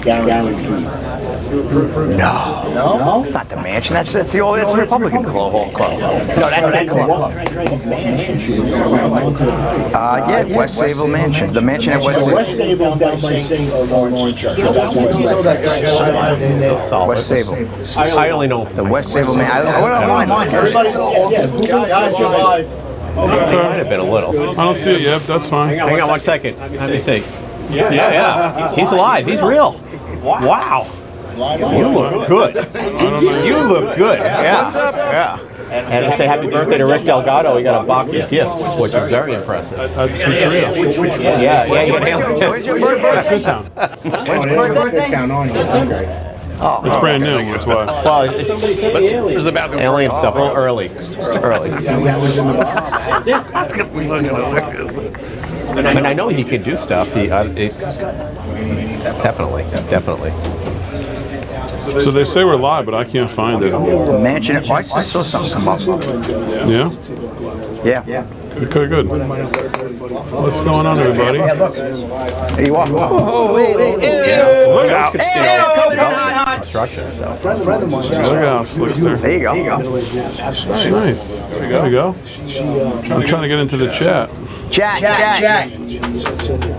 Guaranteed. No. It's not the mansion. That's the old. That's the Republican club. No, that's that club. Yeah, West Sayville Mansion. The mansion at West Sayville. West Sayville down by St. Lawrence Church. West Sayville. I only know The West Sayville Mansion. What online? It might have been a little. I don't see it yet. That's fine. Hang on 1 second. Let me see. Yeah. He's alive. He's real. Wow. You look good. You look good. Yeah. Yeah. And to say happy birthday to Rick Delgado, he got a box of gifts, which is very impressive. That's real. Yeah. Where's your birthday? Good town. Where's your birthday? It's brand new. That's why. Well, there's the bathroom. Alien stuff. A little early. Early. I mean, I know he can do stuff. Definitely. So they say we're live, but I can't find it. The mansion at West. I saw something come up. Yeah? Yeah. Okay, good. What's going on, everybody? Yeah, look. There you are. Oh, wait. Look out. Coming in hot. Construction stuff. Friend of mine. Look out, Slickster. There you go. Nice. There we go. I'm trying to get into the chat. Chat.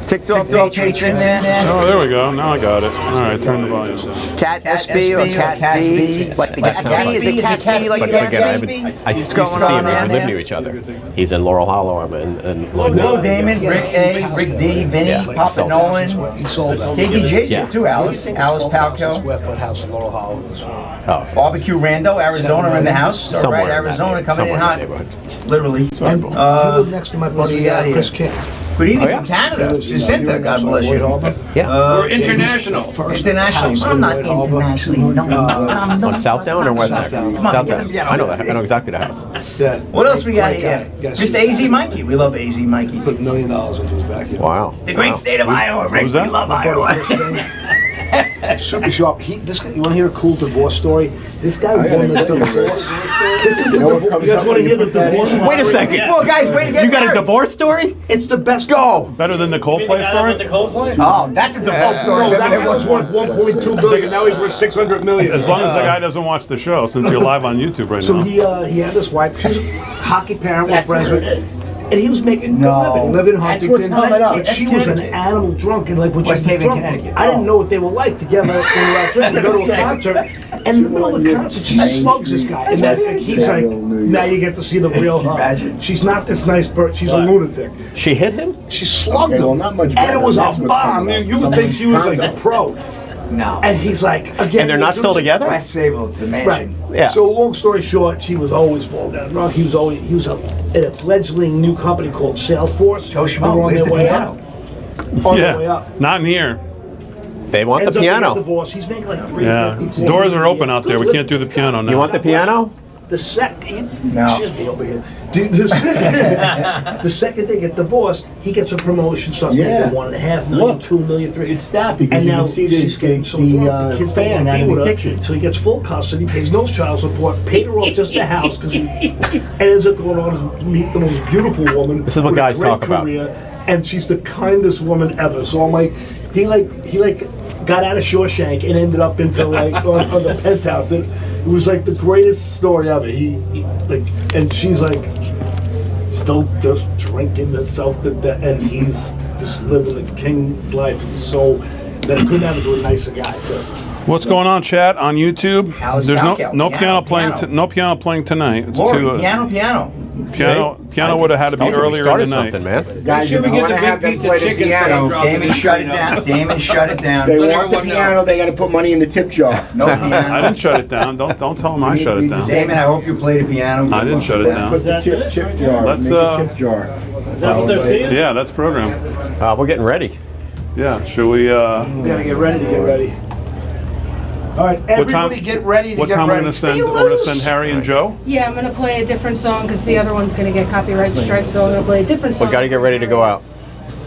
TikTok page in there. Oh, there we go. Now I got it. All right, turn the volume down. Cat SB or Cat B? Like the Cat B? Is it Cat B? Like But the again, Cat I used to see him. We live near each other. He's in Laurel Hollow. I'm in Will Damon, Rick A, Rick D, Vinny, Papa Nolan, He sold that. KBJ's here too, Alice Palco. Square foot house in Laurel Hollow. Barbecue Rando, Arizona in the house. All right, Arizona coming in hot. Literally. And he lived next to my buddy Chris King. Good evening from Canada. Jacinta, God bless you. Yeah. We're international. Internationally. I'm not internationally. No, I'm On South Down or West Down? Come on, South get Down. them, I know that. I know exactly the house. Yeah. What else we got Great here? guy. Just AZ Mikey. We love AZ Mikey. Put $1 million into his backyard. Wow. The great state of Iowa, Rick. We that? love Iowa. Super sharp. This guy, you want to hear a cool divorce story? This guy won the divorce. This is the divorce. You guys want to hear the divorce? Wait a second. Well, guys, wait to get You got a married. divorce story? It's the best. Go. Better than the Coldplay story? Oh, that's a divorce story. No, that was worth 1.2 billion. Now he's worth 600 million. As long as the guy doesn't watch the show, since you're live on YouTube right So now. he had this wife. She was a hockey parent. We're friends with. And he was making a good No. living. He lived in Huntington. That's But she was an animal drunk, and like when she West was Haven, drunk, Connecticut. I didn't know what they were like together when we were out drinking. We go to a concert, and in the middle of the concert, she slugs this guy, and that's, he's like, "Now you get to see the real her. Imagine. She's not this nice bird. She's a lunatic." She hit him? She slugged him, well, not much and it was a better. bomb. Man, you would think she was like a pro. No. And he's like, again. And they're not still together? West Sayville to the Right. mansion. Yeah. So long story short, she was always falling down drunk. He was at a fledgling new company called Salesforce. Joe They were Schmo, on where's their the way piano? up. On their way Yeah, up. not in here. They want the Ends up getting a piano. divorce. He's making like Yeah, $350. doors are open out there. We can't do the piano now. You want the piano? The second, No. excuse me over here. Dude, the second they get divorced, he gets a promotion, starts Yeah. making $1.5 million, Look. $2 million, $3 million. It's that because And you now can see she's getting so drunk, the kids don't fan want to out be of with the her. kitchen. So he gets full custody, pays no child support, paid her off just the house, because he ends up going on to meet the most beautiful woman. This is what with a guys great talk about. career, and she's the kindest woman ever. So I'm like, he got out of Shawshank and ended up into like on the penthouse. It was like the greatest story ever. He like, and she's like still just drinking herself to death, and he's just living the king's life. So that it couldn't happen to a nicer guy too. What's going on, chat, on YouTube? Alice There's Palco. no piano playing. Piano. No piano playing tonight. It's Lori, too, piano would have had to be Told you we earlier started in the night. something, man. Guys, Should if we you get want the to big have them piece of play the chicken piano, sandwich? Damon shut it down. Damon shut it down. they Let want the everyone know. piano, they got to put money in the tip jar. No I piano. didn't shut it down. Don't tell him I shut it down. Damon, I hope you play the piano. I didn't shut it down. Put the chip jar. Let's, Make a tip jar. Is that what they're seeing? Yeah, that's program. We're getting ready. Yeah, should we? We gotta get ready to get ready. All right, everybody get ready to What get time are we ready. gonna send? Stay We're gonna loose. send Harry and Joe. Yeah, I'm gonna play a different song because the other one's gonna get copyright strike, so I'm gonna play a different song. We got to get ready to go out.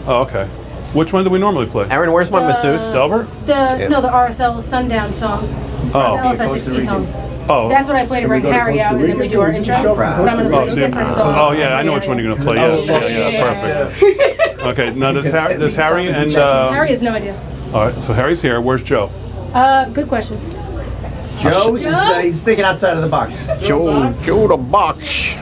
Oh, okay. Which one do we normally play? Aaron, where's my masseuse? Delbert? the RSL Sundown song. Oh. The LFSXP song. Oh. That's what I play to bring Harry out, and then we do our intro. But I'm gonna play a different song. Oh yeah, I know which one you're gonna play. Yes. Yeah, perfect. Okay. Now does Harry and Harry has no idea. All right, so Harry's here. Where's Joe? Good question. Joe, Joe? he's thinking outside of the box. Joe the box.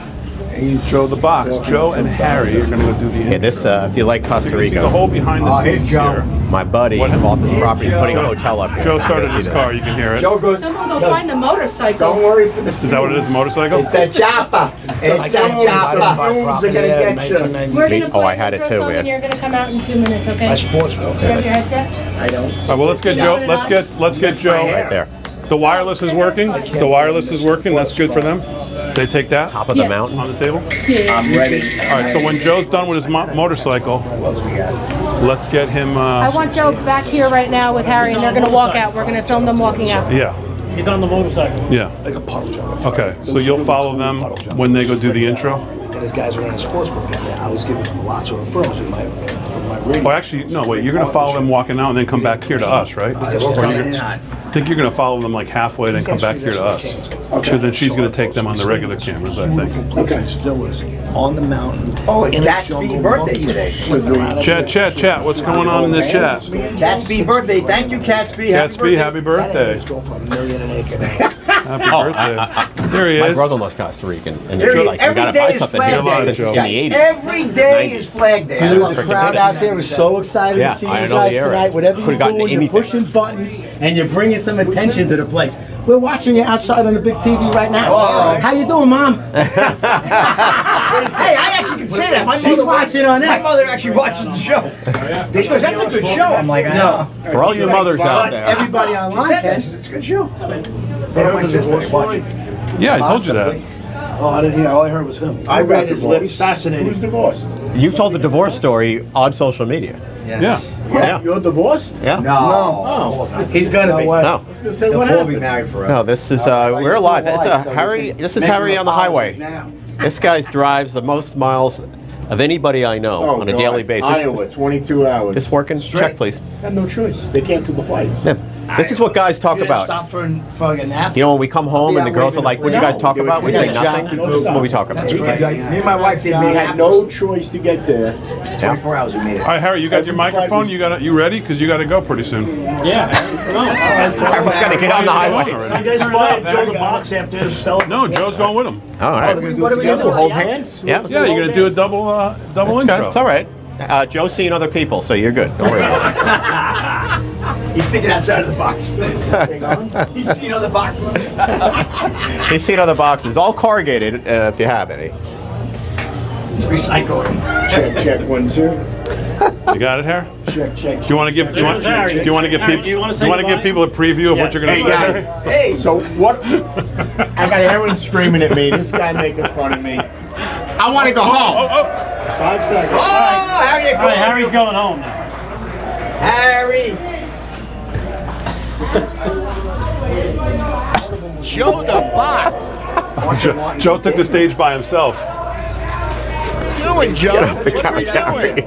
He's Joe the box. Joe and Harry are gonna go do the intro. Yeah, this, if you like Costa You can see the Rica, whole behind the here's scenes Joe. here. my buddy What? bought this property, Joe. putting a hotel up here. Joe You started can his see car. this. You can hear it. Joe goes. Someone go find a motorcycle. Don't worry for the Is that what it is? A motorcycle? It's a chopper. It's a chopper. Fumes are gonna get you. We're gonna Oh, I play had it intro too, song man. and you're gonna come out in 2 minutes, okay? My sports bro. You have your headset? I don't. All right, well, let's get Joe. Let's get Joe. Right there. The wireless is working. The wireless is working. That's good for them. They take that Top of the Yeah. mountain. on the table. Yeah. I'm ready. All right. So when Joe's done with his motorcycle, let's get him. I want Joe back here right now with Harry, and they're gonna walk out. We're gonna film them walking out. Yeah. He's on the motorcycle. Yeah. Like a puddle jump. Okay. So you'll follow them when they go do the intro. And his guys were in a sports book, and I was giving them lots of referrals from my radio. Oh, actually, no. Wait. You're gonna follow them walking out and then come back here to us, right? Or you're gonna, I think you're gonna follow them like halfway, then come back here to us. So then she's gonna take them on the regular cameras, I think. Places, villas, on the mountain. Oh, it's in the That's jungle, Bee's birthday monkeys today. Chat. What's going on in this chat? Cat's Bee's birthday. Thank you, Cat's Bee. Cat's Bee, happy birthday. Let's go for $1 million an acre now. Happy birthday. There he My is. brother-in-law's Costa Rican, and There they're he- like, we every gotta day buy is something Flag here Day. because it's in the 80s. Every day 90s. is Flag Day. I Dude, love the it. crowd out there was so excited Yeah, to see I you know guys the area. tonight. Whatever Could've you're gotten doing, you're anything. pushing buttons and you're bringing some attention to the place. We're watching you outside on the big TV right now. Oh. How you doing, Mom? Hey, I actually can say that. My She's mother watching on My X. mother actually watches the show. She goes, "That's a good show." I'm like, "I know." For all you mothers out there. Everybody online Said can. this. It's a good show. My sister watching. Yeah, I told you that. Oh, I didn't hear. All I heard was him. I read his lips. He's fascinating. Who's divorced? You told the divorce story on social media. Yeah. Yeah. You're divorced? Yeah. No. He's gonna be. No. I was gonna say, They'll what all happened? be married forever. No, this is, we're alive. This is Harry on the highway. This guy drives the most miles of anybody I know on a daily basis. Iowa, 22 hours. This working? Check, please. Had no choice. They canceled the flights. Yeah. This is what guys talk about. Stop for a nap. You know, when we come home and the girls are like, what'd you guys talk about? We say nothing. This is what we talk about. Me and my wife did We make had no choice to get there. 24 hours. We made All it. right, Harry, you got your microphone? You ready? Because you got to go pretty soon. Yeah. Come on. Harry's got to get on the highway. You guys fired Joe the box after his Stella. No, Joe's going with him. All right. What are we gonna do? Hold hands? Yeah. Yeah, you're gonna do a double It's good. intro. It's all right. Joe's seen other people, so you're good. Don't worry about He's thinking outside of the box. He's seen other boxes. it. He's seen other boxes, all corrugated, if you have any. Recycling. Check, 1, 2. You got it, Harry? Check. Do you want to give? Do you want to give people? Do you wanna say Do you want to give goodbye? people a preview of what you're gonna Hey, say? guys. Harry? Hey. So what? I got Aaron screaming at me. This guy making fun of me. I want to go home. 5 seconds. Oh, Harry, All right, Harry's going home now. Harry. Joe the box. Joe took the stage by himself. Doing, Joe? Get off the couch, Harry.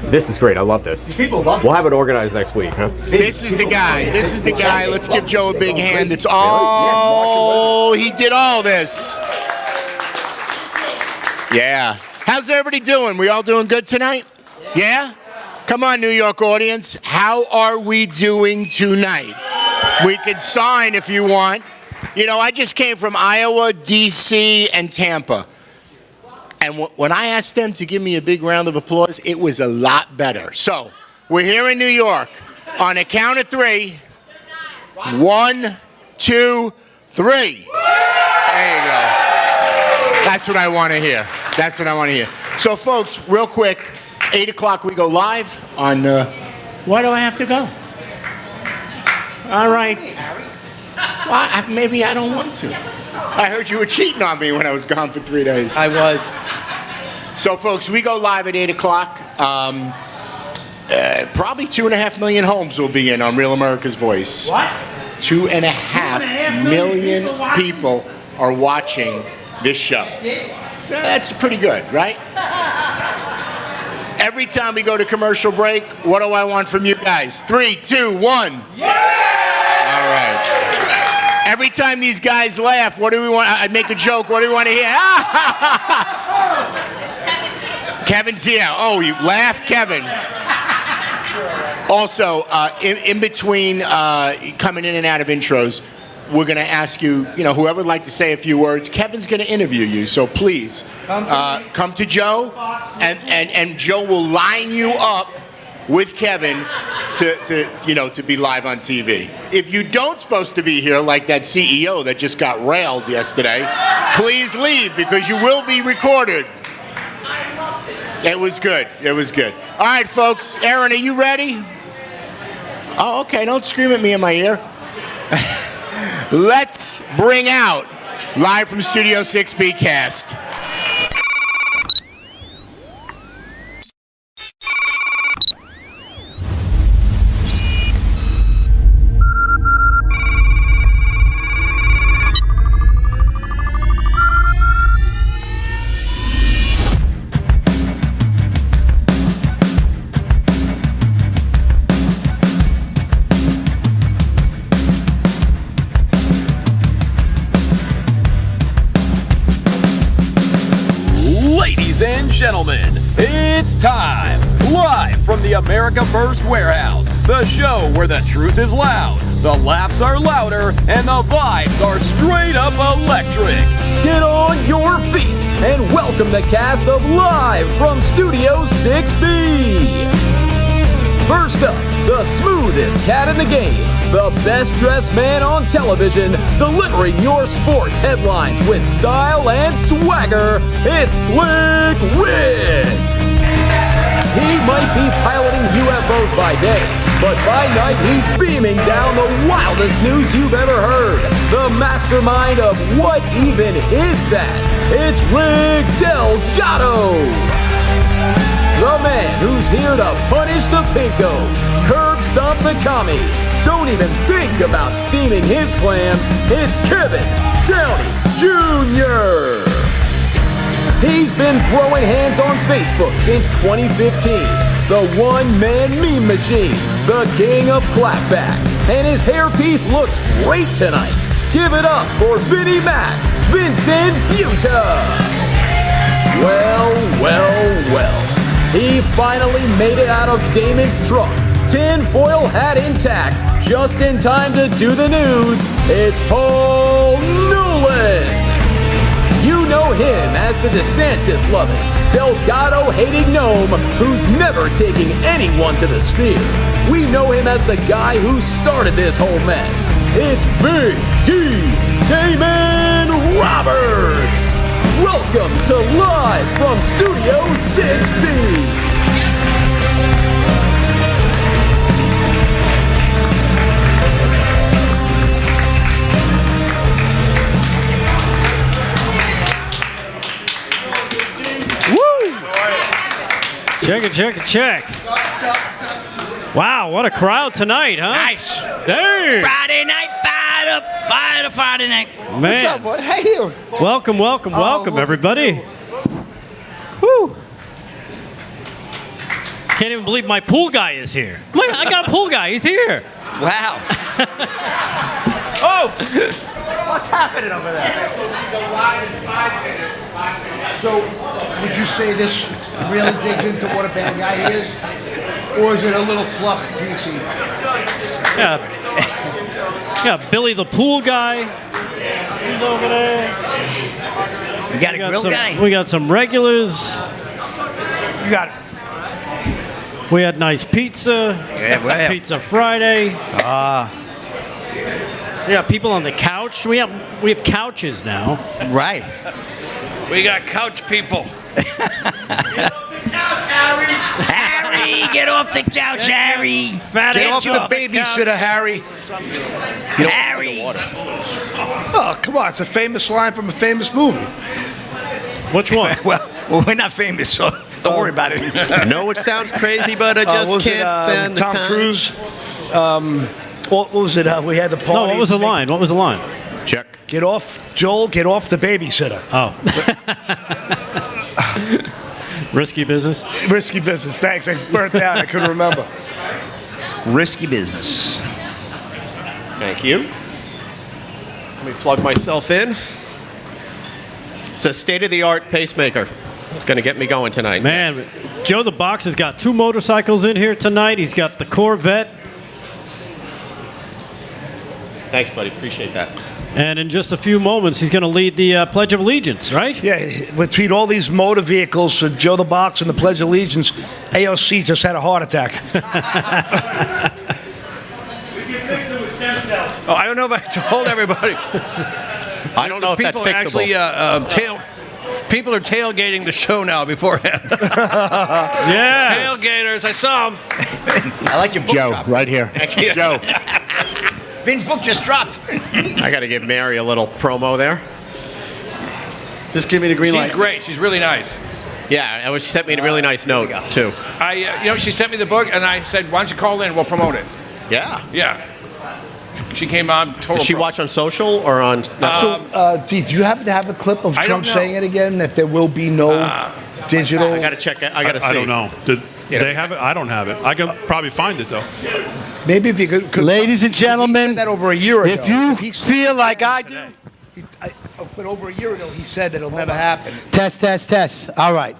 This is great. I love this. People love We'll have it organized next week, huh? This is the guy. This is the guy. Let's give Joe a big hand. It's all he did all this. Yeah. How's everybody doing? We all doing good tonight? Yeah? Come on, New York audience. How are we doing tonight? We could sign if you want. You know, I just came from Iowa, D.C., and Tampa. And when I asked them to give me a big round of applause, it was a lot better. So, we're here in New York. On a count of 3. 1, 2, 3. There you go. That's what I want to hear. That's what I want to hear. So, folks, real quick, 8 o'clock we go live on... why do I have to go? All right. Well, maybe I don't want to. I heard you were cheating on me when I was gone for 3 days. I was. So, folks, we go live at 8 o'clock. Probably 2.5 million homes will be in on Real America's Voice. What? 2.5 million people are watching this show. That's pretty good, right? Every time we go to commercial break, what do I want from you guys? 3, 2, 1. Yeah! All right. Every time these guys laugh, what do we want? I make a joke. What do we want to hear? Kevin's here. Oh, you laugh, Kevin. Also, in between coming in and out of intros, we're going to ask you, whoever would like to say a few words, Kevin's going to interview you, so please come to Joe, and Joe will line you up with Kevin to be live on TV. If you don't supposed to be here, like that CEO that just got railed yesterday, please leave because you will be recorded. It was good. It was good. All right, folks. Aaron, are you ready? Oh, okay. Don't scream at me in my ear. Let's bring out, live from Studio 6B Cast. Gentlemen, it's time, live from the America First Warehouse, the show where the truth is loud, the laughs are louder, and the vibes are straight up electric. Get on your feet and welcome the cast of Live from Studio 6B. First up, the smoothest cat in the game, the best dressed man on television, delivering your sports headlines with style and swagger, it's Slick Rick! He might be piloting UFOs by day, but by night he's beaming down the wildest news you've ever heard. The mastermind of What Even Is That? It's Rick Delgado! The man who's here to punish the pinkos, curb stomp the commies, don't even think about steaming his clams, it's Kevin Downey Jr. He's been throwing hands on Facebook since 2015, the one-man meme machine, the king of clapbacks, and his hairpiece looks great tonight. Give it up for Vinnie Mac, Vincent Buta. Well. He finally made it out of Damon's truck, tinfoil hat intact, just in time to do the news. It's Paul Newland. You know him as the DeSantis-loving, Delgado-hating gnome who's never taking anyone to the sphere. We know him as the guy who started this whole mess. It's Big D Damon Roberts. Welcome to Live from Studio 6B. Check. Wow, what a crowd tonight, huh? Nice. Dang. Friday night, fired up Friday night. Man. What's up, boy? How you? Welcome, everybody. Woo. Can't even believe my pool guy is here. I got a pool guy. He's here. Wow. Oh! What's happening over there? So, would you say this really digs into what a bad guy is? Or is it a little fluff PC? Yeah, Billy the pool guy. He's over there. You got a grill guy? We got some regulars. You got it. We had nice pizza. Yeah, well. Pizza Friday. Yeah, people on the couch. We have couches now. Right. We got couch people. Harry, get off the couch, Harry. Get off the babysitter, Harry. Harry. Oh, come on. It's a famous line from a famous movie. Which one? well, we're not famous, so don't worry about it. I know it sounds crazy, but I just can't stand the Tom time. Cruise. What was it? We had the party. No, what was the line? What was the line? Check. Get off, Joel, get off the babysitter. Oh. Risky business? Risky business. Thanks. I burnt out. I couldn't remember. Risky business. Thank you. Let me plug myself in. It's a state-of-the-art pacemaker. It's going to get me going tonight. Man, Joe the Box has got 2 motorcycles in here tonight. He's got the Corvette. Thanks, buddy. Appreciate that. And in just a few moments, he's going to lead the Pledge of Allegiance, right? Yeah, between all these motor vehicles, Joe the Box and the Pledge of Allegiance, AOC just had a heart attack. Oh, I don't know if I told everybody. I don't know if that's fixable. Actually, people are tailgating the show now beforehand. Yeah. Tailgaters, I saw them. I like your book Joe, drop. right here. Joe. Vin's book just dropped. I got to give Mary a little promo there. Just give me the green light. She's great. She's really nice. Yeah, she sent me a really nice note, too. She sent me the book, and I said, why don't you call in? We'll promote it. Yeah. Yeah. She came on. Does she watch on social or on... Dee, do you happen to have a clip of I Trump don't know. saying it again, that there will be no digital? I got to check it. I got to see. I don't know. Did they have it? I don't have it. I can probably find it, though. Maybe if you could Ladies and gentlemen, he said that over a year ago. if you feel like I do, But over a year ago, he said that it'll never happen. test. All right.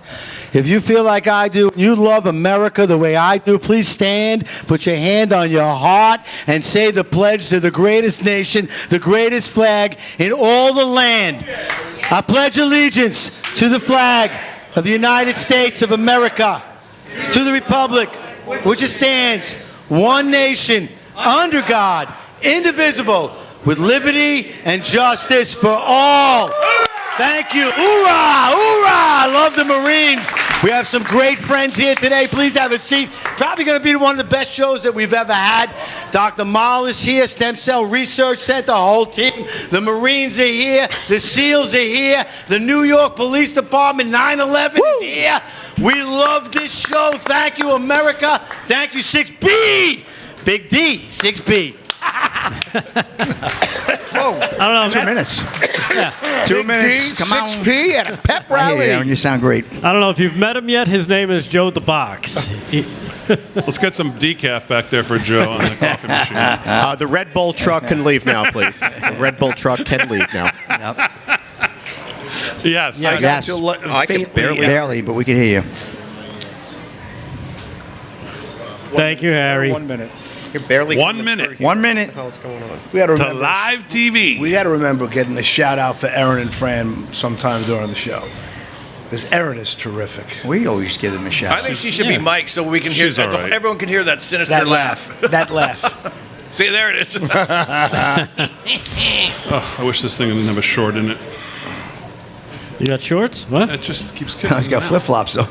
If you feel like I do, you love America the way I do, please stand, put your hand on your heart, and say the pledge to the greatest nation, the greatest flag in all the land. I pledge allegiance to the flag of the United States of America, to the republic which it stands, one nation, under God, indivisible, with liberty and justice for all. Thank you. Hoorah! Hoorah! I love the Marines. We have some great friends here today. Please have a seat. Probably going to be one of the best shows that we've ever had. Dr. Mall is here, Stem Cell Research Center, the whole team. The Marines are here. The SEALs are here. The New York Police Department, 9/11 is here. We love this show. Thank you, America. Thank you, 6B. Big D, 6B. I don't know. 2 minutes. Yeah. 2 minutes. Come on. 6P at a pep I hear rally. you, Aaron. You sound great. I don't know if you've met him yet. His name is Joe the Box. Let's get some decaf back there for Joe on the coffee machine. The Red Bull truck can leave now, please. The Red Bull truck can leave now. Yes. Yes. I can Barely, but we can hear you. Thank you, Harry. 1 minute. You're barely 1 minute. 1 minute. What the hell's going on? We got to To remember. live TV. We got to remember getting a shout out for Erin and Fran sometime during the show. Because Erin is terrific. We always give them a shout. I think she should be mic'd so we can hear. She's all right. Everyone can hear that sinister That laugh. That laugh. See, there it is. Oh, I wish this thing didn't have a short in it. You got shorts? What? It just keeps kicking. He's got me out. flip flops though.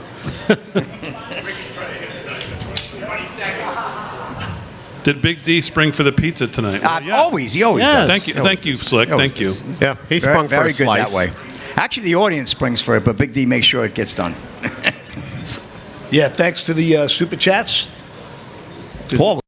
Did Big D spring for the pizza tonight? Well, yes. Always, he always does. Thank you, Slick. Thank you. Yeah, he Very, sprung for very a good slice. that way. Actually, the audience springs for it, but Big D makes sure it gets done. Yeah, thanks to the super chats. Paul.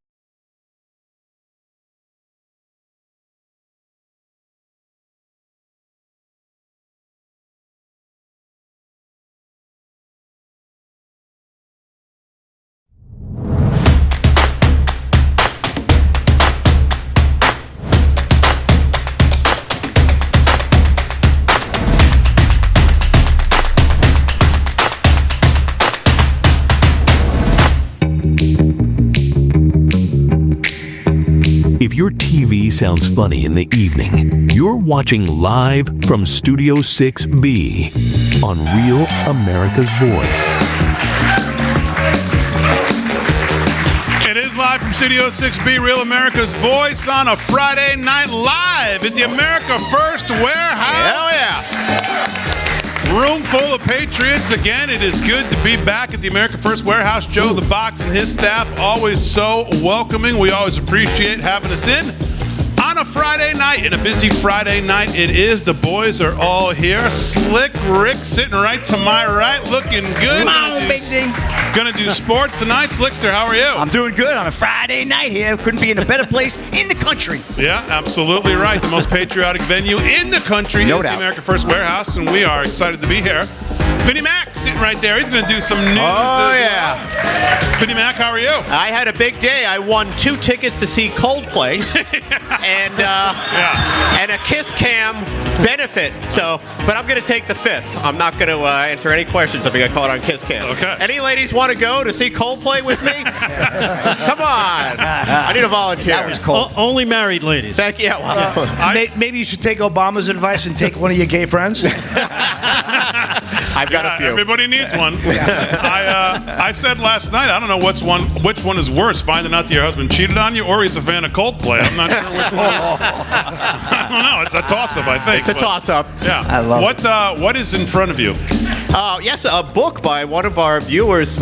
If your TV sounds funny in the evening, you're watching live from Studio 6B on Real America's Voice. It is live from Studio 6B, Real America's Voice, on a Friday night live at the America First Warehouse. Hell yeah. Room full of Patriots. Again, it is good to be back at the America First Warehouse. Joe the Box and his staff, always so welcoming. We always appreciate having us in on a Friday night. And a busy Friday night it is. The boys are all here. Slick Rick sitting right to my right, looking good. Come on, Big D. Gonna do sports tonight. Slickster, how are you? I'm doing good on a Friday night here. Couldn't be in a better place in the country. Yeah, absolutely right. The most patriotic venue in the country No is doubt. the America First Warehouse, and we are excited to be here. Vinnie Mac sitting right there. He's going to do some news. Oh, yeah. Vinnie Mac, how are you? I had a big day. I won 2 tickets to see Coldplay and a Kiss Cam benefit. So, but I'm going to take the 5th. I'm not going to answer any questions if I get caught on Kiss Cam. Okay. Any ladies want to go to see Coldplay with me? Come on. I need a volunteer. That was cold. Only married ladies. Thank you. Maybe you should take Obama's advice and take one of your gay friends. I've got a few. Everybody needs one. I said last night, I don't know which one is worse, finding out that your husband cheated on you or he's a fan of Coldplay. I'm not sure which one. I don't know. It's a toss-up, I think. It's a toss-up. Yeah. I love what is in front of you? Yes, a book by one of our viewers,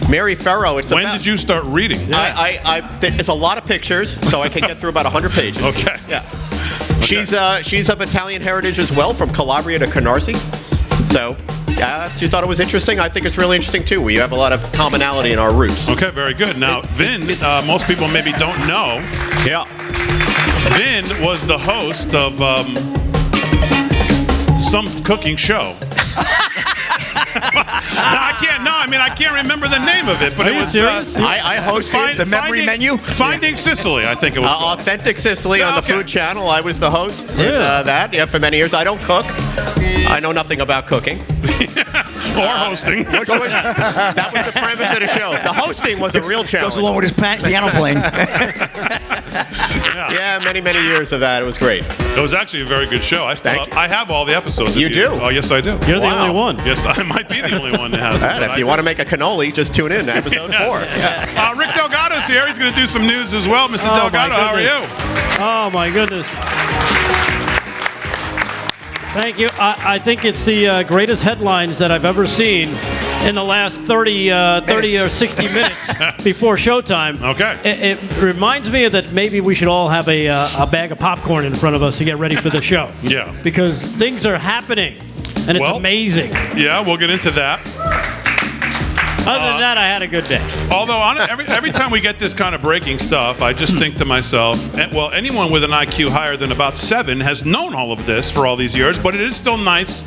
Mary Farrow. When did you start reading? It's a lot of pictures, so I can get through about 100 pages. Okay. Yeah. She's of Italian heritage as well, from Calabria to Canarsie. So, she thought it was interesting. I think it's really interesting too. We have a lot of commonality in our roots. Okay, very good. Now, Vin, most people maybe don't know. Yeah. Vin was the host of some cooking show. I can't remember the name of it, but it was. Serious? I hosted the memory menu. Finding Sicily, I think it was. Authentic Sicily on the Food Channel. I was the host in that. Yeah, for many years. I don't cook. I know nothing about cooking. Or hosting. That was the premise of the show. The hosting was a real challenge. Goes along with his piano playing. Yeah, many years of that. It was great. It was actually a very good show. I have all the episodes. You do? Oh, yes, I do. You're the only one. Yes, I might be the only one that has it. If you want to make a cannoli, just tune in to episode 4. Yeah. Rick Delgado's here. He's going to do some news as well. Mr. Delgado, how are you? Oh, my goodness. Thank you. I think it's the greatest headlines that I've ever seen in the last 30 or 60 minutes before showtime. Okay. It reminds me that maybe we should all have a bag of popcorn in front of us to get ready for the show. Yeah. Because things are happening, and it's amazing. Yeah, we'll get into that. Other than that, I had a good day. Although every time we get this kind of breaking stuff, I just think to myself, well, anyone with an IQ higher than about 7 has known all of this for all these years, but it is still nice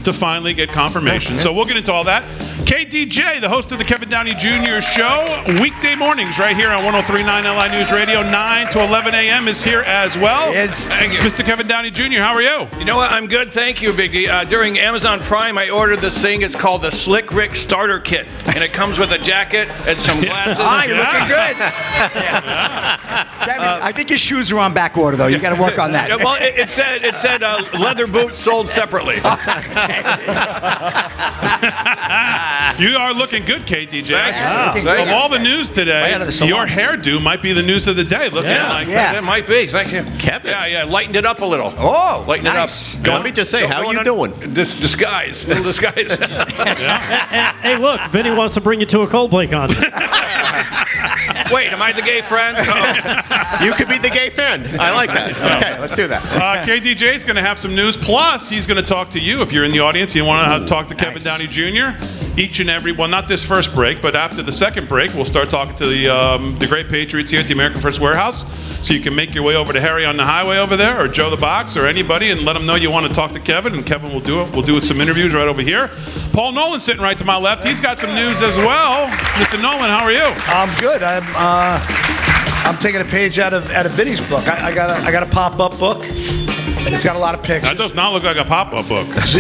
to finally get confirmation. So we'll get into all that. KDJ, the host of the Kevin Downey Jr. Show, weekday mornings right here on 103.9 LI News Radio, 9 to 11 a.m. is here as well. Yes. Thank you. Mr. Kevin Downey Jr., how are you? You know what? I'm good. Thank you, Big D. During Amazon Prime, I ordered this thing. It's called the Slick Rick Starter Kit. And it comes with a jacket and some glasses. You're looking good. Kevin, I think your shoes are on back order, though. You got to work on that. Yeah, well, it said leather boots sold separately. You are looking good, KDJ. Wow. Of all the news today, your hairdo might be the news of the day. Looking like it might be. Thank you, Kevin. Yeah, lightened it up a little. Oh, lightened nice. it up. Let me just say, how are you doing? Disguise, little disguise. Hey, look, Vinny wants to bring you to a Coldplay concert. Wait, am I the gay friend? You could be the gay friend. I like that. Okay, let's do that. KDJ is going to have some news. Plus, he's going to talk to you if you're in the audience. You want to talk to Kevin Downey Jr. Each and every, well, not this first break, but after the second break, we'll start talking to the great Patriots here at the American First Warehouse. So you can make your way over to Harry on the highway over there, or Joe the Box, or anybody, and let them know you want to talk to Kevin, and Kevin will do it. We'll do some interviews right over here. Paul Nolan sitting right to my left. He's got some news as well. Mr. Nolan, how are you? I'm good. I'm taking a page out of Vinny's book. I got a pop-up book. It's got a lot of pictures. That does not look like a pop-up book. It's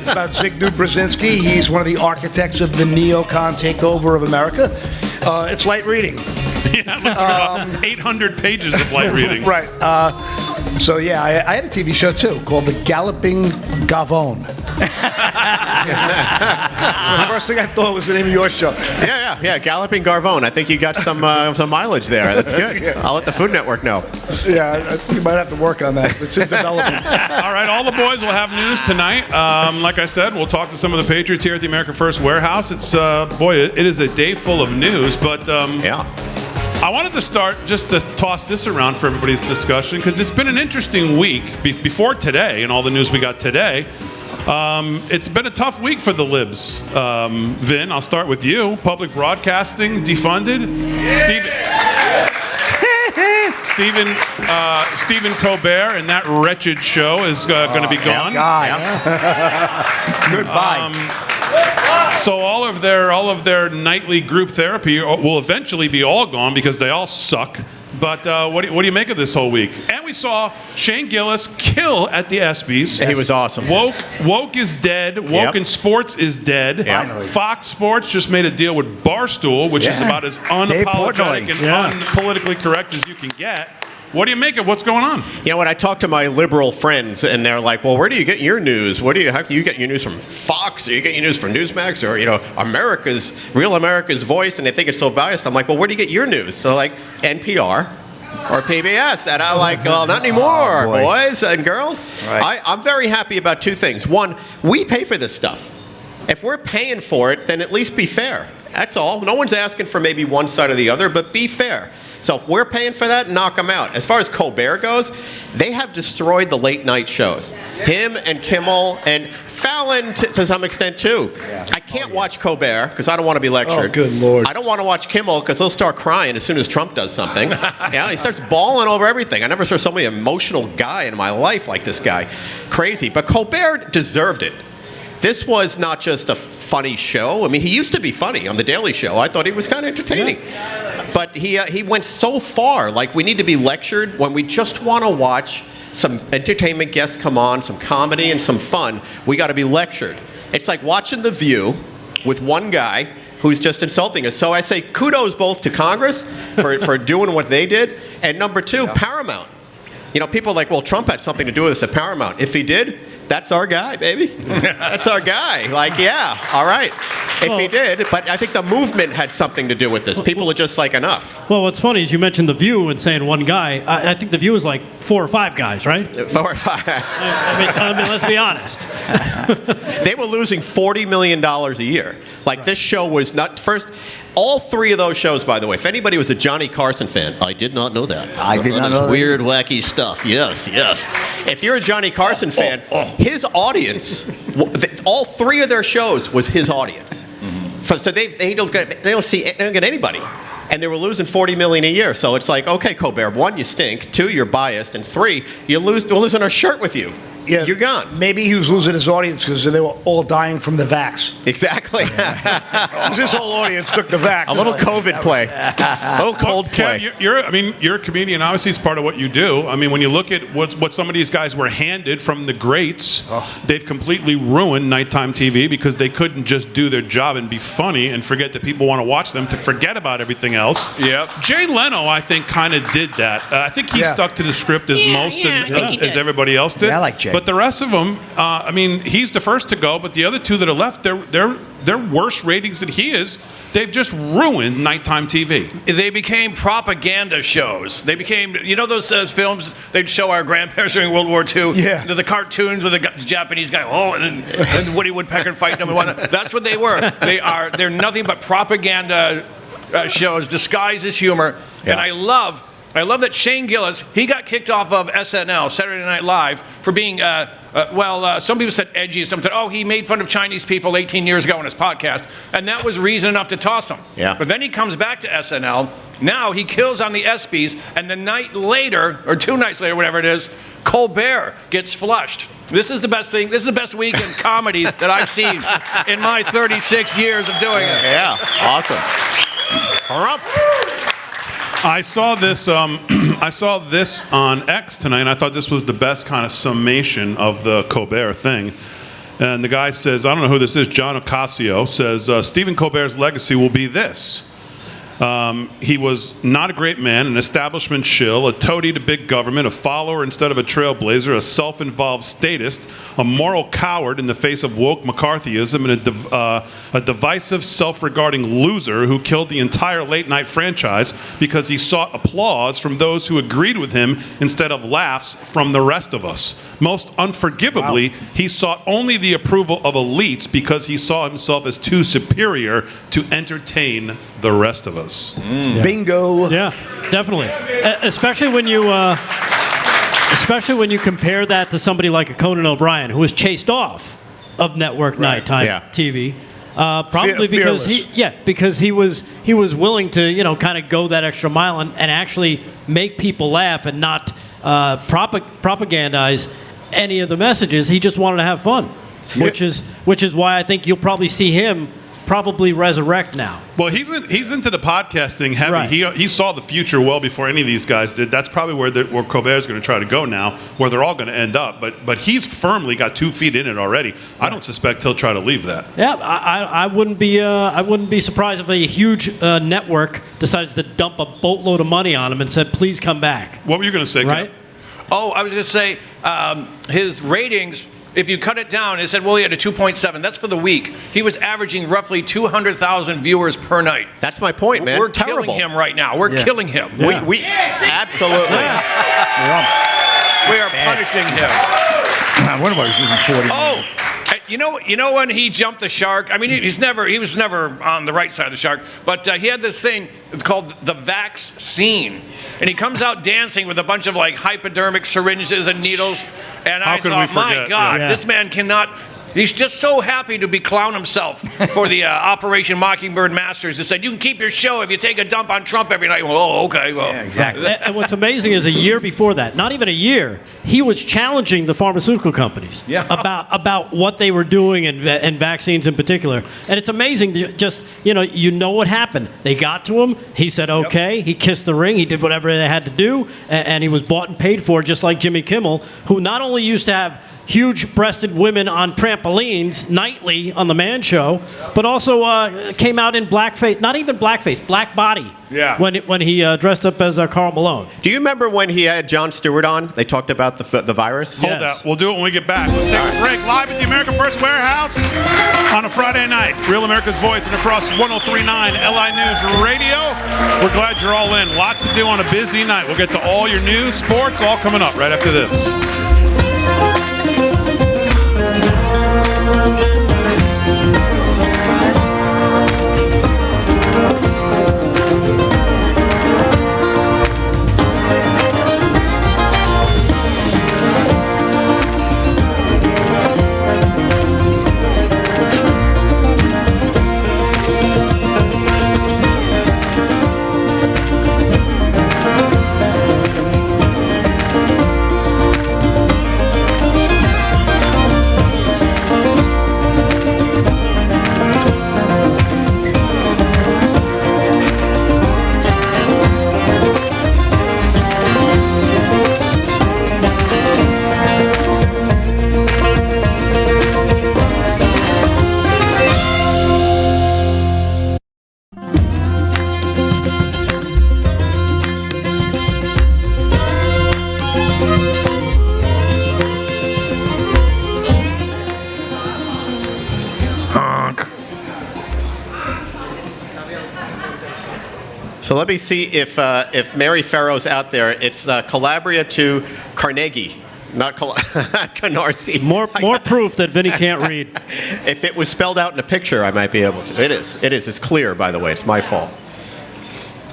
about Zygmunt Brzezinski. He's one of the architects of the neocon takeover of America. It's light reading. Yeah, it looks like about 800 pages of light reading. Right. So, yeah, I had a TV show, too, called The Galloping Gavone. So the first thing I thought was the name of your show. Yeah, Galloping Garvone. I think you got some mileage there. That's good. I'll let the Food Network know. Yeah, I think you might have to work on that. It's in development. All right, all the boys will have news tonight. Like I said, we'll talk to some of the Patriots here at the American First Warehouse. It's, it is a day full of news, but I wanted to start just to toss this around for everybody's discussion, because it's been an interesting week before today and all the news we got today. It's been a tough week for the libs. Vin, I'll start with you. Public broadcasting defunded. Stephen Colbert and that wretched show is going to be gone. Goodbye. So all of their nightly group therapy will eventually be all gone because they all suck. But what do you make of this whole week? And we saw Shane Gillis kill at the ESPYs. He was awesome. Woke is dead. Woke in sports is dead. Yep. Fox Sports just made a deal with Barstool, which is about as unapologetic and unpolitically correct as you can get. What do you make of what's going on? You know, when I talk to my liberal friends, and they're like, "Well, where do you get your news? How do you get your news from Fox? Or you get your news from Newsmax, or Real America's Voice?" And they think it's so biased. I'm like, "Well, where do you get your news?" So like NPR or PBS, and I'm like, "Well, not anymore, boys and girls." Right. I'm very happy about two things. One, we pay for this stuff. If we're paying for it, then at least be fair. That's all. No one's asking for maybe one side or the other, but be fair. So if we're paying for that, knock them out. As far as Colbert goes, they have destroyed the late night shows. Him and Kimmel and Fallon to some extent too. I can't watch Colbert because I don't want to be lectured. Oh, good Lord. I don't want to watch Kimmel because he'll start crying as soon as Trump does something. He starts bawling over everything. I never saw so many emotional guy in my life like this guy. Crazy. But Colbert deserved it. This was not just a funny show. I mean, he used to be funny on The Daily Show. I thought he was kind of entertaining. But he went so far. Like, we need to be lectured when we just want to watch some entertainment guests come on, some comedy and some fun. We got to be lectured. It's like watching The View with one guy who's just insulting us. So I say kudos both to Congress for doing what they did. And number two, Paramount. You know, people are like, well, Trump had something to do with this at Paramount. If he did, that's our guy, baby. That's our guy. Like, yeah, all right. If he did, but I think the movement had something to do with this. People are just like, enough. Well, what's funny is you mentioned The View and saying one guy. I think The View is like 4 or 5 guys, right? 4 or 5. I mean, let's be honest. They were losing $40 million a year. Like, this show was not first. All 3 of those shows, by the way, if anybody was a Johnny Carson fan, I did not know that. I did not know that. Weird, wacky stuff. Yes. If you're a Johnny Carson fan, his audience, all 3 of their shows was his audience. So they don't get anybody. And they were losing $40 million a year. So it's like, okay, Colbert, 1, you stink. 2, you're biased. And 3, we're losing our shirt with you. Yeah, you're gone. Maybe he was losing his audience because they were all dying from the vax. Exactly. His whole audience took the vax. A little COVID play. A little cold play. Kev, you're a comedian. Obviously, it's part of what you do. I mean, when you look at what some of these guys were handed from the greats, they've completely ruined nighttime TV because they couldn't just do their job and be funny and forget that people want to watch them to forget about everything else. Yep. Jay Leno, I think, kind of did that. I think he stuck to the script as as everybody else did. Yeah, I like Jay. But the rest of them, I mean, he's the first to go, but the other 2 that are left, they're worse ratings than he is. They've just ruined nighttime TV. They became propaganda shows. They became, you know those films they'd show our grandparents during World War II? Yeah. The cartoons with the Japanese guy, and Woody Woodpecker fighting them. That's what they were. They're nothing but propaganda shows disguised as humor. Yeah. And I love that Shane Gillis, he got kicked off of SNL, Saturday Night Live, for being, some people said edgy. Some said, he made fun of Chinese people 18 years ago on his podcast. And that was reason enough to toss him. Yeah. But then he comes back to SNL. Now he kills on the ESPYs. And the night later, or 2 nights later, whatever it is, Colbert gets flushed. This is the best thing. This is the best week in comedy that I've seen in my 36 years of doing it. Yeah. Awesome. I saw this on X tonight, and I thought this was the best kind of summation of the Colbert thing. And the guy says, I don't know who this is, John Ocasio, says, Stephen Colbert's legacy will be this. He was not a great man, an establishment shill, a toady to big government, a follower instead of a trailblazer, a self-involved statist, a moral coward in the face of woke McCarthyism, and a divisive, self-regarding loser who killed the entire late-night franchise because he sought applause from those who agreed with him instead of laughs from the rest of us. Most unforgivably, he sought only the approval of elites because he saw himself as too superior to entertain the rest of us. Bingo. Yeah, definitely. Especially when you compare that to somebody like a Conan O'Brien, who was chased off of network nighttime TV. Probably because he was willing to kind of go that extra mile and actually make people laugh and not propagandize any of the messages. He just wanted to have fun. which is why I think you'll probably see him probably resurrect now. Well, he's into the podcast thing heavy. Right. He saw the future well before any of these guys did. That's probably where Colbert's going to try to go now, where they're all going to end up. But he's firmly got 2 feet in it already. I don't suspect he'll try to leave that. Yeah, I wouldn't be surprised if a huge network decides to dump a boatload of money on him and said, "Please come back." What were you going to say, right? Kev? Oh, I was going to say his ratings. If you cut it down, it said, well, he had a 2.7. That's for the week. He was averaging roughly 200,000 viewers per night. That's my point, man. We're Terrible. killing him right now. We're killing him. Yeah. We absolutely. We are punishing him. What about season 40? Oh, you know when he jumped the shark? I mean, he was never on the right side of the shark, but he had this thing called the Vax Scene, and he comes out dancing with a bunch of like hypodermic syringes and needles, and I thought, my God, this man cannot. He's just so happy to be clown himself for the Operation Mockingbird Masters. They said, you can keep your show if you take a dump on Trump every night. Well, oh, okay. Well, yeah, exactly. And what's amazing is a year before that, not even a year, he was challenging the pharmaceutical companies about what they were doing and vaccines in particular. And it's amazing, just, you know what happened. They got to him. He said, okay. He kissed the ring. He did whatever they had to do. And he was bought and paid for, just like Jimmy Kimmel, who not only used to have huge-breasted women on trampolines nightly on the Man Show, but also came out in blackface, not even blackface, black body. Yeah. When he dressed up as Karl Malone. Do you remember when he had Jon Stewart on? They talked about the virus. Hold that. We'll do it when we get back. Let's take a break. Live at the America First Warehouse on a Friday night. Real America's Voice and across 103.9 LI News Radio. We're glad you're all in. Lots to do on a busy night. We'll get to all your news, sports, all coming up right after this. So let me see if Mary Farrow's out there. It's Calabria to Carnegie, not Canarsie. More proof that Vinny can't read. If it was spelled out in a picture, I might be able to. It is. It's clear, by the way. It's my fault.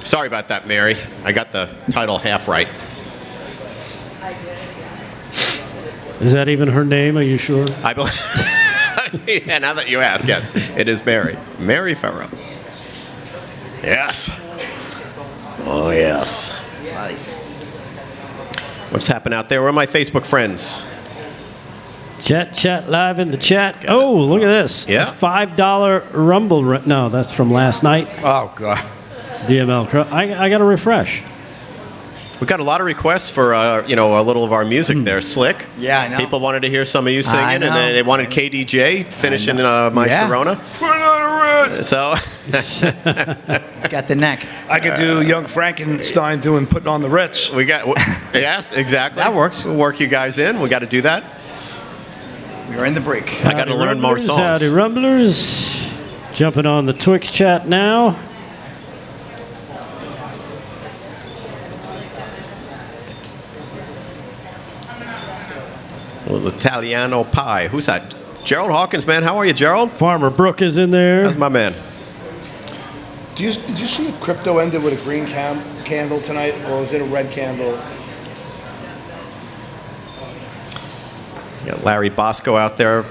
Sorry about that, Mary. I got the title half right. Is that even her name? Are you sure? I believe. Yeah, now that you ask, yes, it is Mary. Mary Farrow. Yes. Oh, yes. Nice. What's happening out there? Where are my Facebook friends? Chat live in the chat. Oh, look at this. Yeah. A $5 Rumble. No, that's from last night. Oh, God. DML. I got to refresh. We got a lot of requests for a little of our music there. Slick. Yeah, I know. People wanted to hear some of you singing, and then they wanted KDJ finishing My Sharona. So got the neck. I could do Young Frankenstein putting on the Ritz. We got yes, exactly. That works. We'll work you guys in. We got to do that. We're in the break. I got to learn more songs. Howdy Rumblers. Jumping on the Twix chat now. Little Italiano pie. Who's that? Gerald Hawkins, man. How are you, Gerald? Farmer Brooke is in there. That's my man. Did you see if crypto ended with a green candle tonight, or was it a red candle? You got Larry Bosco out there.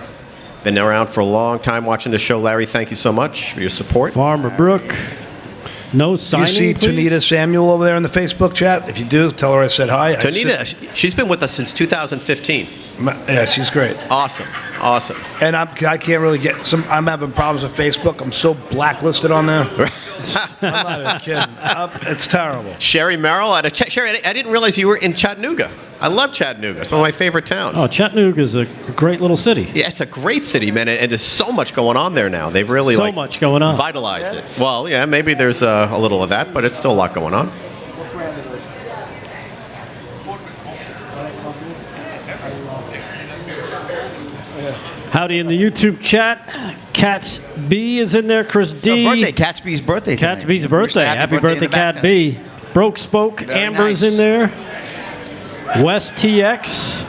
Been around for a long time watching the show. Larry, thank you so much for your support. Farmer Brooke. No signing, Do you see please? Tanita Samuel over there in the Facebook chat? If you do, tell her I said hi. Tanita, she's been with us since 2015. Yeah, she's great. Awesome. And I can't really get I'm having problems with Facebook. I'm so blacklisted on there. I'm not even kidding. It's terrible. Sherry Merrill Sherry, I didn't realize you were in Chattanooga. I love Chattanooga. It's one of my favorite towns. Oh, Chattanooga is a great little city. Yeah, it's a great city, man, and there's so much going on there now. They've really much going on. Vitalized it. Well, yeah, maybe there's a little of that, but it's still a lot going on. Howdy in the YouTube chat. Cats B is in there. Chris D. Birthday. Cat's B's birthday. Cat's B's birthday. Happy birthday, Cat B. Broke Spoke. Very Amber's nice. in there. West TX.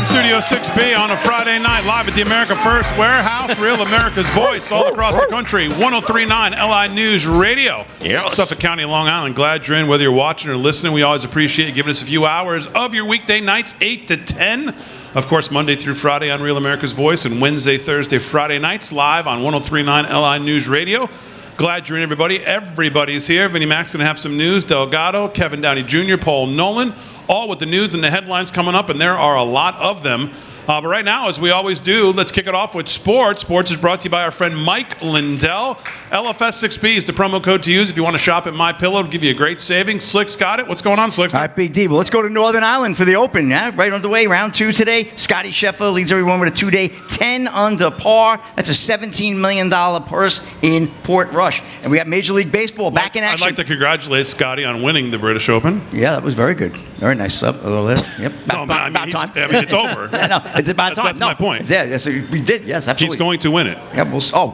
Studio 6B on a Friday night, live at the America First Warehouse, Real America's Voice, all across the country. 103.9 LI News Radio. Yes. Suffolk County, Long Island. Glad you're in, whether you're watching or listening. We always appreciate you giving us a few hours of your weekday nights, 8 to 10. Of course, Monday through Friday on Real America's Voice, and Wednesday, Thursday, Friday nights live on 103.9 LI News Radio. Glad you're in, everybody. Everybody's here. Vinnie Mac's going to have some news. Delgado, Kevin Downey Jr., Paul Nolan, all with the news and the headlines coming up, and there are a lot of them. But right now, as we always do, let's kick it off with sports. Sports is brought to you by our friend Mike Lindell. LFS6B is the promo code to use if you want to shop at MyPillow. It'll give you a great savings. Slick's got it. What's going on, Slick? All right, Big D. Well, let's go to Northern Ireland for the Open. Yeah, right underway. Round 2 today. Scotty Scheffler leads everyone with a 2-day 10 under par. That's a $17 million purse in Port Rush. And we have Major League Baseball back in action. I'd like to congratulate Scotty on winning the British Open. Yeah, that was very good. Very nice. Yep. About time. It's over. No, it's about time. That's my point. Yeah, yes, we did. Yes, absolutely. He's going to win it. Yeah,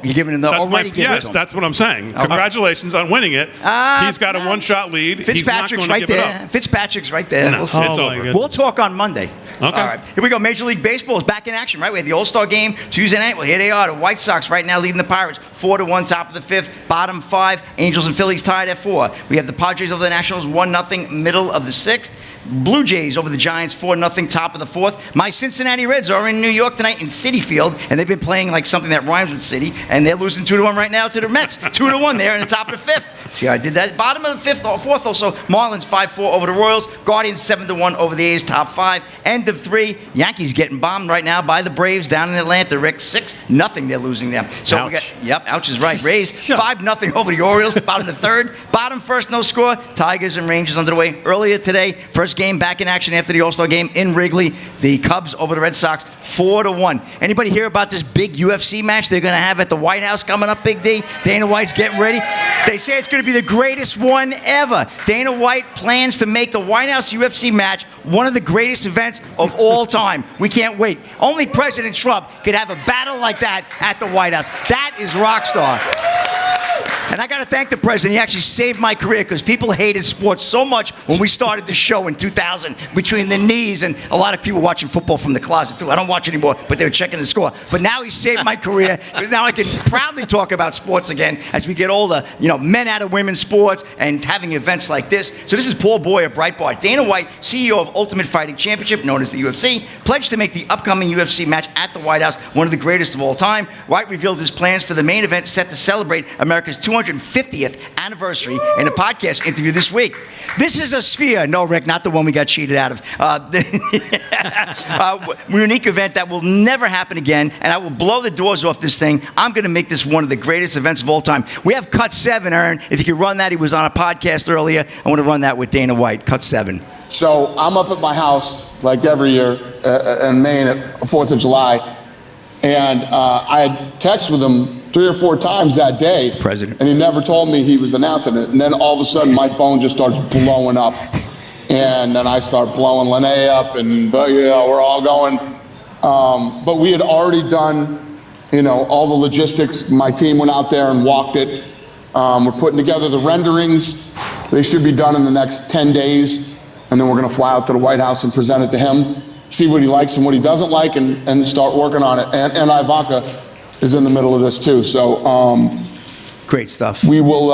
you're giving him the already given Yes, to him. that's what I'm saying. Congratulations on winning it. He's got a one-shot lead. Fitzpatrick's right there. Fitzpatrick's right there. No, it's over. We'll talk on Monday. Okay. All right. Here we go. Major League Baseball is back in action, right? We had the All-Star game Tuesday night. Well, here they are. The White Sox right now leading the Pirates 4-1, top of the 5th. Bottom 5. Angels and Phillies tied at 4. We have the Padres over the Nationals 1-0, middle of the 6th. Blue Jays over the Giants 4-0, top of the 4th. My Cincinnati Reds are in New York tonight in Citi Field, and they've been playing like something that rhymes with city, and they're losing 2-1 right now to the Mets. 2-1 there in the top of the 5th. See how I did that? Bottom of the 5th or 4th also. Marlins 5-4 over the Royals. Guardians 7-1 over the A's, top 5. End of 3. Yankees getting bombed right now by the Braves down in Atlanta. Rick 6-0 they're losing there. So ouch. Ouch is right. Rays 5-0 over the Orioles. Bottom of the 3rd. Bottom 1st, no score. Tigers and Rangers under the way. Earlier today, first game back in action after the All-Star game in Wrigley. The Cubs over the Red Sox 4-1. Anybody hear about this big UFC match they're going to have at the White House coming up, Big D? Dana White's getting ready. They say it's going to be the greatest one ever. Dana White plans to make the White House UFC match one of the greatest events of all time. We can't wait. Only President Trump could have a battle like that at the White House. That is rock star. And I got to thank the president. He actually saved my career because people hated sports so much when we started the show in 2000 between the knees, and a lot of people watching football from the closet too. I don't watch anymore, but they were checking the score. But now he saved my career because now I can proudly talk about sports again as we get all the men out of women's sports and having events like this. So this is Paul Boyer, Breitbart. Dana White, CEO of Ultimate Fighting Championship, known as the UFC, pledged to make the upcoming UFC match at the White House one of the greatest of all time. White revealed his plans for the main event set to celebrate America's 250th anniversary in a podcast interview this week. This is a sphere. No, Rick, not the one we got cheated out of. Unique event that will never happen again, and I will blow the doors off this thing. I'm going to make this one of the greatest events of all time. We have Cut 7, Aaron. If you could run that. He was on a podcast earlier. I want to run that with Dana White. Cut 7. So I'm up at my house, like every year, in Maine at 4th of July, and I had texted with him 3 or 4 times that day, President, and he never told me he was announcing it. And then all of a sudden, my phone just starts blowing up, and then I start blowing Lene up, and we're all going. But we had already done, all the logistics. My team went out there and walked it. We're putting together the renderings. They should be done in the next 10 days, and then we're going to fly out to the White House and present it to him, see what he likes and what he doesn't like, and start working on it. And Ivanka is in the middle of this too. So great stuff. We will,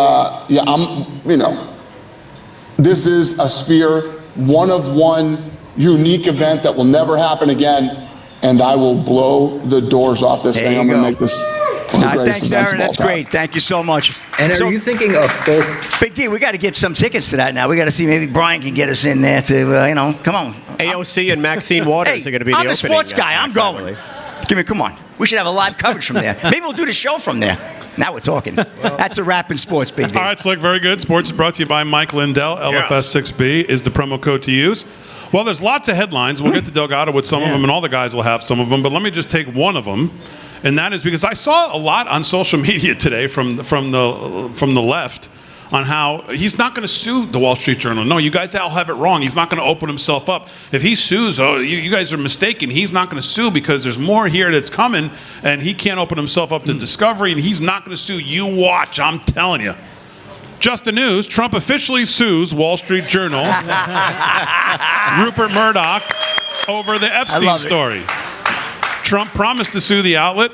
This is a sphere, one of one, unique event that will never happen again, and I will blow the doors off this thing. I'm going to make this one of the greatest Thanks, events Aaron. of all That's time. great. Thank you so much. And are you thinking of both? Big D, we got to get some tickets to that now. We got to see maybe Brian can get us in there to, come on. AOC and Maxine Waters are going to be the I'm opening. the sports guy. I'm going. Come on. We should have a live coverage from there. Maybe we'll do the show from there. Now we're talking. That's a wrap in sports, Big D. All right, Slick, very good. Sports is brought to you by Mike Lindell. LFS6B is the promo code to use. Well, there's lots of headlines. We'll get to Delgado with some of them, and all the guys will have some of them. But let me just take one of them, and that is because I saw a lot on social media today from the left on how he's not going to sue the Wall Street Journal. No, you guys all have it wrong. He's not going to open himself up. If he sues, you guys are mistaken. He's not going to sue because there's more here that's coming, and he can't open himself up to discovery, and he's not going to sue. You watch, I'm telling you. Just the news, Trump officially sues Wall Street Journal, Rupert Murdoch, over the Epstein story. Trump promised to sue the outlet,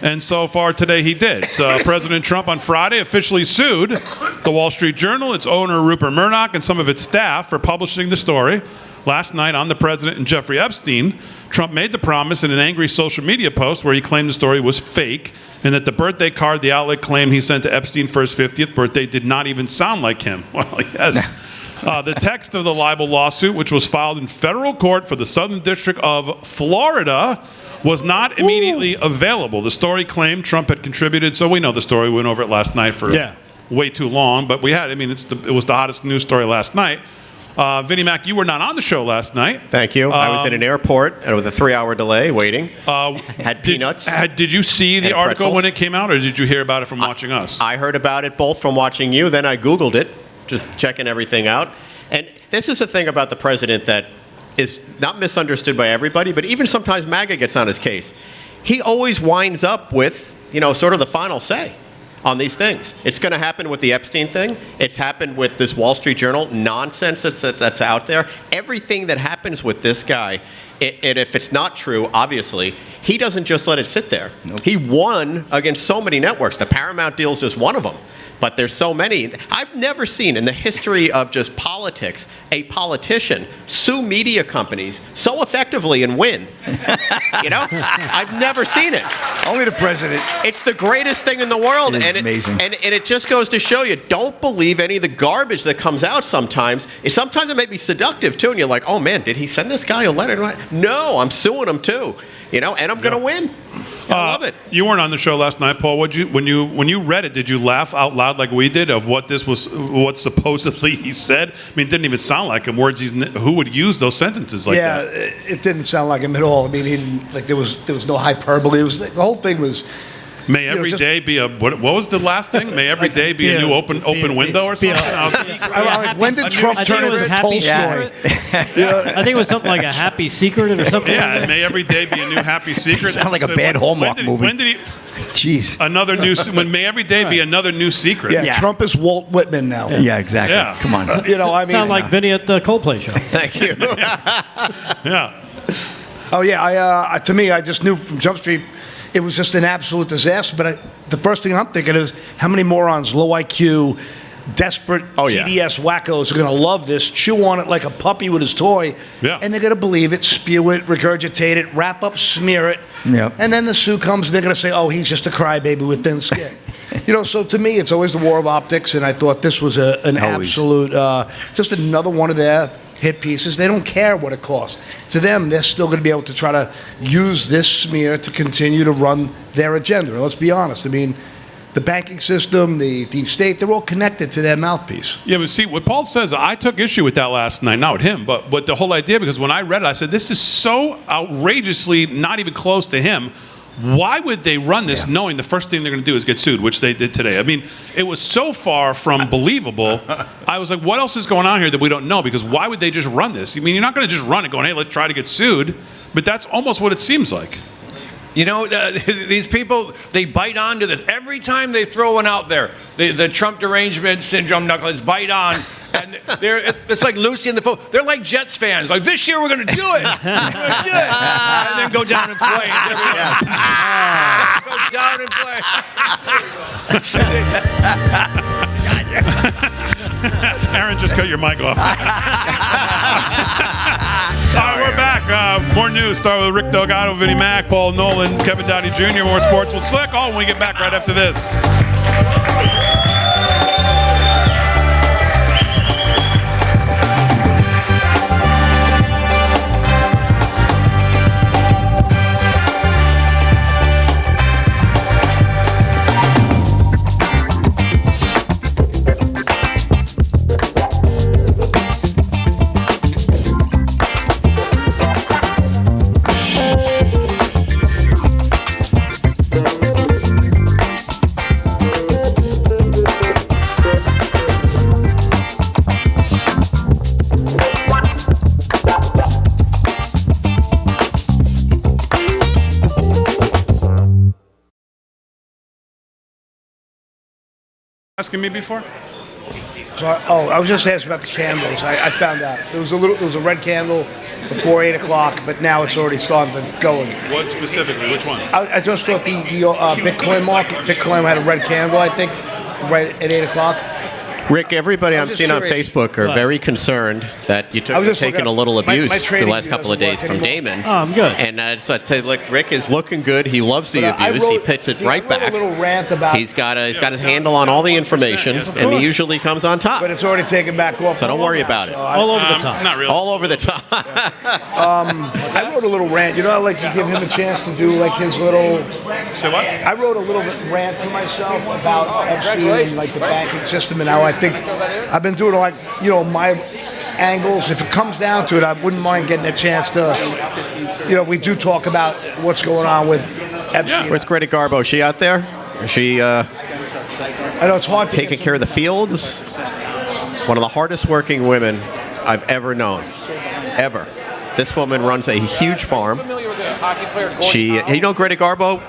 and so far today he did. So President Trump on Friday officially sued the Wall Street Journal, its owner Rupert Murdoch, and some of its staff for publishing the story. Last night on the president and Jeffrey Epstein, Trump made the promise in an angry social media post where he claimed the story was fake and that the birthday card the outlet claimed he sent to Epstein for his 50th birthday did not even sound like him. Well, yes. The text of the libel lawsuit, which was filed in federal court for the Southern District of Florida, was not immediately available. The story claimed Trump had contributed, so we know the story. We went over it last night for way too long, but it was the hottest news story last night. Vinnie Mac, you were not on the show last night. Thank you. I was in an airport with a 3-hour delay waiting. Had peanuts. Did you see the article when it came out, or did you hear about it from watching us? I heard about it both from watching you, then I Googled it, just checking everything out. And this is the thing about the president that is not misunderstood by everybody, but even sometimes MAGA gets on his case. He always winds up with, sort of the final say on these things. It's going to happen with the Epstein thing. It's happened with this Wall Street Journal nonsense that's out there. Everything that happens with this guy, and if it's not true, obviously, he doesn't just let it sit there. Nope. He won against so many networks. The Paramount deal is just one of them. But there's so many. I've never seen in the history of just politics a politician sue media companies so effectively and win. I've never seen it. Only the president. It's the greatest thing in the world. It is amazing. And it just goes to show you, don't believe any of the garbage that comes out sometimes. Sometimes it may be seductive, too, and you're like, oh, man, did he send this guy a letter? No, I'm suing him, too. And I'm going to win. I love it. You weren't on the show last night, Paul. When you read it, did you laugh out loud like we did of what supposedly he said? I mean, it didn't even sound like him. Words who would use those sentences like that? Yeah, it didn't sound like him at all. I mean, there was no hyperbole. It was the whole thing was. May every day be a what was the last thing? May every day be a new open window or something. When did Trump turn into Tolstoy? I think it was something like a happy secret or something. Yeah, and may every day be a new happy secret. Sound like a bad Hallmark movie. When did he? Jeez. Another new. When may every day be another new secret. Yeah, Trump is Walt Whitman now. Yeah, exactly. Yeah. Come on. Sound like Vinny at the Coldplay show. Thank you. Yeah. Oh yeah, to me, I just knew from Jump Street. It was just an absolute disaster. But the first thing I'm thinking is how many morons, low IQ, desperate TDS wackos are going to love this, chew on it like a puppy with his toy, and they're going to believe it, spew it, regurgitate it, wrap up, smear it, and then the sue comes and they're going to say, oh, he's just a crybaby with thin skin. So to me, it's always the war of optics, and I thought this was an absolute, just another one of their hit pieces. They don't care what it costs. To them, they're still going to be able to try to use this smear to continue to run their agenda. And let's be honest. I mean, the banking system, the deep state, they're all connected to their mouthpiece. Yeah, but see, what Paul says, I took issue with that last night. Not with him, but the whole idea, because when I read it, I said, this is so outrageously not even close to him. Why would they run this knowing the first thing they're going to do is get sued, which they did today? I mean, it was so far from believable. I was like, what else is going on here that we don't know? Because why would they just run this? I mean, you're not going to just run it going, hey, let's try to get sued. But that's almost what it seems like. These people, they bite onto this. Every time they throw one out there, the Trump derangement syndrome knuckleheads bite on. And it's like Lucy and the Fool. They're like Jets fans. Like, this year we're going to do it. We're going to do it. And then go down in flames. Go down in flames. Aaron, just cut your mic off. All right, we're back. More news. Start with Rick Delgado, Vinnie Mac, Paul Nolan, Kevin Downey Jr. More sports with Slick. All when we get back right after this. Asking me before? So, I was just asking about the candles. I found out there was a red candle before 8 o'clock, but now it's already starting to go. What specifically? Which one? I just thought the Bitcoin market. Bitcoin had a red candle, I think, right at 8 o'clock. Rick, everybody I'm I'm just seeing on curious. Facebook are very concerned that you've taken a little abuse the last couple of days from Damon. Oh, I'm good. And so I'd say, look, Rick is looking good. He loves the abuse. He puts it right back. A little rant about. He's got his handle on all the information, and he usually comes on top. But it's already taken back off. So don't worry about it. All over the top. Not really. All over the top. I wrote a little rant. You know, I like to give him a chance to do like his little. Say what? I wrote a little rant for myself about Epstein and like the banking system and how I think I've been doing like my angles. If it comes down to it, I wouldn't mind getting a chance to. We do talk about what's going on with Epstein. Where's Greta Garbo? Is she out there? Is she? I know it's hard. Taking care of the fields. One of the hardest working women I've ever known, ever. This woman runs a huge farm. She, Greta Garbo,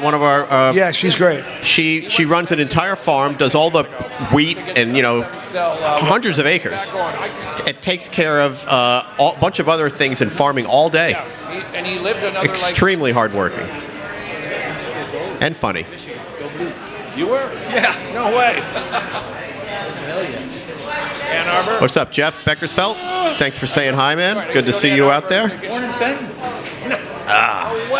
one of our. Yeah, she's great. She runs an entire farm, does all the wheat and hundreds of acres. It takes care of a bunch of other things in farming all day. And he lived another Extremely hardworking and funny. You were? Yeah. No way. Ann Arbor. What's up, Jeff Beckersfeld? Thanks for saying hi, man. Good to see you out there.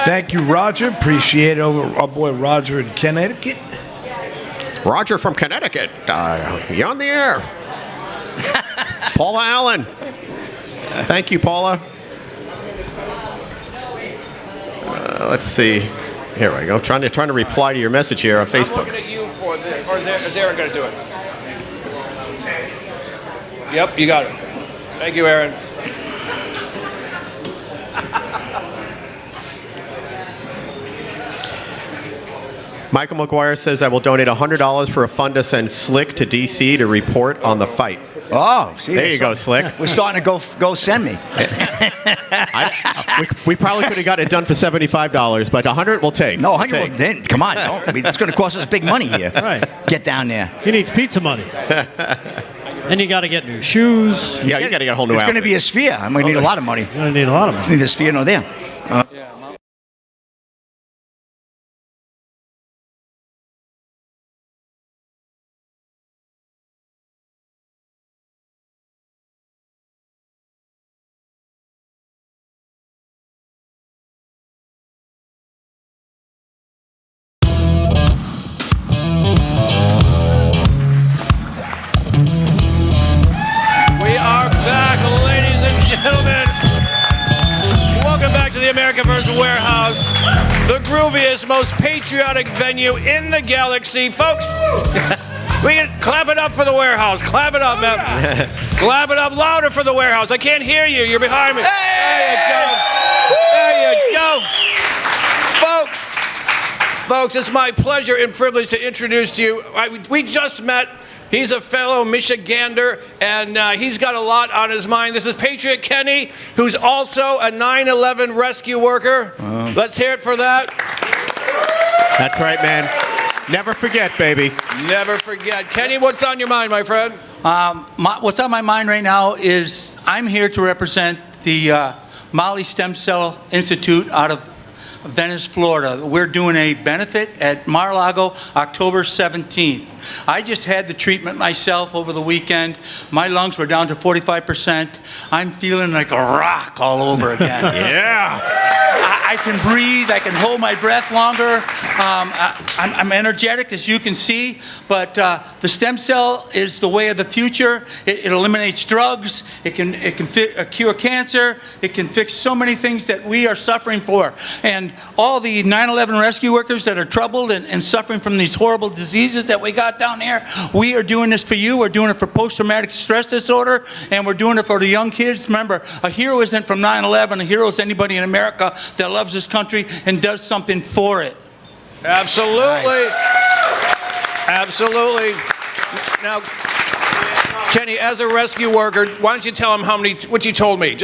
Thank you, Roger. Appreciate it. Over our boy Roger in Connecticut. Roger from Connecticut. You on the air. Paula Allen. Thank you, Paula. Let's see. Here we go. Trying to reply to your message here on Facebook. I'm looking at you for this. Or is Aaron going to do it? Yep, you got it. Thank you, Aaron. Michael McGuire says, I will donate $100 for a fund to send Slick to D.C. to report on the fight. Oh, see, there you go, Slick. We're starting to go send me. We probably could have got it done for $75, but 100 we'll take. No, 100 then. Come on, it's going to cost us big money here. Right. Get down there. He needs pizza money. And you got to get new shoes. Yeah, you got to get a whole new outfit. It's going to be a sphere. I'm going to need a lot of money. You're going to need a lot of money. It's neither a sphere nor there. We are back, ladies and gentlemen. Welcome back to the America First Warehouse, the grooviest, most patriotic venue in the galaxy. Folks, we can clap it up for the warehouse. Clap it up, man. Clap it up louder for the warehouse. I can't hear you. You're behind me. There you go. There you go. Folks, it's my pleasure and privilege to introduce to you. We just met. He's a fellow Michigander, and he's got a lot on his mind. This is Patriot Kenny, who's also a 9/11 rescue worker. Let's hear it for that. That's right, man. Never forget, baby. Never forget. Kenny, what's on your mind, my friend? What's on my mind right now is I'm here to represent the Mali Stem Cell Institute out of Venice, Florida. We're doing a benefit at Mar-a-Lago, October 17th. I just had the treatment myself over the weekend. My lungs were down to 45%. I'm feeling like a rock all over again. I can breathe. I can hold my breath longer. I'm energetic, as you can see. But the stem cell is the way of the future. It eliminates drugs. It can cure cancer. It can fix so many things that we are suffering for. And all the 9/11 rescue workers that are troubled and suffering from these horrible diseases that we got down here, we are doing this for you. We're doing it for post-traumatic stress disorder, and we're doing it for the young kids. Remember, a hero isn't from 9/11. A hero is anybody in America that loves this country and does something for it. Absolutely. Absolutely. Now, Kenny, as a rescue worker, why don't you tell them what you told me?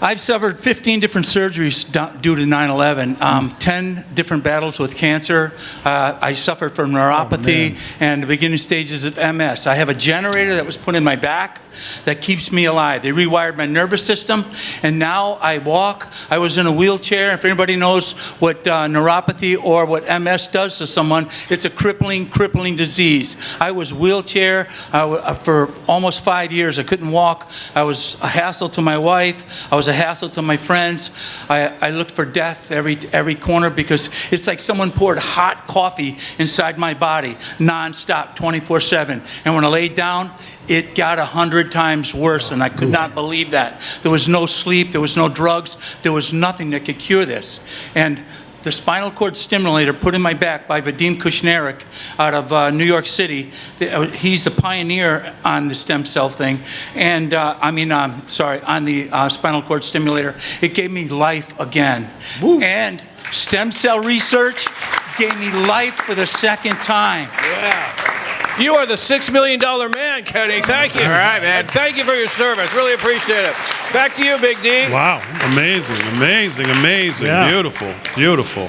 I've suffered 15 different surgeries due to 9/11, 10 different battles with cancer. I suffered from neuropathy and the beginning stages of MS. I have a generator that was put in my back that keeps me alive. They rewired my nervous system, and now I walk. I was in a wheelchair. If anybody knows what neuropathy or what MS does to someone, it's a crippling disease. I was wheelchair for almost 5 years. I couldn't walk. I was a hassle to my wife. I was a hassle to my friends. I looked for death every corner because it's like someone poured hot coffee inside my body, nonstop, 24/7. And when I laid down, it got 100 times worse, and I could not believe that. There was no sleep, there was no drugs, there was nothing that could cure this. And the spinal cord stimulator put in my back by Vadim Kushnerek out of New York City. He's the pioneer on the stem cell thing, and on the spinal cord stimulator. It gave me life again. Woo. And stem cell research gave me life for the second time. Yeah. You are the $6 million man, Kenny. Thank you. All right, man. Thank you for your service. Really appreciate it. Back to you, Big D. Wow. Amazing. Yeah. Beautiful.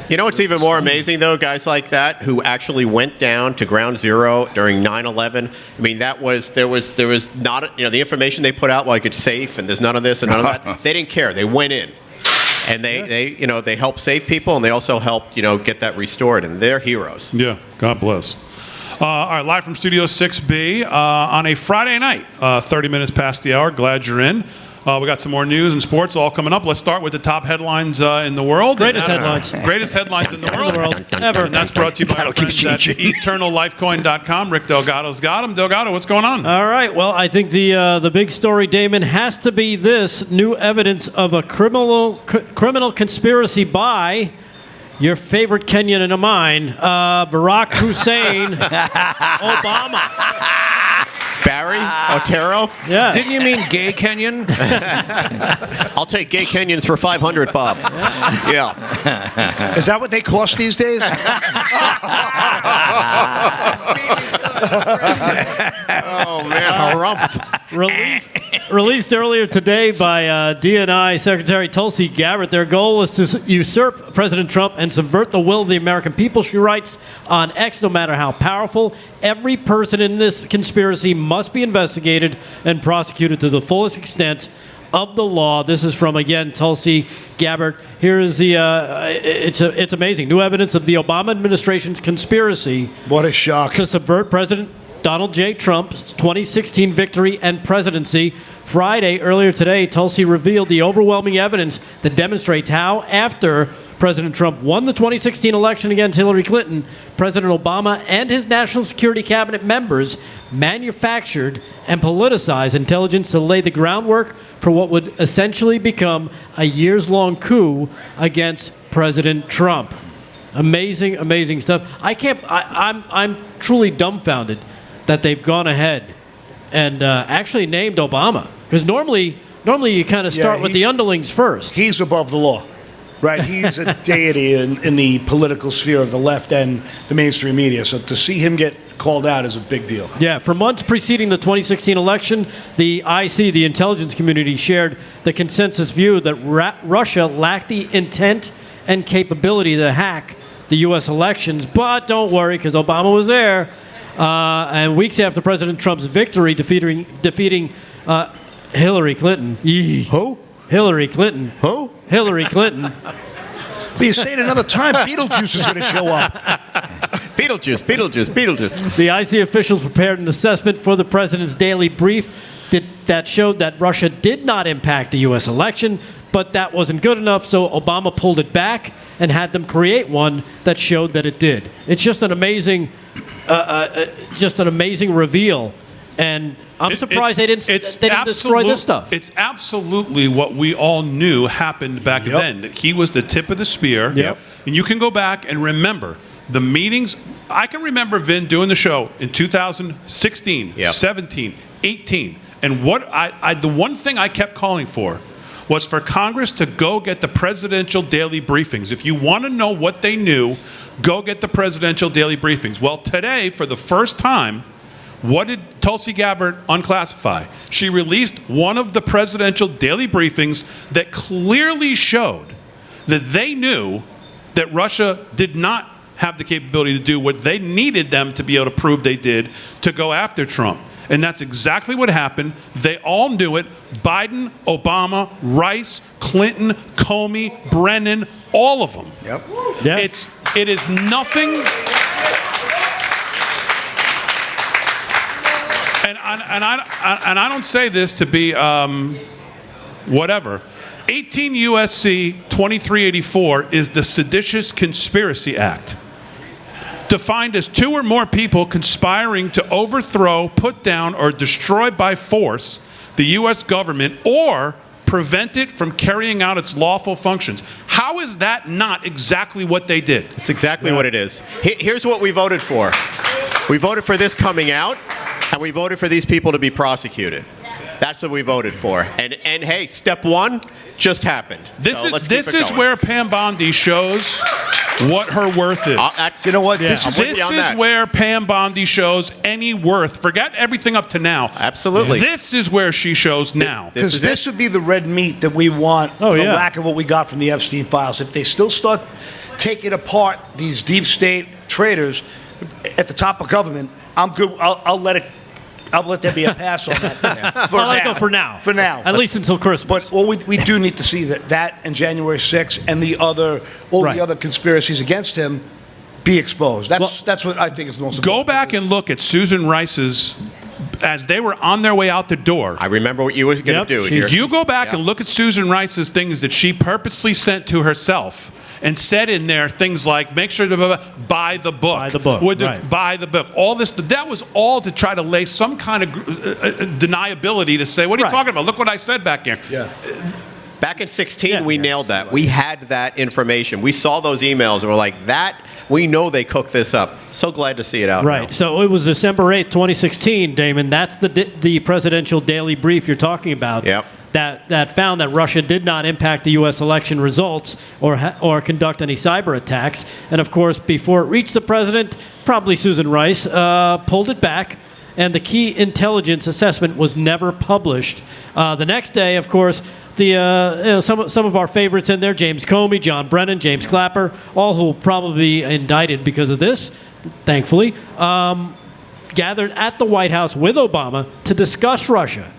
You know what's even more amazing, though? Guys like that who actually went down to ground zero during 9/11. I mean, there was not, the information they put out, like it's safe and there's none of this and none of that. They didn't care. They went in. And they helped save people, and they also helped, get that restored. And they're heroes. Yeah. God bless. All right, live from Studio 6B on a Friday night, 30 minutes past the hour. Glad you're in. We got some more news and sports all coming up. Let's start with the top headlines in the world. Greatest headlines. Greatest headlines in the world. Ever. And that's brought to you by our friends at EternalLifeCoin.com. Rick Delgado's got him. Delgado, what's going on? All right. Well, I think the big story, Damon, has to be this. New evidence of a criminal conspiracy by your favorite Kenyan and mine, Barack Hussein Obama. Barry Otero? Yeah. Didn't you mean gay Kenyan? I'll take gay Kenyans for $500, Bob. Yeah. Is that what they cost these days? Oh, man, harumph. Released earlier today by DNI Secretary Tulsi Gabbard, their goal was to usurp President Trump and subvert the will of the American people. She writes on X, no matter how powerful, every person in this conspiracy must be investigated and prosecuted to the fullest extent of the law. This is from, again, Tulsi Gabbard. Here is the, it's amazing. New evidence of the Obama administration's conspiracy. What a shock. To subvert President Donald J. Trump's 2016 victory and presidency. Friday, earlier today, Tulsi revealed the overwhelming evidence that demonstrates how, after President Trump won the 2016 election against Hillary Clinton, President Obama and his national security cabinet members manufactured and politicized intelligence to lay the groundwork for what would essentially become a years-long coup against President Trump. Amazing stuff. I'm truly dumbfounded that they've gone ahead and actually named Obama. Because normally you kind of start with the underlings first. He's above the law, right? He's a deity in the political sphere of the left and the mainstream media. So to see him get called out is a big deal. Yeah, for months preceding the 2016 election, the IC, the intelligence community, shared the consensus view that Russia lacked the intent and capability to hack the U.S. elections. But don't worry, because Obama was there. And weeks after President Trump's victory, defeating Hillary Clinton. Who? Hillary Clinton. Who? Hillary Clinton. But you say it another time, Beetlejuice is going to show up. Beetlejuice. The IC officials prepared an assessment for the president's daily brief that showed that Russia did not impact the U.S. election, but that wasn't good enough, so Obama pulled it back and had them create one that showed that it did. It's just an amazing, reveal, and I'm surprised they didn't destroy this stuff. It's absolutely what we all knew happened back then. That he was the tip of the spear. Yep. And you can go back and remember the meetings. I can remember Vin doing the show in 2016, 17, 18. And what the one thing I kept calling for was for Congress to go get the presidential daily briefings. If you want to know what they knew, go get the presidential daily briefings. Well, today, for the first time, what did Tulsi Gabbard unclassify? She released one of the presidential daily briefings that clearly showed that they knew that Russia did not have the capability to do what they needed them to be able to prove they did to go after Trump. And that's exactly what happened. They all knew it. Biden, Obama, Rice, Clinton, Comey, Brennan, all of them. Yep. It is nothing. And I don't say this to be whatever. 18 U.S.C. 2384 is the Seditious Conspiracy Act, defined as two or more people conspiring to overthrow, put down, or destroy by force the U.S. government or prevent it from carrying out its lawful functions. How is that not exactly what they did? It's exactly what it is. Here's what we voted for. We voted for this coming out, and we voted for these people to be prosecuted. That's what we voted for. And hey, step one just happened. This is where Pam Bondi shows what her worth is. You know what? This is where Pam Bondi shows any worth. Forget everything up to now. Absolutely. This is where she shows now. Because this would be the red meat that we want, the lack of what we got from the Epstein files. If they still start taking apart these deep state traitors at the top of government, I'm good. I'll let there be a pass on that. For now. For now. At least until Christmas. But we do need to see that and January 6th and the other conspiracies against him be exposed. That's what I think is the most important. Go back and look at Susan Rice's, as they were on their way out the door. I remember what you were going to do. You go back and look at Susan Rice's things that she purposely sent to herself and said in there things like, make sure to buy the book. Buy the book. Buy the book. All this, that was all to try to lay some kind of deniability to say, what are you talking about? Look what I said back here. Yeah. Back in 16, we nailed that. We had that information. We saw those emails and we're like, we know they cooked this up. So glad to see it out now. So it was December 8th, 2016, Damon. That's the presidential daily brief you're talking about. Yep. That found that Russia did not impact the U.S. election results or conduct any cyber attacks. And, of course, before it reached the president, probably Susan Rice, pulled it back, and the key intelligence assessment was never published. The next day, of course, some of our favorites in there, James Comey, John Brennan, James Clapper, all who will probably be indicted because of this, thankfully, gathered at the White House with Obama to discuss Russia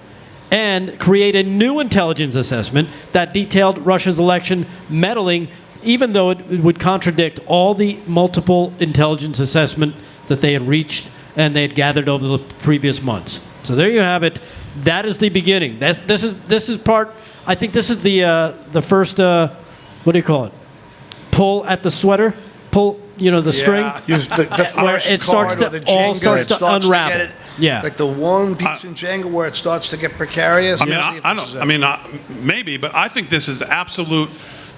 and create a new intelligence assessment that detailed Russia's election meddling, even though it would contradict all the multiple intelligence assessments that they had reached and they had gathered over the previous months. So there you have it. That is the beginning. This is part. I think this is the first. What do you call it? Pull at the sweater. Pull. The string. The where it starts to unravel. Like the one piece in Jenga where it starts to get precarious. Maybe, but I think this is absolute.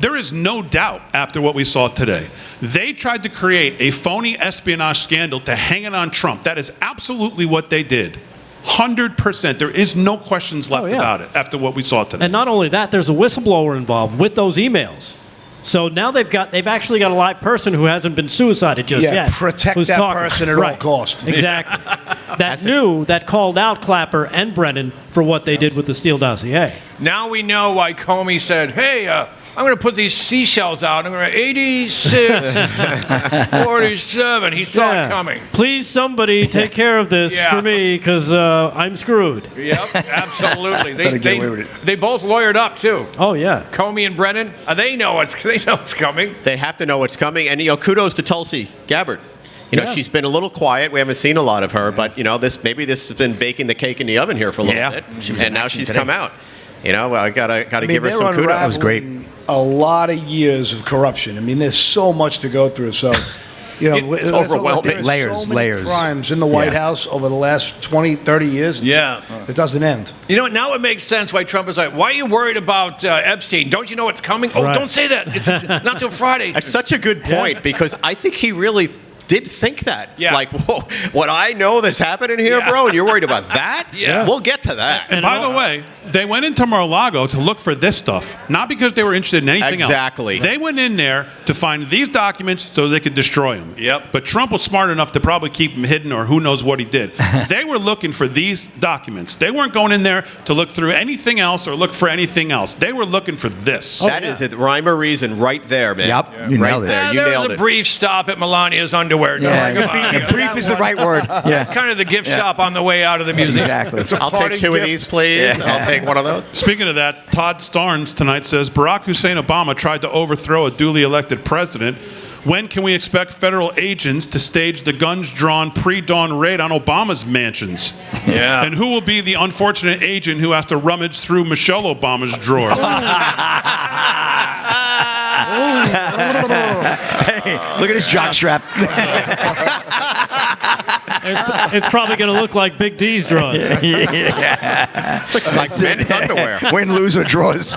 There is no doubt after what we saw today. They tried to create a phony espionage scandal to hang it on Trump. That is absolutely what they did. 100%. There is no questions left about it after what we saw today. And not only that, there's a whistleblower involved with those emails. So now they've actually got a live person who hasn't been suicided just yet. Protect that person at all costs. Exactly. that called out Clapper and Brennan for what they did with the Steele dossier. Now we know why Comey said, hey, I'm going to put these seashells out. I'm going to 86, 47. He saw it coming. Please, somebody take care of this for me because I'm screwed. Yep, absolutely. They both lawyered up too. Oh yeah, Comey and Brennan. They know it's coming. They have to know what's coming, and kudos to Tulsi Gabbard. She's been a little quiet. We haven't seen a lot of her, but maybe this has been baking the cake in the oven here for a little bit, and now she's come out. I gotta give her some kudos. That was great. A lot of years of corruption. I mean, there's so much to go through. So, it's overwhelming. Layers. Crimes in the White House over the last 20, 30 years. It doesn't end. Now it makes sense why Trump is like, why are you worried about Epstein? Don't you know it's coming? Oh, don't say that. It's not till Friday. That's such a good point because I think he really did think that. Yeah. Like, whoa, what I know that's happening here, bro, and you're worried about that? Yeah. We'll get to that. And by the way, they went into Mar-a-Lago to look for this stuff, not because they were interested in anything else. Exactly. They went in there to find these documents so they could destroy them. Yep. But Trump was smart enough to probably keep them hidden or who knows what he did. They were looking for these documents. They weren't going in there to look through anything else or look for anything else. They were looking for this. That is it. Rhyme or reason right there, man. Yep. You right nailed it. there. You there nailed was a it. brief stop at Melania's underwear. Brief is the right word. Yeah. It's kind of the gift shop on the way out of the museum. Exactly. I'll take two of these, please. I'll take one of those. Speaking of that, Todd Starnes tonight says Barack Hussein Obama tried to overthrow a duly elected president. When can we expect federal agents to stage the guns-drawn pre-dawn raid on Obama's mansions? Yeah. And who will be the unfortunate agent who has to rummage through Michelle Obama's drawer? Hey, look at his jockstrap. It's probably going to look like Big D's drawing. Looks like men's underwear. Win, lose, or draws.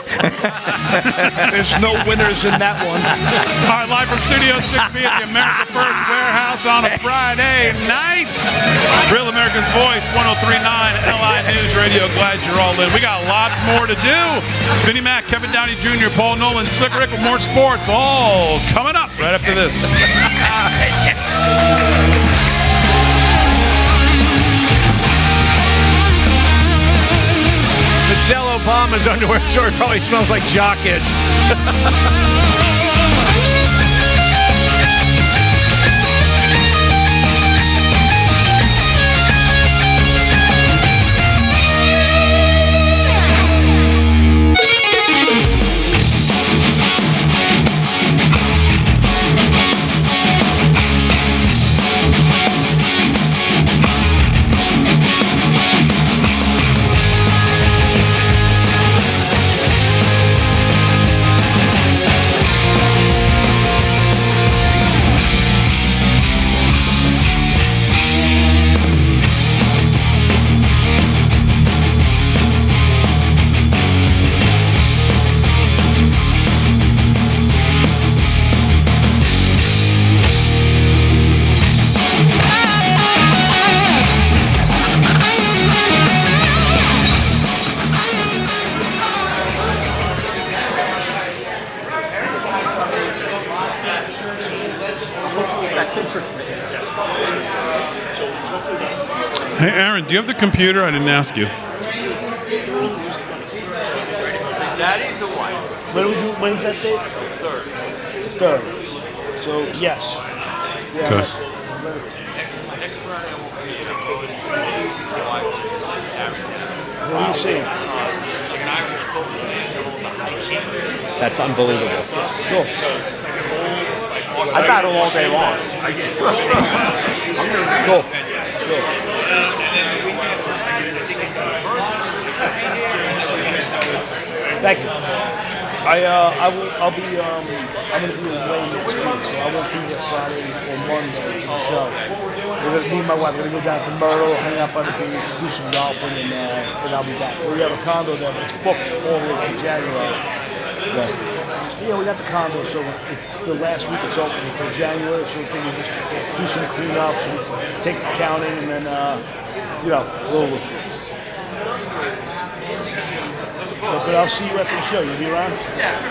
There's no winners in that one. All right, live from Studio 6B at the America First Warehouse on a Friday night. Real America's Voice, 103.9 LI News Radio. Glad you're all in. We got lots more to do. Vinnie Mac, Kevin Downey Jr., Paul Nolan, Slick Rick with more sports, all coming up right after this. Michelle Obama's underwear drawer probably smells like jock itch. Hey, Aaron, do you have the computer? I didn't ask you. Daddy's a wife. When do we do? When's that date? Third. So yes. Yeah. Okay. What do you see? That's unbelievable. Cool. I battle all day long. Cool. Thank you. I'll be I'm gonna be away next week, so I won't be here Friday or Monday for the show. We're gonna me and my wife. We're gonna go down to Myrtle, hang out by the beach, do some golfing, and I'll be back. We have a condo there, but it's booked all the way to January. But, yeah, we got the condo, so it's the last week it's open until January. So we can just do some cleanups and take the counting, and then we'll. But I'll see you after the show. You'll be around? Yeah.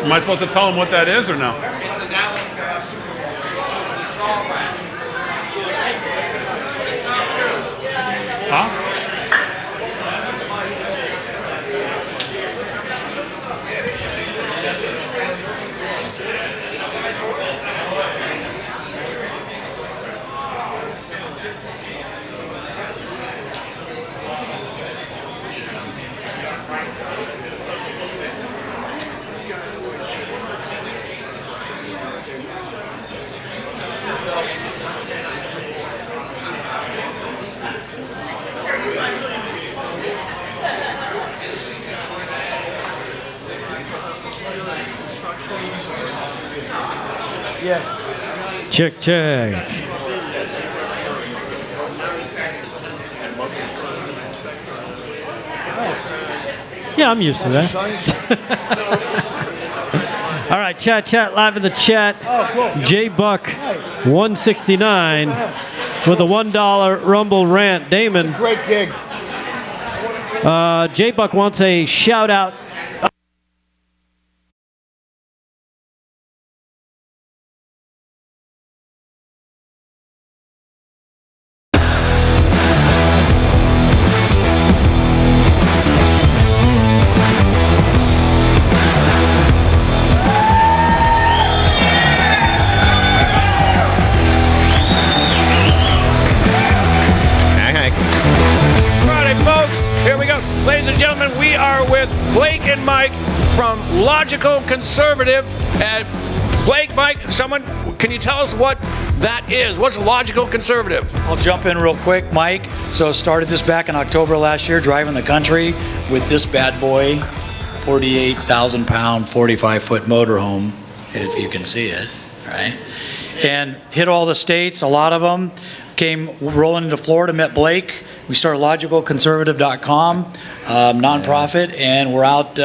Am I supposed to tell him what that is or no? It's the Dallas Huh? Yeah. Check. Yeah, I'm used to that. All right, chat live in the chat. Oh, cool. J Buck 169 with a $1 Rumble rant. Damon. Great gig. J Buck wants a shout out. Ladies and gentlemen, we are with Blake and Mike from Logical Conservative. Blake, Mike, can you tell us what that is? What's Logical Conservative? I'll jump in real quick, Mike. So started this back in October last year, driving the country with this bad boy, 48,000 pound, 45-foot motorhome, if you can see it, right? And hit all the states, a lot of them. Came rolling into Florida, met Blake. We started logicalconservative.com, nonprofit, and we're out,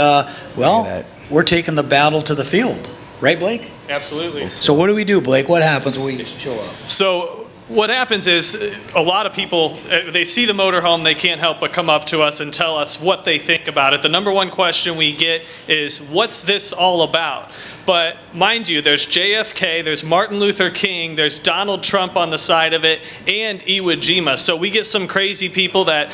we're taking the battle to the field. Right, Blake? Absolutely. So what do we do, Blake? What happens when we show up? So what happens is a lot of people, they see the motorhome, they can't help but come up to us and tell us what they think about it. The number one question we get is, what's this all about? But mind you, there's JFK, there's Martin Luther King, there's Donald Trump on the side of it, and Iwo Jima. So we get some crazy people that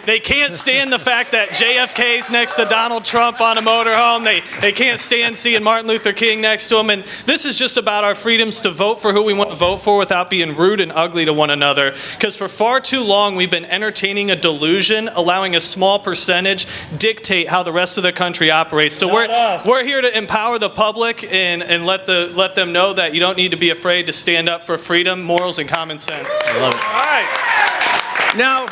they can't stand the fact that JFK's next to Donald Trump on a motorhome. They can't stand seeing Martin Luther King next to him. And this is just about our freedoms to vote for who we want to vote for without being rude and ugly to one another. Because for far too long, we've been entertaining a delusion, allowing a small percentage dictate how the rest of the country operates. So we're here to empower the public and let them know that you don't need to be afraid to stand up for freedom, morals, and common sense. I love it. All right. Now,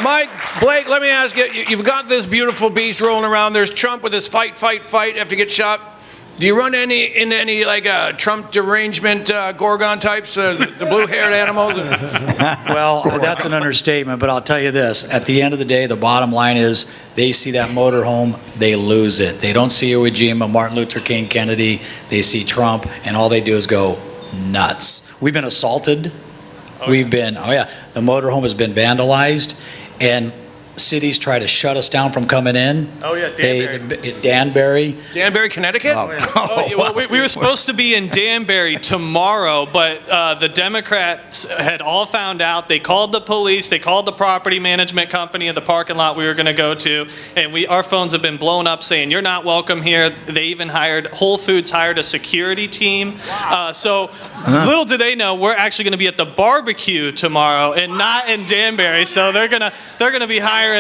Mike, Blake, let me ask you, you've got this beautiful beast rolling around. There's Trump with his fight, have to get shot. Do you run any like Trump derangement Gorgon types, the blue-haired animals? Well, that's an understatement, but I'll tell you this. At the end of the day, the bottom line is they see that motorhome, they lose it. They don't see Iwo Jima, Martin Luther King, Kennedy. They see Trump, and all they do is go nuts. We've been assaulted. The motorhome has been vandalized, and cities try to shut us down from coming in. Oh, yeah, Danbury. Danbury, Connecticut? Well, we were supposed to be in Danbury tomorrow, but the Democrats had all found out. They called the police. They called the property management company at the parking lot we were going to go to, and our phones have been blown up saying, you're not welcome here. They even Whole Foods hired a security team. Wow. Little do they know, we're actually going to be at the barbecue tomorrow and not in Danbury, so they're going to be hiring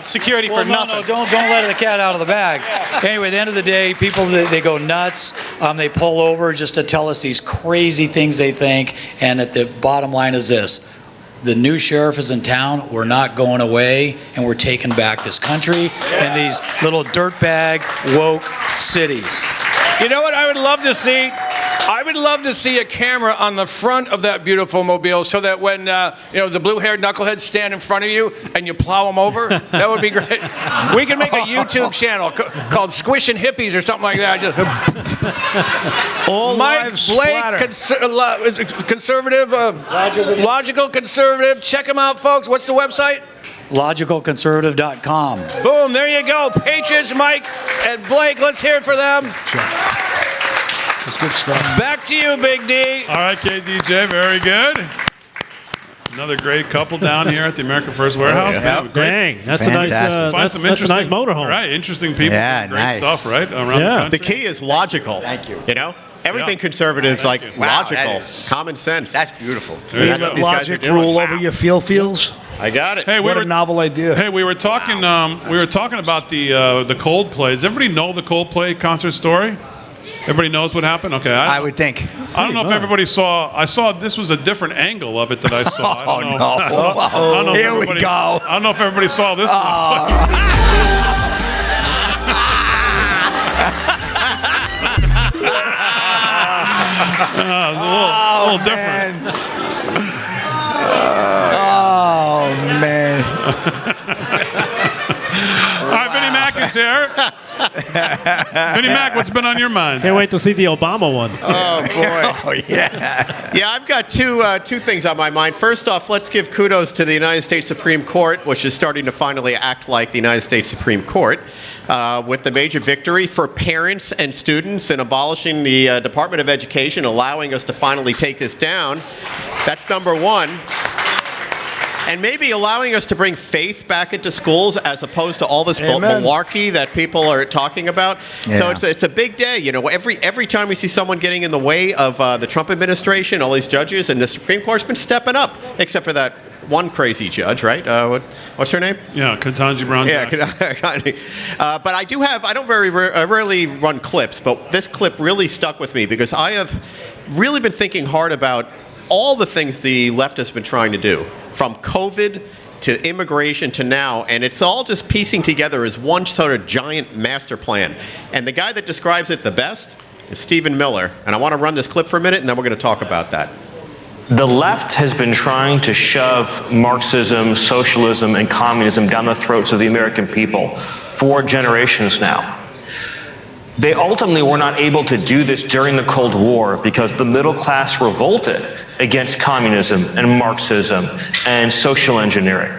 security for nothing. No, don't let the cat out of the bag. Yeah. Anyway, at the end of the day, people, they go nuts. They pull over just to tell us these crazy things they think. And at the bottom line is this. The new sheriff is in town. We're not going away, and we're taking back this country and these little dirtbag woke cities. You know what I would love to see? I would love to see a camera on the front of that beautiful mobile so that when the blue-haired knuckleheads stand in front of you and you plow them over, that would be great. We can make a YouTube channel called Squishin' Hippies or something like that. Mike Blake, conservative, logical conservative. Check him out, folks. What's the website? logicalconservative.com. Boom, there you go. Patriots, Mike and Blake. Let's hear it for them. That's good stuff. Back to you, Big D. All right, KDJ, very good. Another great couple down here at the America First Warehouse. Yeah. Man, great. Dang, that's a nice, Find some that's a nice interesting- motorhome. Right, interesting people. Yeah, doing great nice. stuff, right, around the country. The key is logical. Thank you. You know, everything conservatives like Wow, logical, that is- common sense. That's beautiful. That's what these guys are Logic doing. rule over your feels. I got it. Hey, What a novel idea. Hey, we were talking. We were talking about the Coldplay. Does everybody know the Coldplay concert story? Everybody knows what happened. Okay, I would think. I don't know if everybody saw. I saw this was a different angle of it that I saw. I don't know. no. I don't know if Here we everybody- go. I don't know if everybody saw this one. It's a little different. Oh, man. All right, Vinnie Mac is here. Vinnie Mac, what's been on your mind? Can't wait to see the Obama one. Oh boy! Oh, yeah. Yeah, I've got two things on my mind. First off, let's give kudos to the United States Supreme Court, which is starting to finally act like the United States Supreme Court, with the major victory for parents and students in abolishing the Department of Education, allowing us to finally take this down. That's number one. And maybe allowing us to bring faith back into schools as opposed to all this malarkey that people are talking about. Yeah. So it's a big day. You know, every time we see someone getting in the way of the Trump administration, all these judges, and the Supreme Court's been stepping up, except for that one crazy judge, right? What's her name? Yeah, Ketanji Brown. Yeah, but I don't rarely run clips, but this clip really stuck with me because I have really been thinking hard about all the things the left has been trying to do, from COVID to immigration to now, and it's all just piecing together as one sort of giant master plan. And the guy that describes it the best is Stephen Miller. And I want to run this clip for a minute, and then we're going to talk about that. The left has been trying to shove Marxism, socialism, and communism down the throats of the American people for generations now. They ultimately were not able to do this during the Cold War because the middle class revolted against communism and Marxism and social engineering.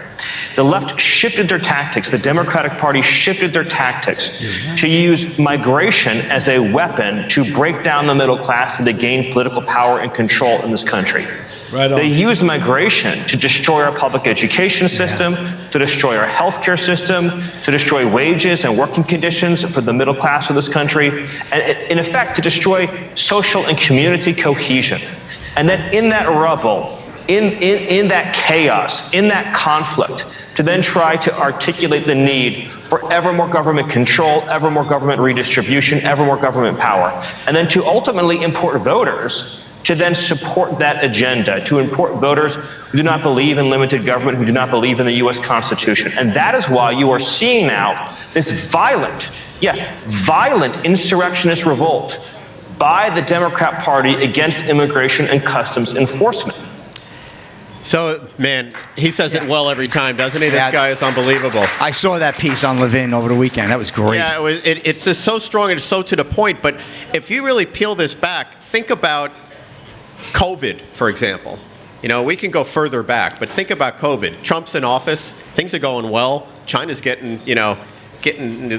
The left shifted their tactics, the Democratic Party shifted their tactics to use migration as a weapon to break down the middle class and to gain political power and control in this country. Right on. They used migration to destroy our public education system, to destroy our healthcare system, to destroy wages and working conditions for the middle class of this country, and in effect to destroy social and community cohesion. And then in that rubble, in that chaos, in that conflict, to then try to articulate the need for ever more government control, ever more government redistribution, ever more government power, and then to ultimately import voters to then support that agenda, to import voters who do not believe in limited government, who do not believe in the U.S. Constitution. And that is why you are seeing now this violent insurrectionist revolt by the Democrat Party against immigration and customs enforcement. So, man, he says it well every time, doesn't he? This guy is unbelievable. I saw that piece on Levin over the weekend. That was great. Yeah, it's just so strong and it's so to the point. But if you really peel this back, think about COVID, for example. You know, we can go further back, but think about COVID. Trump's in office. Things are going well. China's getting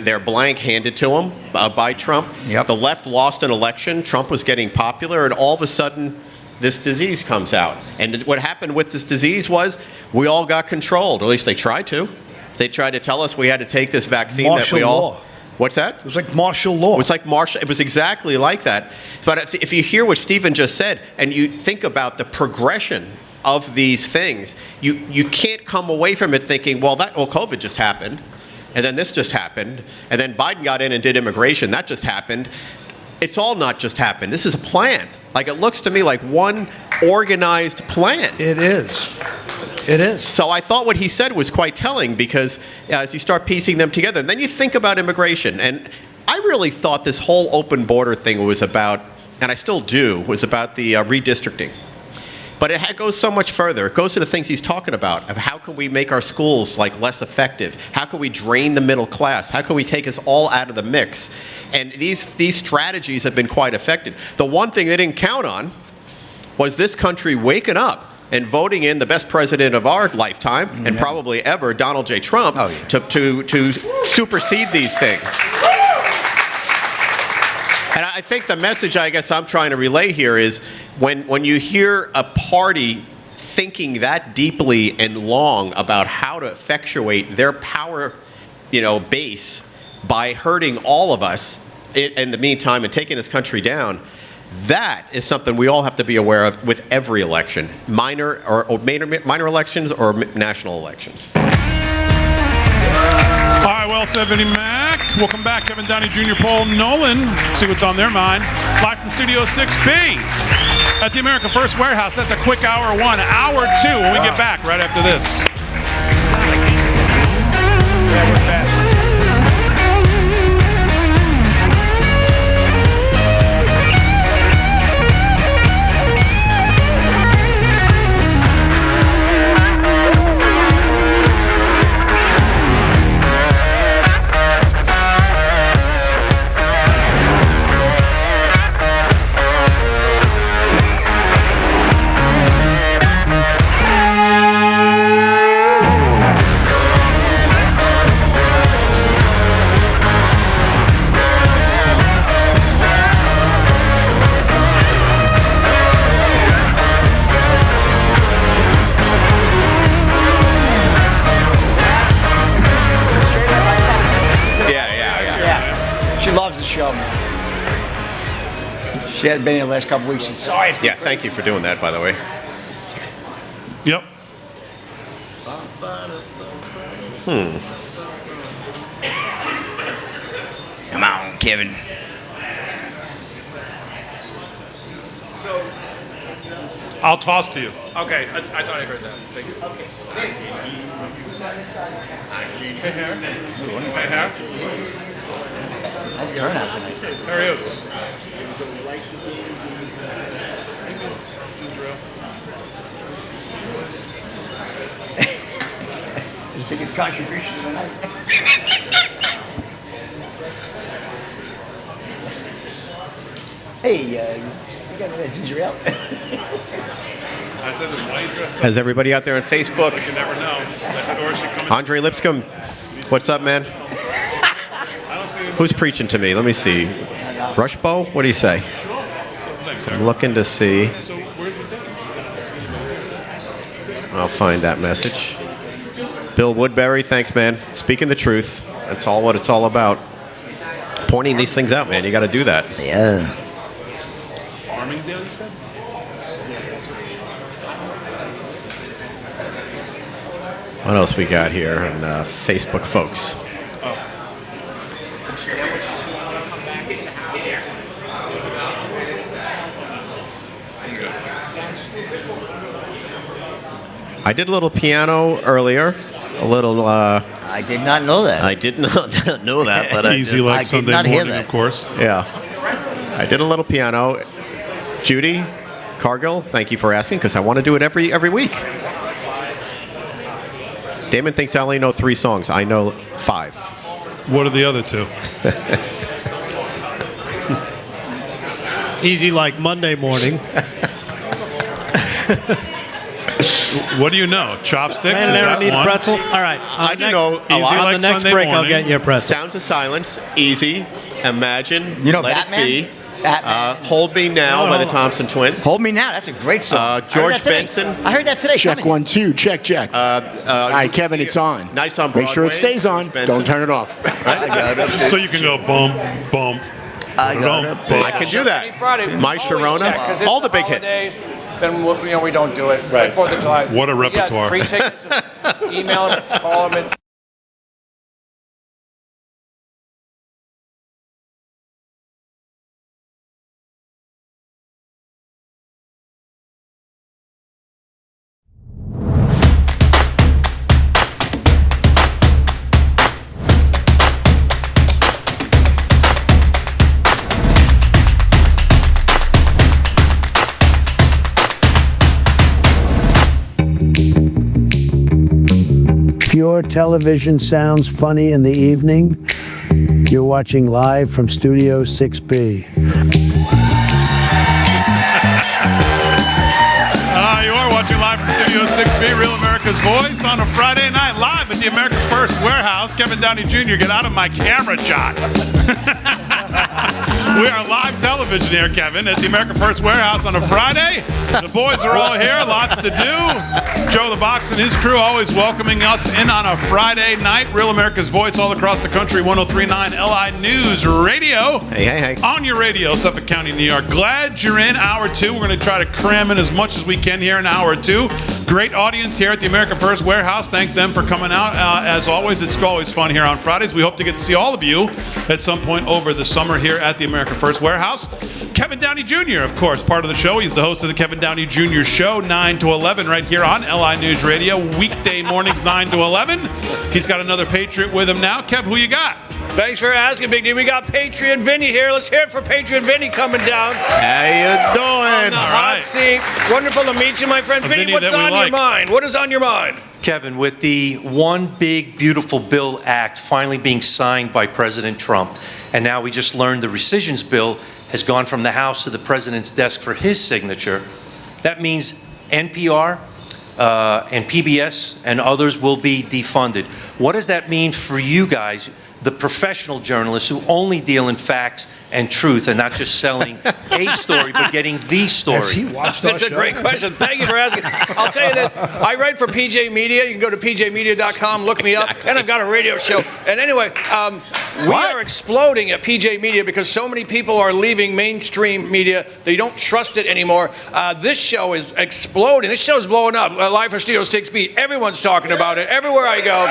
their blank handed to them by Trump. Yep. The left lost an election. Trump was getting popular, and all of a sudden, this disease comes out. And what happened with this disease was we all got controlled. Or at least they tried to. They tried to tell us we had to take this vaccine Martial that we all... law. What's that? It was like martial law. It was exactly like that. But if you hear what Stephen just said, and you think about the progression of these things, you can't come away from it thinking, well, COVID just happened, and then this just happened, and then Biden got in and did immigration. That just happened. It's all not just happened. This is a plan. Like, it looks to me like one organized plan. It is. It is. So I thought what he said was quite telling because as you start piecing them together, and then you think about immigration, and I really thought this whole open border thing was about, and I still do, was about the redistricting. But it goes so much further. It goes to the things he's talking about, of how can we make our schools less effective? How can we drain the middle class? How can we take us all out of the mix? And these strategies have been quite effective. The one thing they didn't count on was this country waking up and voting in the best president of our lifetime, and probably ever, Donald J. Trump, to supersede these things. And I think the message I guess I'm trying to relay here is when you hear a party thinking that deeply and long about how to effectuate their power, base by hurting all of us in the meantime and taking this country down, that is something we all have to be aware of with every election, minor elections or national elections. All right, well said, Vinnie Mac. We'll come back. Kevin Downey Jr., Paul Nolan, see what's on their mind. Live from Studio 6B at the America First Warehouse. That's a quick hour one. Hour two when we get back right after this. She hadn't been here the last couple weeks. She's sorry. Yeah, thank you for doing that, by the way. Yep. Come on, Kevin. I'll toss to you. Okay, I thought I heard that. Thank you. Okay. Hey, Hair. Hey, Hair. Nice turnout tonight. How are you? His biggest contribution of the night. Hey, you got that ginger ale? I said the white dress. Has everybody out there on Facebook? You never know. I said, or she coming. Andre Lipscomb, what's up, man? Who's preaching to me? Let me see. Rushbow? What do you say? I'm looking to see. I'll find that message. Bill Woodbury, thanks, man. Speaking the truth. That's all what it's all about. Pointing these things out, man. You got to do that. Yeah. Farmingdale, you said? What else we got here on Facebook, folks? I did a little piano earlier. A little. I did not know that. I did not know that, but Easy like Sunday morning, of course. Yeah. I did a little piano. Judy Cargill, thank you for asking, because I want to do it every week. Damon thinks I only know 3 songs. I know 5. What are the other 2? Easy like Monday morning. What do you know? Chopsticks? Man, Is I that need one? a pretzel. All right. I do know a Easy lot. on the next break, I'll get you a pretzel. Sounds of Silence, Easy, Imagine, You know Let Batman? It Be, Batman. Hold Me Now by the Thompson Twins. Hold Me Now. That's a great song. George Benson. I heard that today. Check coming. 1, 2. Check. All right, Kevin, it's on. Nights on Make sure it Broadway, stays on. George Benson. Don't turn it off. So you can go boom, boom. I I can do that. Friday, My Sharona, all the big hits. Then we don't do it. Right. 4th of July. What a repertoire. Yeah, free tickets. Just email them, call them. If your television sounds funny in the evening, you're watching live from Studio 6B. You are watching live from Studio 6B, Real America's Voice, on a Friday night, live at the America First Warehouse. Kevin Downey Jr., get out of my camera shot. We are live television here, Kevin, at the America First Warehouse on a Friday. The boys are all here, lots to do. Joe the Box and his crew always welcoming us in on a Friday night. Real America's Voice all across the country, 103.9 LI News Radio. Hey. On your radio, Suffolk County, New York. Glad you're in hour 2. We're going to try to cram in as much as we can here in hour 2. Great audience here at the America First Warehouse. Thank them for coming out. As always, it's always fun here on Fridays. We hope to get to see all of you at some point over the summer here at the America First Warehouse. Kevin Downey Jr., of course, part of the show. He's the host of the Kevin Downey Jr. Show, 9 to 11, right here on LI News Radio, weekday mornings, 9 to 11. He's got another Patriot with him now. Kev, who you got? Thanks for asking, Big D. We got Patriot Vinny here. Let's hear it for Patriot Vinny coming down. How you doing? On the hot seat. Wonderful to meet you, my friend. Vinny, what's on your mind? What is on your mind? Kevin, with the One Big Beautiful Bill Act finally being signed by President Trump, and now we just learned the rescissions bill has gone from the House to the President's desk for his signature, that means NPR and PBS and others will be defunded. What does that mean for you guys, the professional journalists who only deal in facts and truth and not just selling a story but getting the story? Has he watched our That's a show? great question. Thank you for asking. I'll tell you this. I write for PJ Media. You can go to pjmedia.com, look me up, and I've got a radio show. And anyway, we are exploding at PJ Media because so many people are leaving mainstream media. They don't trust it anymore. This show is exploding. This show is blowing up. Live from Studio 6B. Everyone's talking about it. Everywhere I go.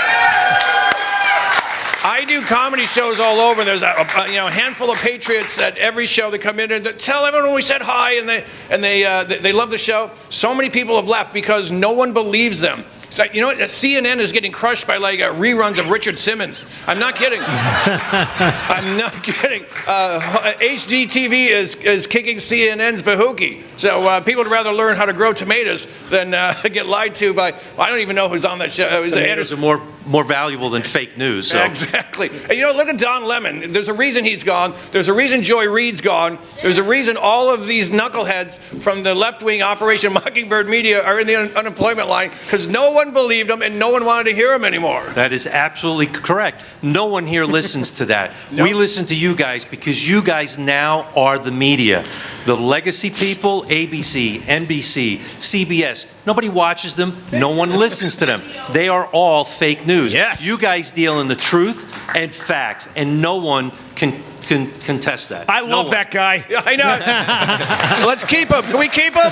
I do comedy shows all over. There's a handful of patriots at every show that come in and tell everyone we said hi, and they love the show. So many people have left because no one believes them. So, CNN is getting crushed by reruns of Richard Simmons. I'm not kidding. I'm not kidding. HGTV is kicking CNN's bahookie. So people would rather learn how to grow tomatoes than get lied to by. Well, I don't even know who's on that show. Tomatoes are more valuable than fake news. So. Exactly. And look at Don Lemon. There's a reason he's gone. There's a reason Joy Reid's gone. There's a reason all of these knuckleheads from the left-wing Operation Mockingbird media are in the unemployment line because no one believed them and no one wanted to hear them anymore. That is absolutely correct. No one here listens to that. Nope. We listen to you guys because you guys now are the media. The legacy people, ABC, NBC, CBS, nobody watches them. No one listens to them. They are all fake news. Yes. You guys deal in the truth and facts, and no one can contest that. I love that guy. I know. Let's keep him. Can we keep him?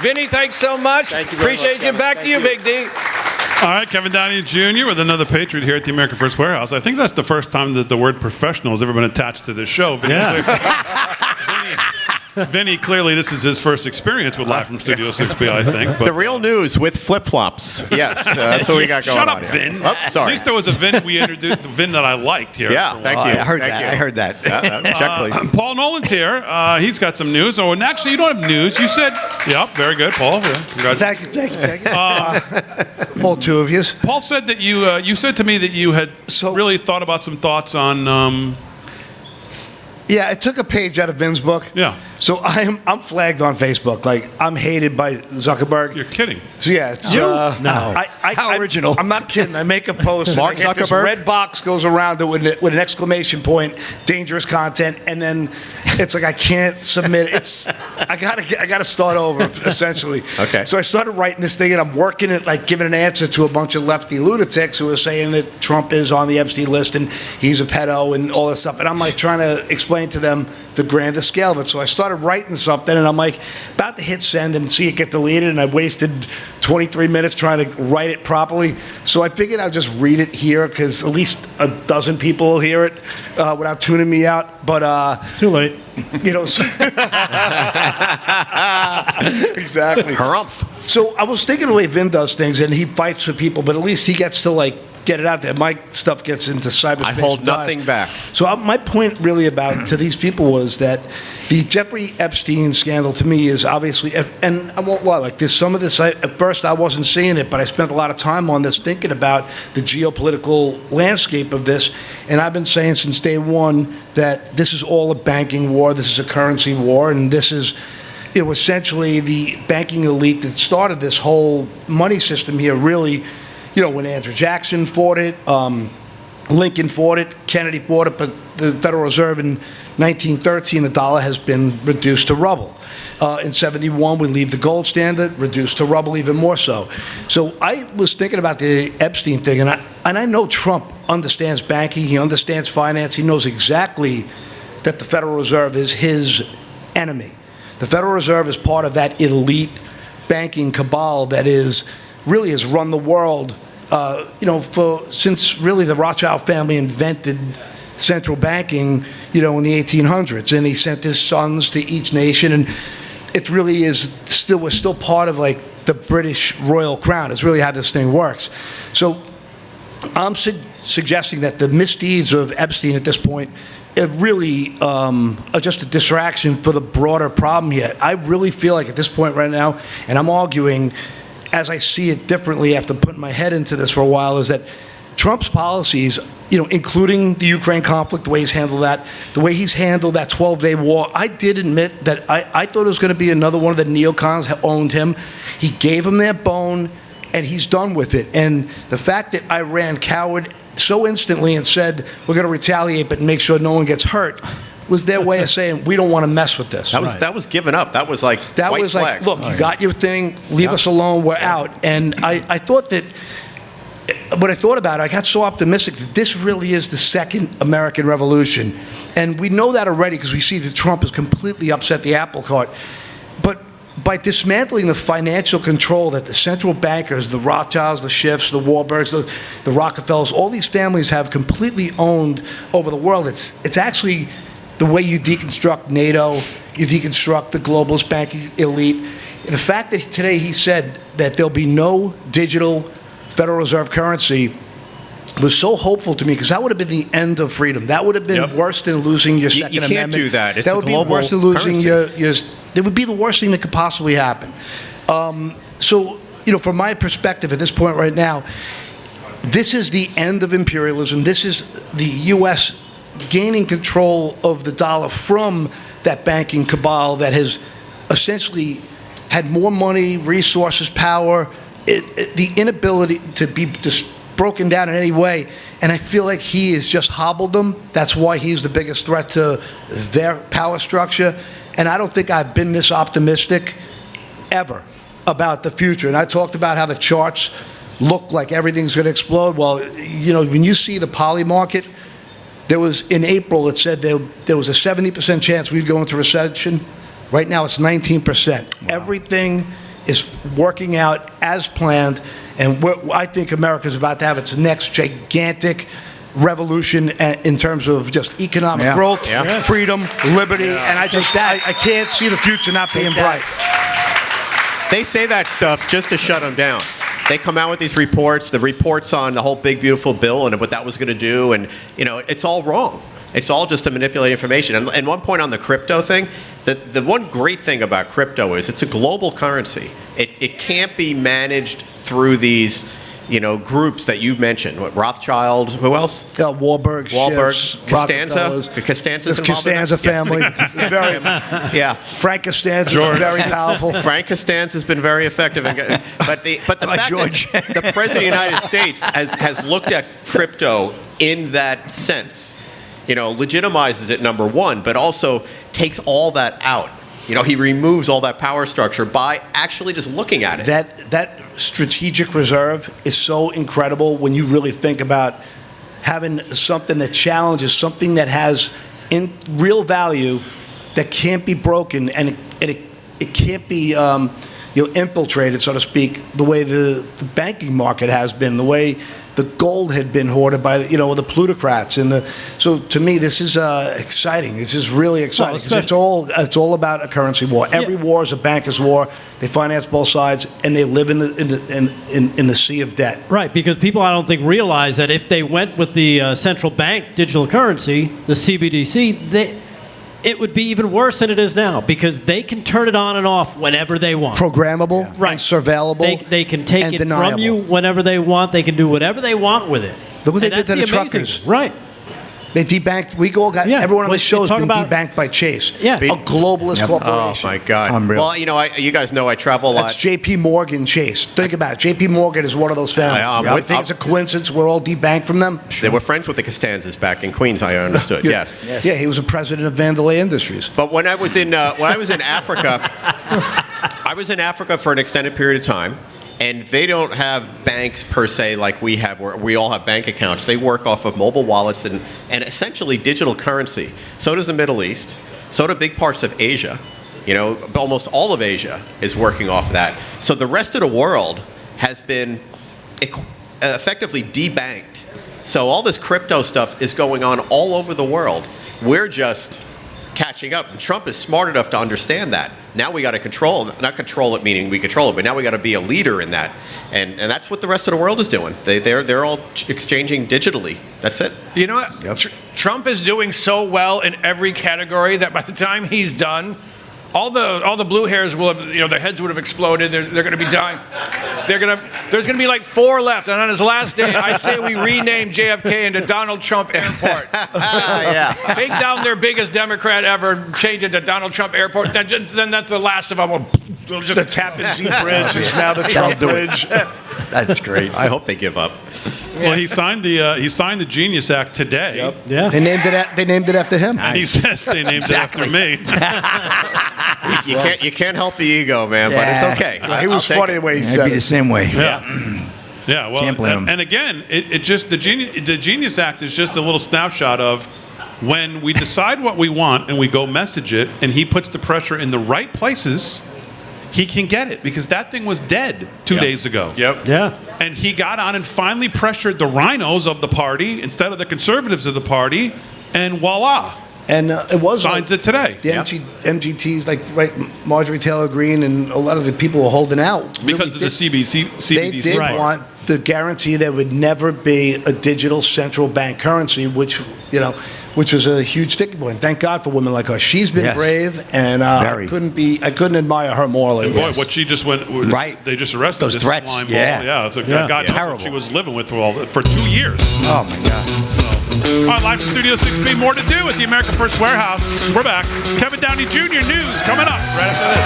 Vinny, thanks so much. Thank you very Appreciate much, you. Kevin. Back Thank to you, you. Big D. All right, Kevin Downey Jr. with another Patriot here at the America First Warehouse. I think that's the first time that the word professional has ever been attached to this show. Vinny, clearly this is his first experience with Live from Studio 6B, I think. But, the real news with flip-flops. Yes, that's what we got going on. Shut up, here. Vin. Oh, sorry. At least there was a Vin we introduced, the Vin that I liked here. Yeah, thank you. I heard that. Check, please. Paul Nolan's here. He's got some news. Oh, and actually, you don't have news. You said, yep, very good, Paul. Yeah, congratulations. Thank you. All two of you. Paul said that you said to me that you had really thought about some thoughts on. Yeah, I took a page out of Vin's book. Yeah. So I'm flagged on Facebook. Like, I'm hated by Zuckerberg. You're kidding. So yeah, it's No. How original. I'm not kidding. I make a post. Mark and I get this Zuckerberg? red box goes around it with an exclamation point, dangerous content, and then it's like I can't submit. I gotta start over essentially. Okay. So I started writing this thing, and I'm working it, like giving an answer to a bunch of lefty lunatics who are saying that Trump is on the Epstein list and he's a pedo and all this stuff. And I'm like trying to explain to them the grander scale of it. So I started writing something, and I'm like about to hit send and see it get deleted, and I wasted 23 minutes trying to write it properly. So I figured I'd just read it here because at least a dozen people will hear it without tuning me out. But too late. Exactly. Harumph. So I was thinking the way Vin does things, and he fights for people, but at least he gets to get it out there. My stuff gets into cyberspace. I hold nothing back. So my point really about to these people was that the Jeffrey Epstein scandal to me is obviously, and I won't lie, like this, some of this, at first I wasn't seeing it, but I spent a lot of time on this thinking about the geopolitical landscape of this. And I've been saying since day one that this is all a banking war, this is a currency war, and this is essentially the banking elite that started this whole money system here really, when Andrew Jackson fought it, Lincoln fought it, Kennedy fought it, but the Federal Reserve in 1913, the dollar has been reduced to rubble. In 71, we leave the gold standard, reduced to rubble even more so. So I was thinking about the Epstein thing, and I know Trump understands banking, he understands finance, he knows exactly that the Federal Reserve is his enemy. The Federal Reserve is part of that elite banking cabal that really has run the world, since really the Rothschild family invented central banking, in the 1800s, and he sent his sons to each nation, and it really we're still part of like the British royal crown. It's really how this thing works. So I'm suggesting that the misdeeds of Epstein at this point really are just a distraction for the broader problem here. I really feel like at this point right now, and I'm arguing as I see it differently after putting my head into this for a while, is that Trump's policies, including the Ukraine conflict, the way he's handled that, the way he's handled that 12-day war, I did admit that I thought it was going to be another one of the neocons that owned him. He gave them their bone, and he's done with it. And the fact that Iran cowered so instantly and said, we're going to retaliate but make sure no one gets hurt, was their way of saying, we don't want to mess with this. That was given up. That was like that white was flag. like, look, you got your thing, leave us alone, we're out. And I thought that, when I thought about it, I got so optimistic that this really is the second American Revolution. And we know that already because we see that Trump has completely upset the apple cart. But by dismantling the financial control that the central bankers, the Rothschilds, the Schiffs, the Warburgs, the Rockefellers, all these families have completely owned over the world, it's actually the way you deconstruct NATO, you deconstruct the globalist banking elite. The fact that today he said that there'll be no digital Federal Reserve currency was so hopeful to me, because that would have been the end of freedom. That would have been worse than losing your Second Amendment. You can't do that. It's that a would be global worse than losing currency. your. It would be the worst thing that could possibly happen. So, from my perspective at this point right now, this is the end of imperialism. This is the U.S. gaining control of the dollar from that banking cabal that has essentially had more money, resources, power, the inability to be just broken down in any way. And I feel like he has just hobbled them. That's why he's the biggest threat to their power structure. And I don't think I've been this optimistic ever about the future. And I talked about how the charts look like everything's going to explode. Well, when you see the poly market, there was, in April, it said there was a 70% chance we'd go into recession. Right now, it's 19%. Wow. Everything is working out as planned, and I think America's about to have its next gigantic revolution in terms of just economic growth, freedom, liberty, and I can't see the future not being bright. They say that stuff just to shut them down. They come out with these reports, the reports on the whole big, beautiful bill and what that was going to do, and it's all wrong. It's all just to manipulate information. And one point on the crypto thing, the one great thing about crypto is it's a global currency. It can't be managed through these, groups that you mentioned. What, Rothschild? Who else? Warburg, Schiffs, Costanza. Costanza's the Costanza family. Frank Costanza is very powerful. Frank Costanza has been very effective. But the fact that the President of the United States has looked at crypto in that sense, legitimizes it, number one, but also takes all that out. He removes all that power structure by actually just looking at it. That strategic reserve is so incredible when you really think about having something that challenges, something that has in real value that can't be broken, and it can't be infiltrated, so to speak, the way the banking market has been, the way the gold had been hoarded by the plutocrats, so to me this is exciting. This is really exciting because it's all about a currency war. Every war is a banker's war. They finance both sides, and they live in the sea of debt. Right, because people I don't think realize that if they went with the central bank digital currency, the CBDC, it would be even worse than it is now, because they can turn it on and off whenever they want. Programmable, and surveillable, they can take and it deniable from you whenever they want. They can do whatever they want with it. Look what they did to the truckers. Right. They debanked. We all got everyone on the show has been debanked by Chase. Yeah, a globalist corporation. Oh my God! Well, you guys know I travel a lot. That's J.P. Morgan Chase. Think about it. J.P. Morgan is one of those families. I think it's a coincidence we're all debanked from them. They were friends with the Costanzas back in Queens. I understood. Yes. Yeah, he was a president of Vandelay Industries. But when I was in Africa, I was in Africa for an extended period of time. And they don't have banks per se like we have, where we all have bank accounts. They work off of mobile wallets and essentially digital currency. So does the Middle East. So do big parts of Asia. Almost all of Asia is working off of that. So the rest of the world has been effectively debanked. So all this crypto stuff is going on all over the world. We're just catching up. And Trump is smart enough to understand that. Now we got to not control it, meaning we control it, but now we got to be a leader in that. And that's what the rest of the world is doing. They're all exchanging digitally. That's it. You know what? Yep. Trump is doing so well in every category that by the time he's done, all the blue hairs will have, their heads would have exploded. They're going to be dying. There's going to be like 4 left. And on his last day, I say we rename JFK into Donald Trump Airport. Yeah. Take down their biggest Democrat ever and change it to Donald Trump Airport. Then that's the last of them. The Tappan Zee Bridge is now the Trump Bridge. That's great. I hope they give up. Well, he signed the Genius Act today. Yep. Yeah. They named it after him. And he says they named it after me. You can't help the ego, man, but it's okay. He was funny the way he said it. It'd be the same way. Yeah. Well, Can't blame him. and again, it just the Genius Act is just a little snapshot of when we decide what we want and we go message it, and he puts the pressure in the right places. He can get it because that thing was dead 2 days ago. Yep. Yeah. And he got on and finally pressured the rhinos of the party instead of the conservatives of the party, and voila. And it was signs it today. The MGTs, Marjorie Taylor Greene, and a lot of the people were holding out because of the CBDC. They did want the guarantee there would never be a digital central bank currency, which was a huge sticking point. Thank God for women like her. She's been brave, and I couldn't admire her more. And boy, what she just went right. They just arrested those this threats. slime ball. Yeah, it's a God knows what she was living with for 2 years. Oh my God. So, all right, live from Studio 6B. More to do at the America First Warehouse. We're back. Kevin Downey Jr. News coming up right after this.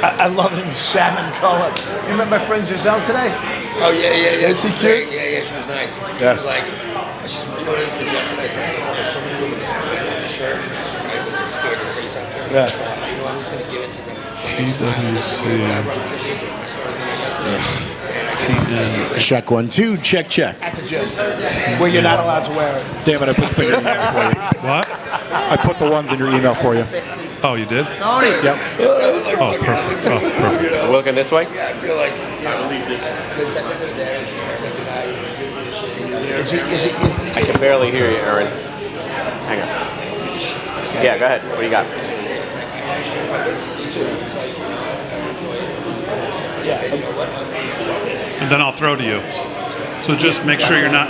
I love him salmon color. You met my friend Giselle today? Oh yeah. Is he cute? Yeah, she was nice. Yeah. She was like, yesterday I said so many women swear with the shirt. I was scared to say something. Yeah. So I'm just gonna give it to them. TWC. Check 1 2. Check. At the gym. Where you're not allowed to wear it. Damn it, I put the email for you. What? I put the ones in your email for you. Oh, you did? Tony! Yep. Oh, perfect. Oh, perfect. We're looking this way? Yeah, I feel like I'll leave this. Because at the end of the day, I don't care. Like the guy who gives me the shit. Is it, I can barely hear you, Aaron. Hang on. Yeah, go ahead. What do you got? And then I'll throw to you. So just make sure you're not.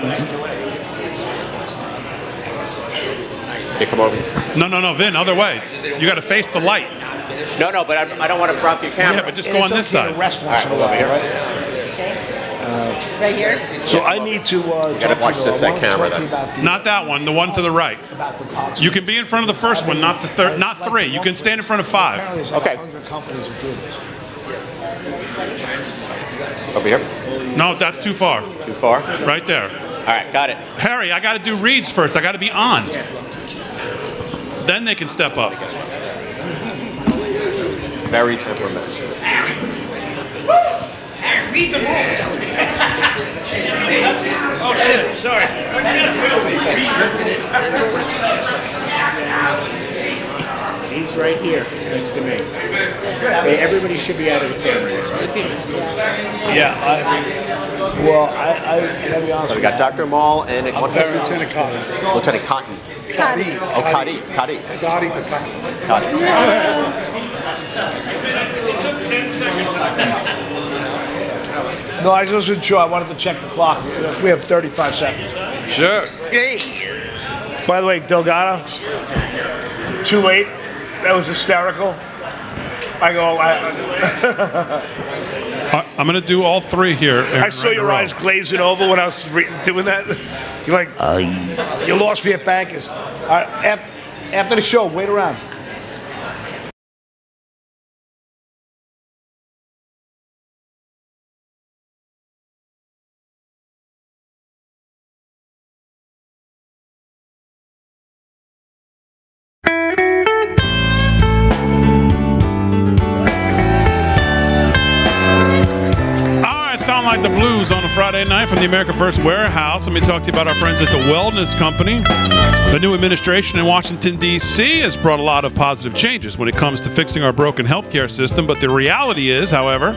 Hey, come over. No, Vin, other way. You got to face the light. No, but I don't want to block your camera. Yeah, but just go on this side. All right, we'll go over here. Right here? So I need to. You gotta watch that camera. That's Not that one, the one to the right. You can be in front of the first one, not the third, not 3. You can stand in front of 5. okay. Over here. No, that's too far. Too far? Right there. All right, got it. Harry, I got to do reads first. I got to be on. Then they can step up. Very temperamental. Read the room. Oh shit, sorry. He's right here next to me. Hey, everybody should be out of the camera. Yeah. I gotta be honest. So we got Dr. Mall and Lieutenant Cotton. Lieutenant Cotton. Cotty. Oh, Cotty. Cotty. No, I wasn't sure. I wanted to check the clock. We have 35 seconds. Sure. Hey. By the way, Delgado, too late. That was hysterical. I'm going to do all 3 here. I saw your eyes glazing over when I was doing that. You're like, you lost me at Bankers. All right, after the show, wait around. Sound like the blues on a Friday night from the America First Warehouse. Let me talk to you about our friends at the Wellness Company. The new administration in Washington, D.C. has brought a lot of positive changes when it comes to fixing our broken healthcare system. But the reality is, however,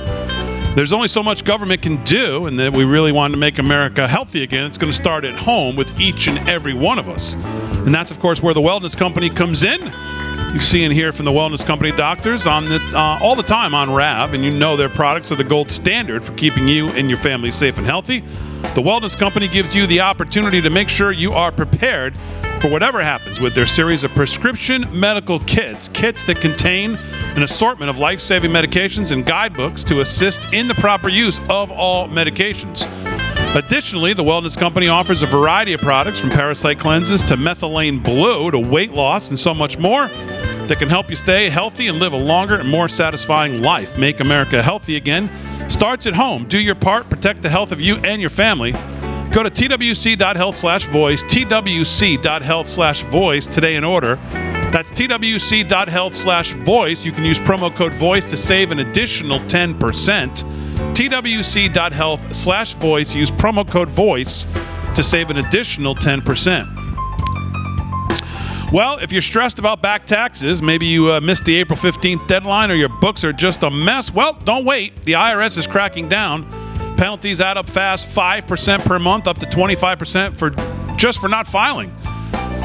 there's only so much government can do, and that we really want to make America healthy again. It's going to start at home with each and every one of us. And that's, of course, where the Wellness Company comes in. You see and hear from the Wellness Company doctors on all the time on RAV, and you know their products are the gold standard for keeping you and your family safe and healthy. The Wellness Company gives you the opportunity to make sure you are prepared for whatever happens with their series of prescription medical kits that contain an assortment of life-saving medications and guidebooks to assist in the proper use of all medications. Additionally, the Wellness Company offers a variety of products from parasite cleanses to methylene blue to weight loss and so much more that can help you stay healthy and live a longer and more satisfying life. Make America healthy again starts at home. Do your part. Protect the health of you and your family. Go to twc.health/voice, twc.health/voice today in order. That's twc.health/voice. You can use promo code VOICE to save an additional 10%. twc.health/voice. Use promo code VOICE to save an additional 10%. Well, if you're stressed about back taxes, maybe you missed the April 15th deadline or your books are just a mess, well, don't wait. The IRS is cracking down. Penalties add up fast, 5% per month, up to 25% for not filing.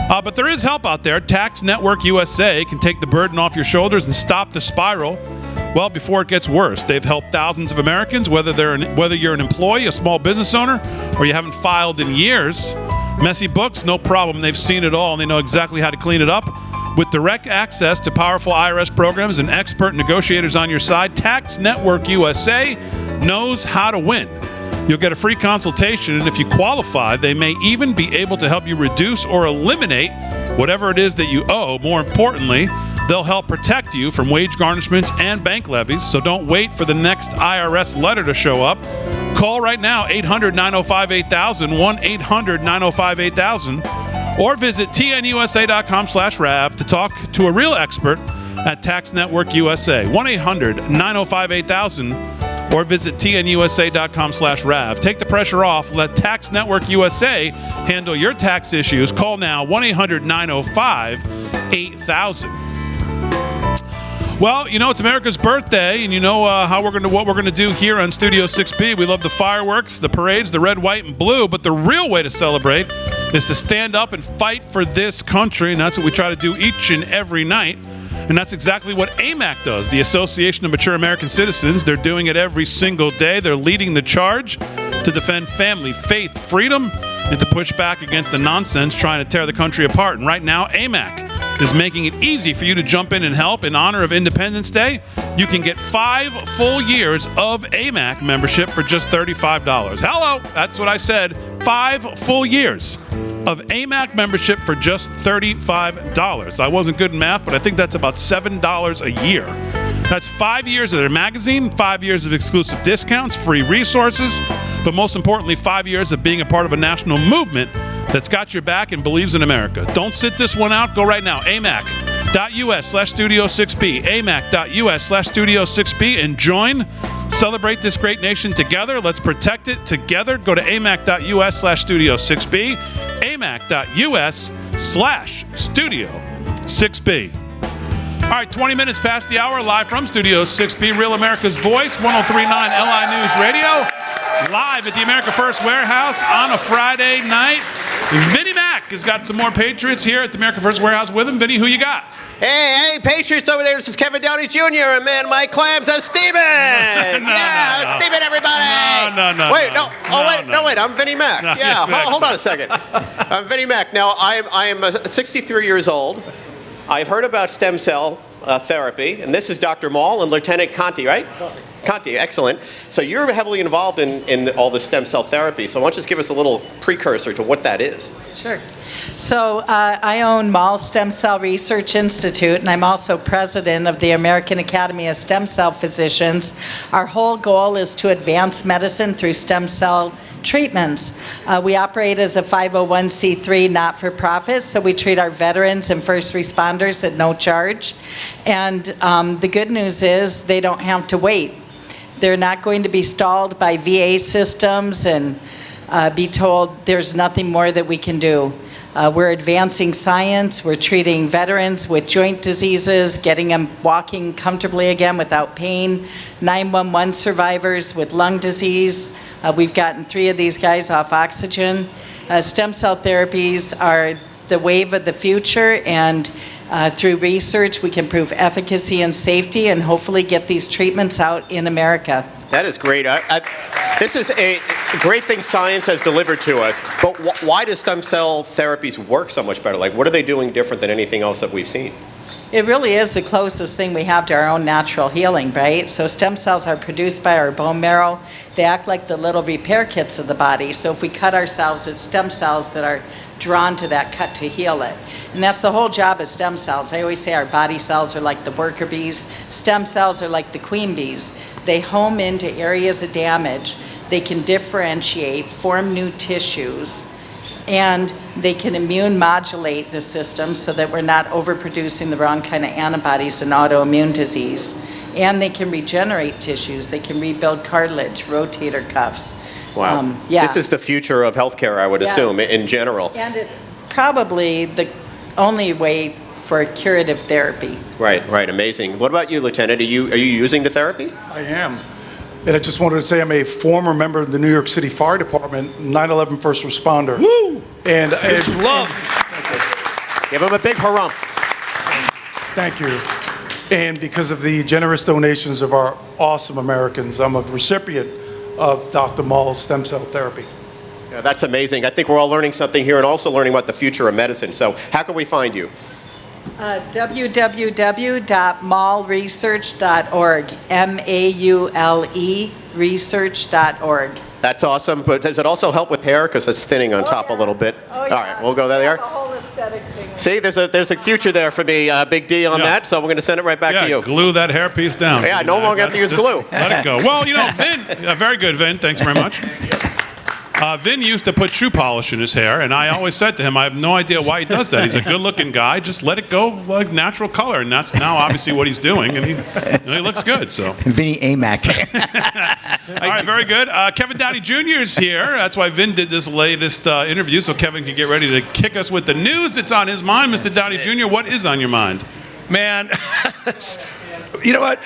But there is help out there. Tax Network USA can take the burden off your shoulders and stop the spiral. Well, before it gets worse, they've helped thousands of Americans, whether you're an employee, a small business owner, or you haven't filed in years. Messy books, no problem. They've seen it all, and they know exactly how to clean it up. With direct access to powerful IRS programs and expert negotiators on your side, Tax Network USA knows how to win. You'll get a free consultation, and if you qualify, they may even be able to help you reduce or eliminate whatever it is that you owe. More importantly, they'll help protect you from wage garnishments and bank levies, so don't wait for the next IRS letter to show up. Call right now, 800-905-8000, 1-800-905-8000, or visit tnusa.com/RAV to talk to a real expert at Tax Network USA, 1-800-905-8000, or visit tnusa.com/RAV. Take the pressure off. Let Tax Network USA handle your tax issues. Call now, 1-800-905-8000. Well, you know, it's America's birthday, and you know what we're gonna do here on Studio 6B. We love the fireworks, the parades, the red, white, and blue, but the real way to celebrate is to stand up and fight for this country, and that's what we try to do each and every night. And that's exactly what AMAC does, the Association of Mature American Citizens. They're doing it every single day. They're leading the charge to defend family, faith, freedom, and to push back against the nonsense trying to tear the country apart. And right now, AMAC is making it easy for you to jump in and help in honor of Independence Day. You can get 5 full years of AMAC membership for just $35. Hello, that's what I said. 5 full years of AMAC membership for just $35. I wasn't good in math, but I think that's about $7 a year. That's 5 years of their magazine, 5 years of exclusive discounts, free resources, but most importantly, 5 years of being a part of a national movement that's got your back and believes in America. Don't sit this one out. Go right now. amac.us/Studio6B. amac.us/Studio6B and join. Celebrate this great nation together. Let's protect it together. Go to amac.us/Studio6B. amac.us/Studio6B. All right, 20 minutes past the hour, live from Studio 6B, Real America's Voice, 103.9 LI News Radio, live at the America First Warehouse on a Friday night. Vinnie Mac has got some more Patriots here at the America First Warehouse with him. Vinnie, who you got? Hey, Patriots over there. This is Kevin Downey Jr. and man, Mike Clams and Steven. Steven, everybody. Wait, I'm Vinnie Mac. Hold on a second. I'm Vinnie Mac. Now, I am 63 years old. I've heard about stem cell therapy, and this is Dr. Maul and Lieutenant Conti, right? Conti, excellent. So you're heavily involved in all the stem cell therapy. So why don't you just give us a little precursor to what that is? Sure. So I own Maul Stem Cell Research Institute, and I'm also president of the American Academy of Stem Cell Physicians. Our whole goal is to advance medicine through stem cell treatments. We operate as a 501c3 not-for-profit, so we treat our veterans and first responders at no charge. And the good news is they don't have to wait. They're not going to be stalled by VA systems and be told there's nothing more that we can do. We're advancing science. We're treating veterans with joint diseases, getting them walking comfortably again without pain, 911 survivors with lung disease. We've gotten 3 of these guys off oxygen. Stem cell therapies are the wave of the future, and through research, we can prove efficacy and safety and hopefully get these treatments out in America. That is great. This is a great thing science has delivered to us. But why does stem cell therapies work so much better? Like, what are they doing different than anything else that we've seen? It really is the closest thing we have to our own natural healing, right? So stem cells are produced by our bone marrow. They act like the little repair kits of the body. So if we cut ourselves, it's stem cells that are drawn to that cut to heal it. And that's the whole job of stem cells. I always say our body cells are like the worker bees. Stem cells are like the queen bees. They home into areas of damage. They can differentiate, form new tissues, and they can immune modulate the system so that we're not overproducing the wrong kind of antibodies in autoimmune disease. And they can regenerate tissues. They can rebuild cartilage, rotator cuffs. Wow. This is the future of healthcare, I would assume, in general. And it's probably the only way for curative therapy. Right, amazing. What about you, Lieutenant? Are you using the therapy? I am. And I just wanted to say I'm a former member of the New York City Fire Department, 9/11 first responder. Woo! And love. Give him a big harumph. Thank you. And because of the generous donations of our awesome Americans, I'm a recipient of Dr. Maul's stem cell therapy. Yeah, that's amazing. I think we're all learning something here and also learning about the future of medicine. So how can we find you? www.maulresearch.org, MAULE research.org. That's awesome. But does it also help with hair? Because it's thinning on top a little bit. All right, we'll go there. The whole aesthetics thing. See, there's a future there for me, Big D, on that. So we're going to send it right back to you. Glue that hairpiece down. Yeah, no longer have to use glue. Let it go. Well, Vin, very good, Vin. Thanks very much. Vin used to put shoe polish in his hair, and I always said to him, I have no idea why he does that. He's a good-looking guy. Just let it go like natural color, and that's now obviously what he's doing, and he looks good. So Vinnie AMAC. All right, very good. Kevin Downey Jr. is here. That's why Vin did this latest interview, so Kevin can get ready to kick us with the news that's on his mind. Mr. Downey Jr., what is on your mind? Man, you know what?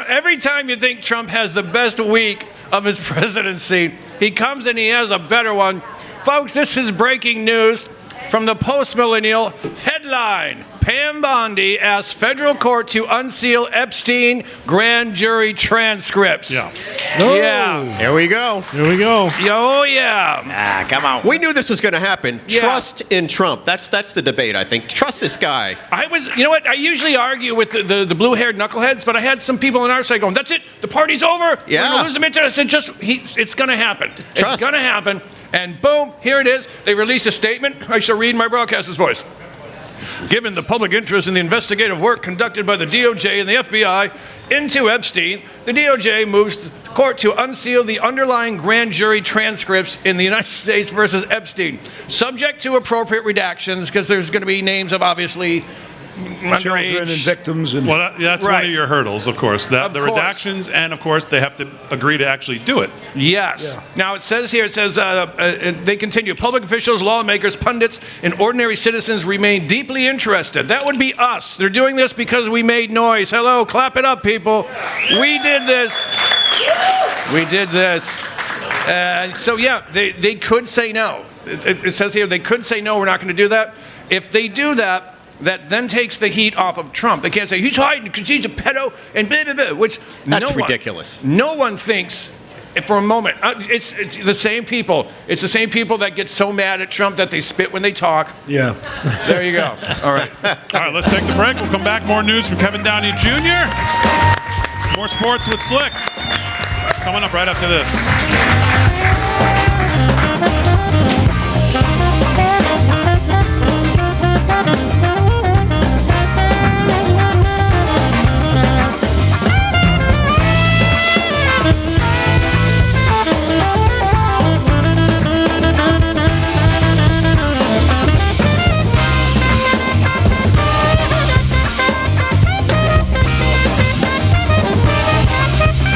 Every time you think Trump has the best week of his presidency, he comes and he has a better one. Folks, this is breaking news from the Post-Millennial headline. Pam Bondi asks federal court to unseal Epstein grand jury transcripts. Yeah. Yeah. Here we go. Here we go. Oh, yeah. Ah, come on. We knew this was going to happen. Yeah. Trust in Trump. That's the debate, I think. Trust this guy. You know what? I usually argue with the blue-haired knuckleheads, but I had some people on our side going, that's it. The party's over. Yeah. We're going to lose the midterm. I said, it's going to happen. Trust. It's going to happen. And boom, here it is. They released a statement. I shall read my broadcaster's voice. Given the public interest in the investigative work conducted by the DOJ and the FBI into Epstein, the DOJ moves the court to unseal the underlying grand jury transcripts in the United States versus Epstein, subject to appropriate redactions, because there's going to be names of obviously children and victims. And Well, that's one of your hurdles, of course. The course. redactions, and of course, they have to agree to actually do it. Yes. Now it says here, they continue, public officials, lawmakers, pundits, and ordinary citizens remain deeply interested. That would be us. They're doing this because we made noise. Hello, clap it up, people. We did this. We did this. So yeah, they could say no. It says here they could say no, we're not going to do that. If they do that, that then takes the heat off of Trump. They can't say he's hiding because he's a pedo and blah, blah, blah, which That's ridiculous. No one thinks for a moment. It's the same people. It's the same people that get so mad at Trump that they spit when they talk. Yeah. There you go. All right. All right, let's take the break. We'll come back. More news from Kevin Downey Jr. More sports with Slick. Coming up right after this.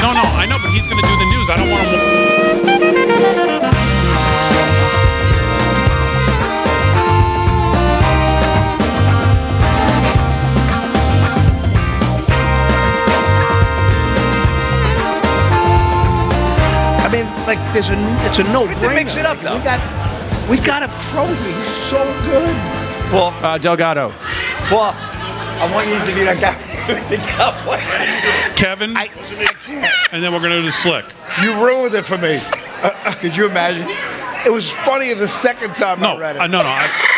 No, I know, but he's going to do the news. I don't want him. I mean, like, it's a no-brainer. Mix it up, though. We got a pro here. He's so good. Well, Delgado. Well, I want you to interview that guy. The cowboy. Kevin, I can't. and then we're going to do Slick. You ruined it for me. Could you imagine? It was funnier the second time I read it. No.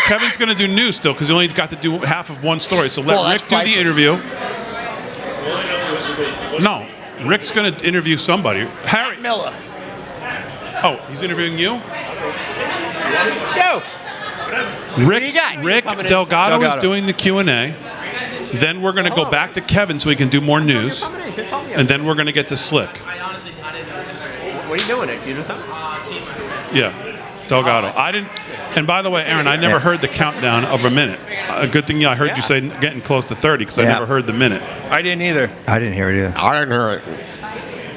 Kevin's going to do news still because he only got to do half of one story. So let Rick do the interview. No, Rick's going to interview somebody. Harry Miller. Oh, he's interviewing you? Go. Rick Delgado is doing the Q&A. Then we're going to go back to Kevin so he can do more news. And then we're going to get to Slick. What are you doing, Nick? You do something? Yeah, Delgado. I didn't. And by the way, Aaron, I never heard the countdown of a minute. A good thing I heard you say getting close to 30 because I never heard the minute. I didn't either. I didn't hear it either. I didn't hear it.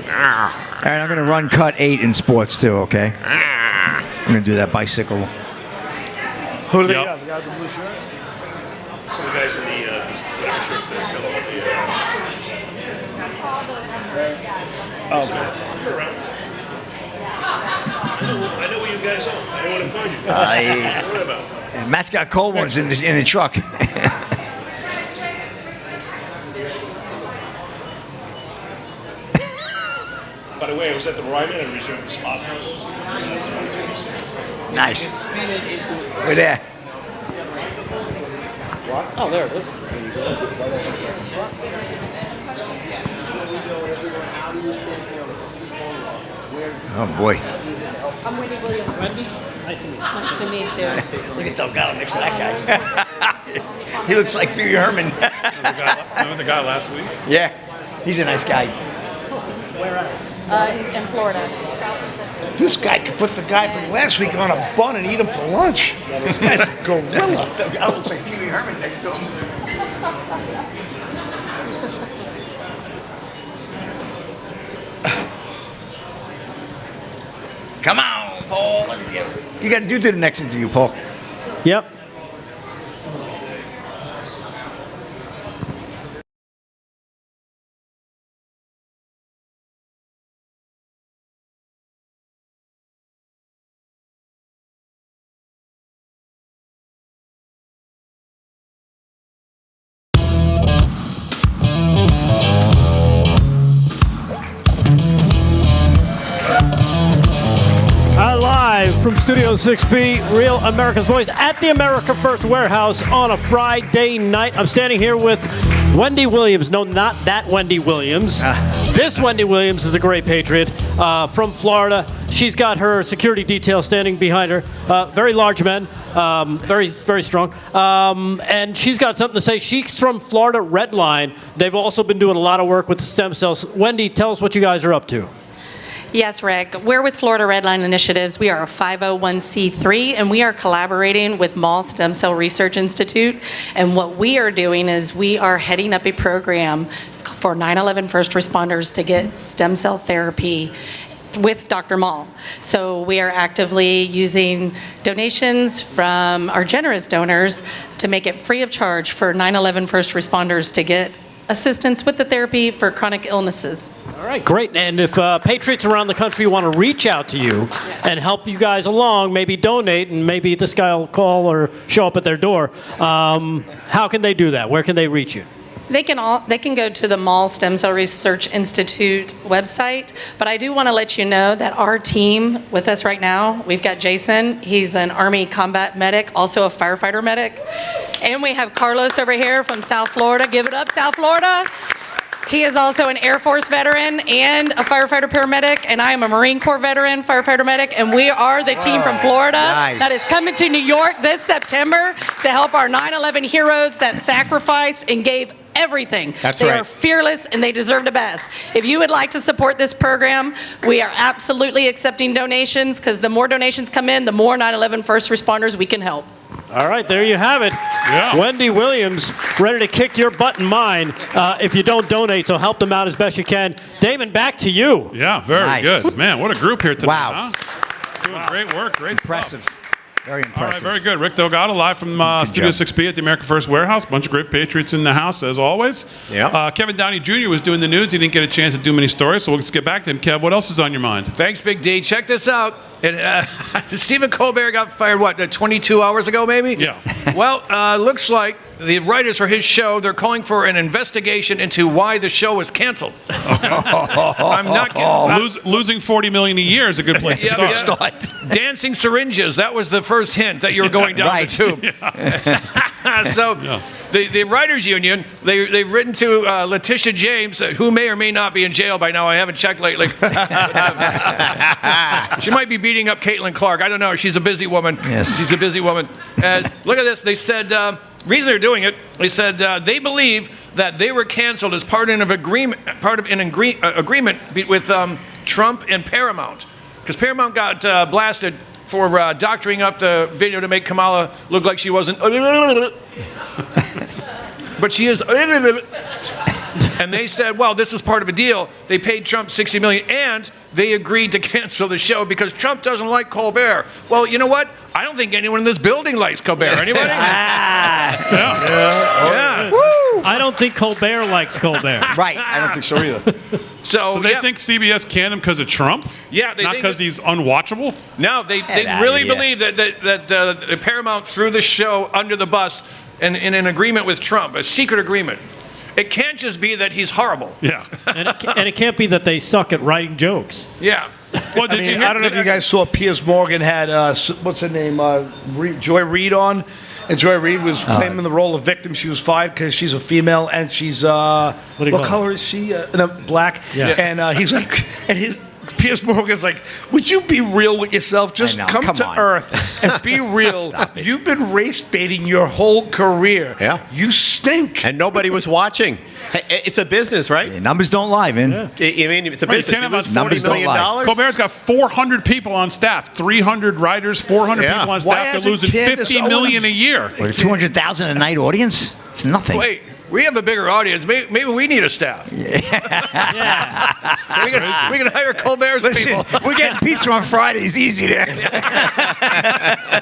Aaron, I'm going to run cut 8 in sports too, okay? I'm going to do that bicycle. Who do they Yep. have? The guy with the blue shirt? Some guys in the black shirts that sell all the. I know where you guys are. I don't want to find you. Don't worry about it. Matt's got cold ones in the truck. By the way, I was at the Ryman and reserved the spot. Nice. We're there. What? Oh, there it is. Oh, boy. I'm Wendy Williams. Wendy? Nice to meet you. Nice to meet you. Look at Delgado next to that guy. He looks like Pee Wee Herman. Remember the guy last week? Yeah, he's a nice guy. Where at? In Florida. This guy could put the guy from last week on a bun and eat him for lunch. This guy's a gorilla. Delgado looks like Pee Wee Herman next to him. Come on, Paul. You got to do to the next interview, Paul. Yep. Studio 6B, Real America's Voice at the America First Warehouse on a Friday night. I'm standing here with Wendy Williams. No, not that Wendy Williams. This Wendy Williams is a great patriot from Florida. She's got her security detail standing behind her. Very large men, very, very strong. And she's got something to say. She's from Florida Redline. They've also been doing a lot of work with stem cells. Wendy, tell us what you guys are up to. Yes, Rick. We're with Florida Redline Initiatives. We are a 501c3, and we are collaborating with Mall Stem Cell Research Institute. And what we are doing is we are heading up a program for 9/11 first responders to get stem cell therapy with Dr. Mall. So we are actively using donations from our generous donors to make it free of charge for 9/11 first responders to get assistance with the therapy for chronic illnesses. All right, great. And if patriots around the country want to reach out to you and help you guys along, maybe donate, and maybe this guy will call or show up at their door, how can they do that? Where can they reach you? They can go to the Mall Stem Cell Research Institute website, but I do want to let you know that our team with us right now, we've got Jason, he's an Army combat medic, also a firefighter medic, and we have Carlos over here from South Florida. Give it up, South Florida. He is also an Air Force veteran and a firefighter paramedic, and I am a Marine Corps veteran, firefighter medic, and we are the team from Florida that is coming to New York this September to help our 9/11 heroes that sacrificed and gave everything. They are fearless and they deserve the best. If you would like to support this program, we are absolutely accepting donations, because the more donations come in, the more 9/11 first responders we can help. All right, there you have it. Yeah. Wendy Williams, ready to kick your butt and mine if you don't donate, so help them out as best you can. Damon, back to you. Yeah, very good. Man, what a group here today. Wow. Huh? Doing great work, great Impressive. stuff. Very impressive. All right, very good. Rick Delgado live from Studio 6B at the America First Warehouse. Bunch of great patriots in the house, as always. Yeah. Kevin Downey Jr. was doing the news. He didn't get a chance to do many stories, so we'll just get back to him. Kev, what else is on your mind? Thanks, Big D. Check this out. And, Stephen Colbert got fired, 22 hours ago, maybe? Yeah. Well, looks like the writers for his show, they're calling for an investigation into why the show was canceled. I'm not kidding. Losing $40 million a year is a good place to start. Dancing syringes, that was the first hint that you were going down the tube. So the writers union, they've written to Letitia James, who may or may not be in jail by now. I haven't checked lately. She might be beating up Caitlin Clark. I don't know. She's a busy woman. Yes. She's a busy woman. Look at this. They said, reason they're doing it, they said they believe that they were canceled as part of an agreement with Trump and Paramount. Because Paramount got blasted for doctoring up the video to make Kamala look like she wasn't. But she is. And they said, well, this was part of a deal. They paid Trump $60 million, and they agreed to cancel the show because Trump doesn't like Colbert. Well, you know what? I don't think anyone in this building likes Colbert. Anybody? Yeah. I don't think Colbert likes Colbert. Right. I don't think so either. So they think CBS canned him because of Trump? Yeah. Not because he's unwatchable? No, they really believe that Paramount threw the show under the bus in an agreement with Trump, a secret agreement. It can't just be that he's horrible. Yeah. and it can't be that they suck at writing jokes. Yeah. Well, I don't know if you guys saw Piers Morgan had, what's her name, Joy Reid on. And Joy Reid was claiming the role of victim. She was fired because she's a female and she's, what color is she? No, black. Yeah. And he's like, Piers Morgan's like, would you be real with yourself? Just come to Earth and be real. You've been race baiting your whole career. Yeah. You stink. And nobody was watching. It's a business, right? Yeah, numbers don't lie, man. I mean, it's a business. You can't have $40 million. Colbert's got 400 people on staff, 300 writers, 400 people on staff. They're losing $50 million a year. With 200,000 a night audience? It's nothing. Wait. We have a bigger audience. Maybe we need a staff. Yeah. We can hire Colbert's people. We're getting pizza on Fridays. Easy there.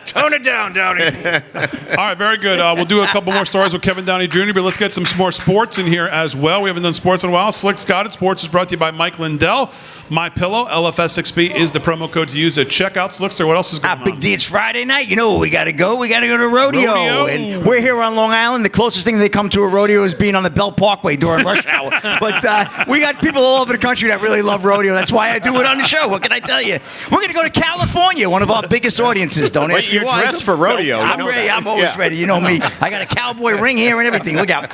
Tone it down, Downey. All right, very good. We'll do a couple more stories with Kevin Downey Jr., but let's get some more sports in here as well. We haven't done sports in a while. Slick Scotted Sports is brought to you by Mike Lindell. MyPillow, LFS6B is the promo code to use at checkout. Slickster, what else is going on? Big D, it's Friday night. You know where we got to go. We got to go to rodeo. And we're here on Long Island. The closest thing they come to a rodeo is being on the Bell Parkway during rush hour. But we got people all over the country that really love rodeo. That's why I do it on the show. What can I tell you? We're going to go to California, one of our biggest audiences. Don't ask me you're why. dressed for rodeo. I'm ready. I'm always ready. You know me. I got a cowboy ring here and everything. Look out.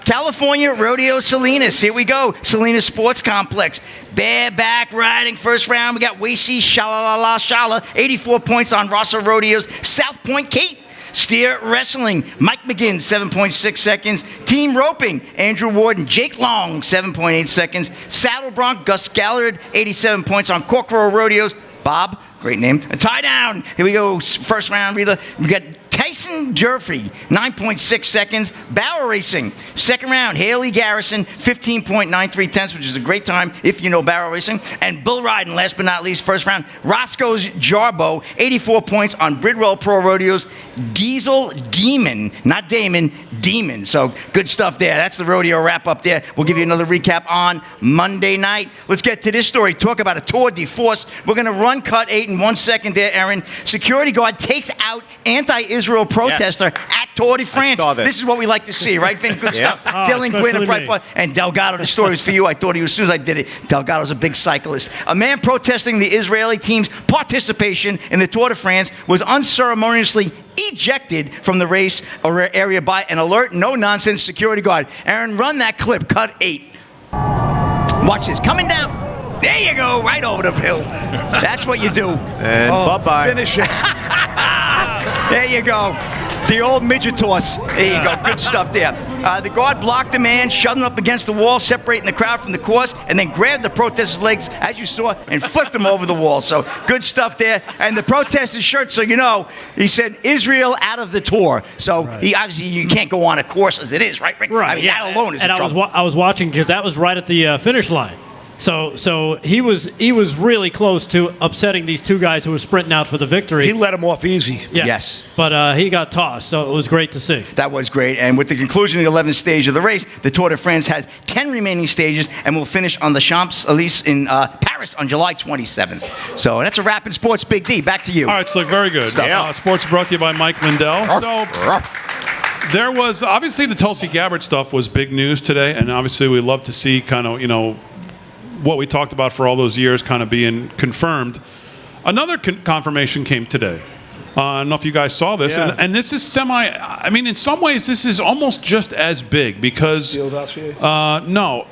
California Rodeo Salinas. Here we go. Salinas Sports Complex. Bareback riding, first round. We got Wacy, Shala, 84 points on Rosso Rodeos. South Point Cape. Steer Wrestling, Mike McGinn, 7.6 seconds. Team Roping, Andrew Ward and Jake Long, 7.8 seconds. Saddle Bronc, Gus Gallard, 87 points on Corkrow Rodeos. Bob, great name. A tie down. Here we go. First round. We got Tyson Durfee, 9.6 seconds. Barrel Racing, second round. Haley Garrison, 15.93 tenths, which is a great time if you know barrel racing. And Bull Riding, last but not least, first round. Roscoe's Jarbo, 84 points on Bridwell Pro Rodeos. Diesel Demon, not Damon, Demon. So good stuff there. That's the rodeo wrap up there. We'll give you another recap on Monday night. Let's get to this story. Talk about a tour de force. We're going to run cut 8 in 1 second there, Aaron. Security guard takes out anti-Israel protester at Tour de France. This is what we like to see, right, Vin? Good stuff. Dylan Gwynn and Breitbart and Delgado. The story was for you. I thought he was, as soon as I did it, Delgado's a big cyclist. A man protesting the Israeli team's participation in the Tour de France was unceremoniously ejected from the race area by an alert, no-nonsense security guard. Aaron, run that clip. Cut 8. Watch this. Coming down. There you go. Right over the hill. That's what you do. And bye-bye. Finish it. There you go. The old midget toss. There you go. Good stuff there. The guard blocked the man, shoved him up against the wall, separating the crowd from the course, and then grabbed the protester's legs, as you saw, and flipped him over the wall. So good stuff there. And the protester's shirt, so you know, he said, Israel out of the tour. So he obviously, you can't go on a course as it is, right, Rick? Right. I mean, that alone is a trouble. I was watching because that was right at the finish line. So he was really close to upsetting these two guys who were sprinting out for the victory. He let him off easy. Yeah. Yes. But he got tossed, so it was great to see. That was great. And with the conclusion of the 11th stage of the race, the Tour de France has 10 remaining stages and will finish on the Champs-Élysées in Paris on July 27th. So that's a wrap in sports. Big D, back to you. All right, Slick, very good. Sports brought to you by Mike Lindell. So there was, obviously, the Tulsi Gabbard stuff was big news today, and obviously we love to see kind of, what we talked about for all those years kind of being confirmed. Another confirmation came today. I don't know if you guys saw this. Yeah. And this is in some ways, this is almost just as big because, no,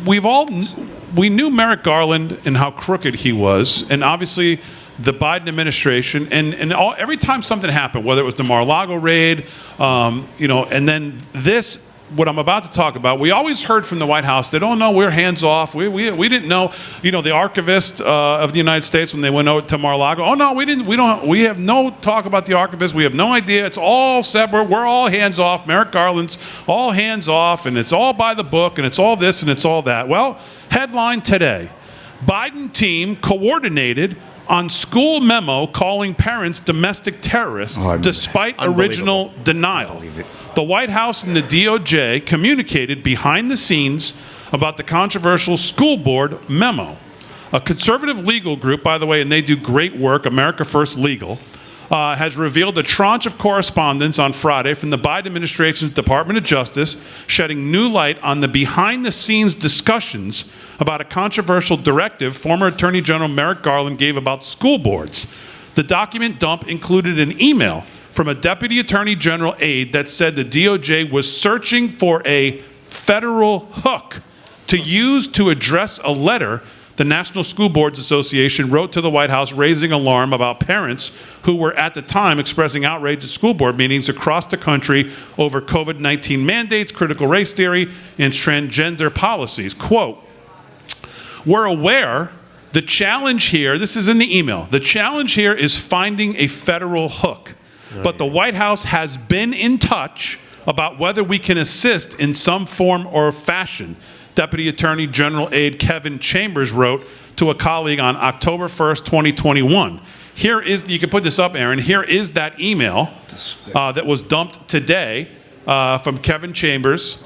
we knew Merrick Garland and how crooked he was. And obviously the Biden administration and every time something happened, whether it was the Mar-a-Lago raid, and then this, what I'm about to talk about, we always heard from the White House that, oh no, we're hands off. We didn't know, the archivist of the United States when they went out to Mar-a-Lago. Oh no, we have no talk about the archivist. We have no idea. It's all separate. We're all hands off. Merrick Garland's all hands off, and it's all by the book, and it's all this and it's all that. Well, headline today: Biden team coordinated on school memo calling parents domestic terrorists despite original denial. The White House and the DOJ communicated behind the scenes about the controversial school board memo. A conservative legal group, by the way, and they do great work, America First Legal, has revealed a tranche of correspondence on Friday from the Biden administration's Department of Justice, shedding new light on the behind-the-scenes discussions about a controversial directive former Attorney General Merrick Garland gave about school boards. The document dump included an email from a Deputy Attorney General aide that said the DOJ was searching for a federal hook to use to address a letter the National School Boards Association wrote to the White House raising alarm about parents who were at the time expressing outrage at school board meetings across the country over COVID-19 mandates, critical race theory, and transgender policies. Quote, "We're aware the challenge here," this is in the email, "the challenge here is finding a federal hook. But the White House has been in touch about whether we can assist in some form or fashion," Deputy Attorney General aide Kevin Chambers wrote to a colleague on October 1st, 2021. Here is, you can put this up, Aaron, here is that email that was dumped today from Kevin Chambers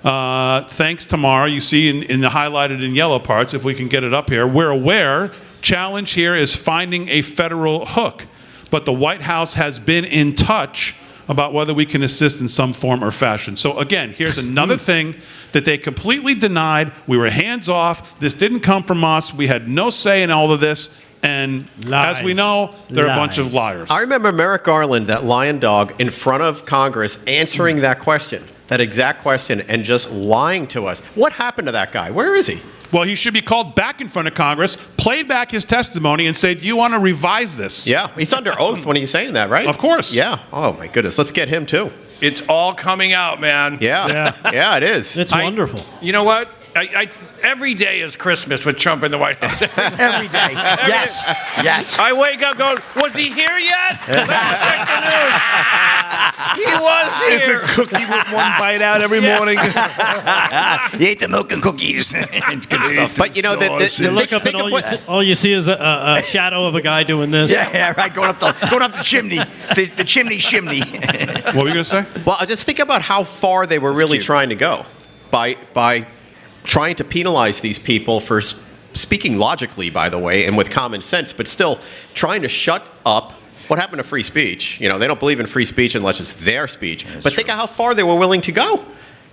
Thanks, Tamara. You see in the highlighted in yellow parts, if we can get it up here, we're aware. Challenge here is finding a federal hook. But the White House has been in touch about whether we can assist in some form or fashion. So again, here's another thing that they completely denied. We were hands off. This didn't come from us. We had no say in all of this. And as we know, they're a bunch of liars. I remember Merrick Garland, that lion dog, in front of Congress answering that question, that exact question, and just lying to us. What happened to that guy? Where is he? Well, he should be called back in front of Congress, played back his testimony, and say, do you want to revise this? Yeah, he's under oath when he's saying that, right? Of course. Yeah. Oh, my goodness. Let's get him, too. It's all coming out, man. Yeah. Yeah, it is. It's wonderful. You know what? Every day is Christmas with Trump in the White House. Every day. Yes. Yes. I wake up going, was he here yet? Let's check the news. He was here. It's a cookie with one bite out every morning. He ate the milk and cookies. It's good stuff. But, you know, You look up and all you see is a shadow of a guy doing this. Yeah, right. Going up the chimney. The chimney shimney. What were you going to say? Well, just think about how far they were really trying to go by trying to penalize these people for speaking logically, by the way, and with common sense, but still trying to shut up. What happened to free speech? You know, they don't believe in free speech unless it's their speech. But think of how far they were willing to go.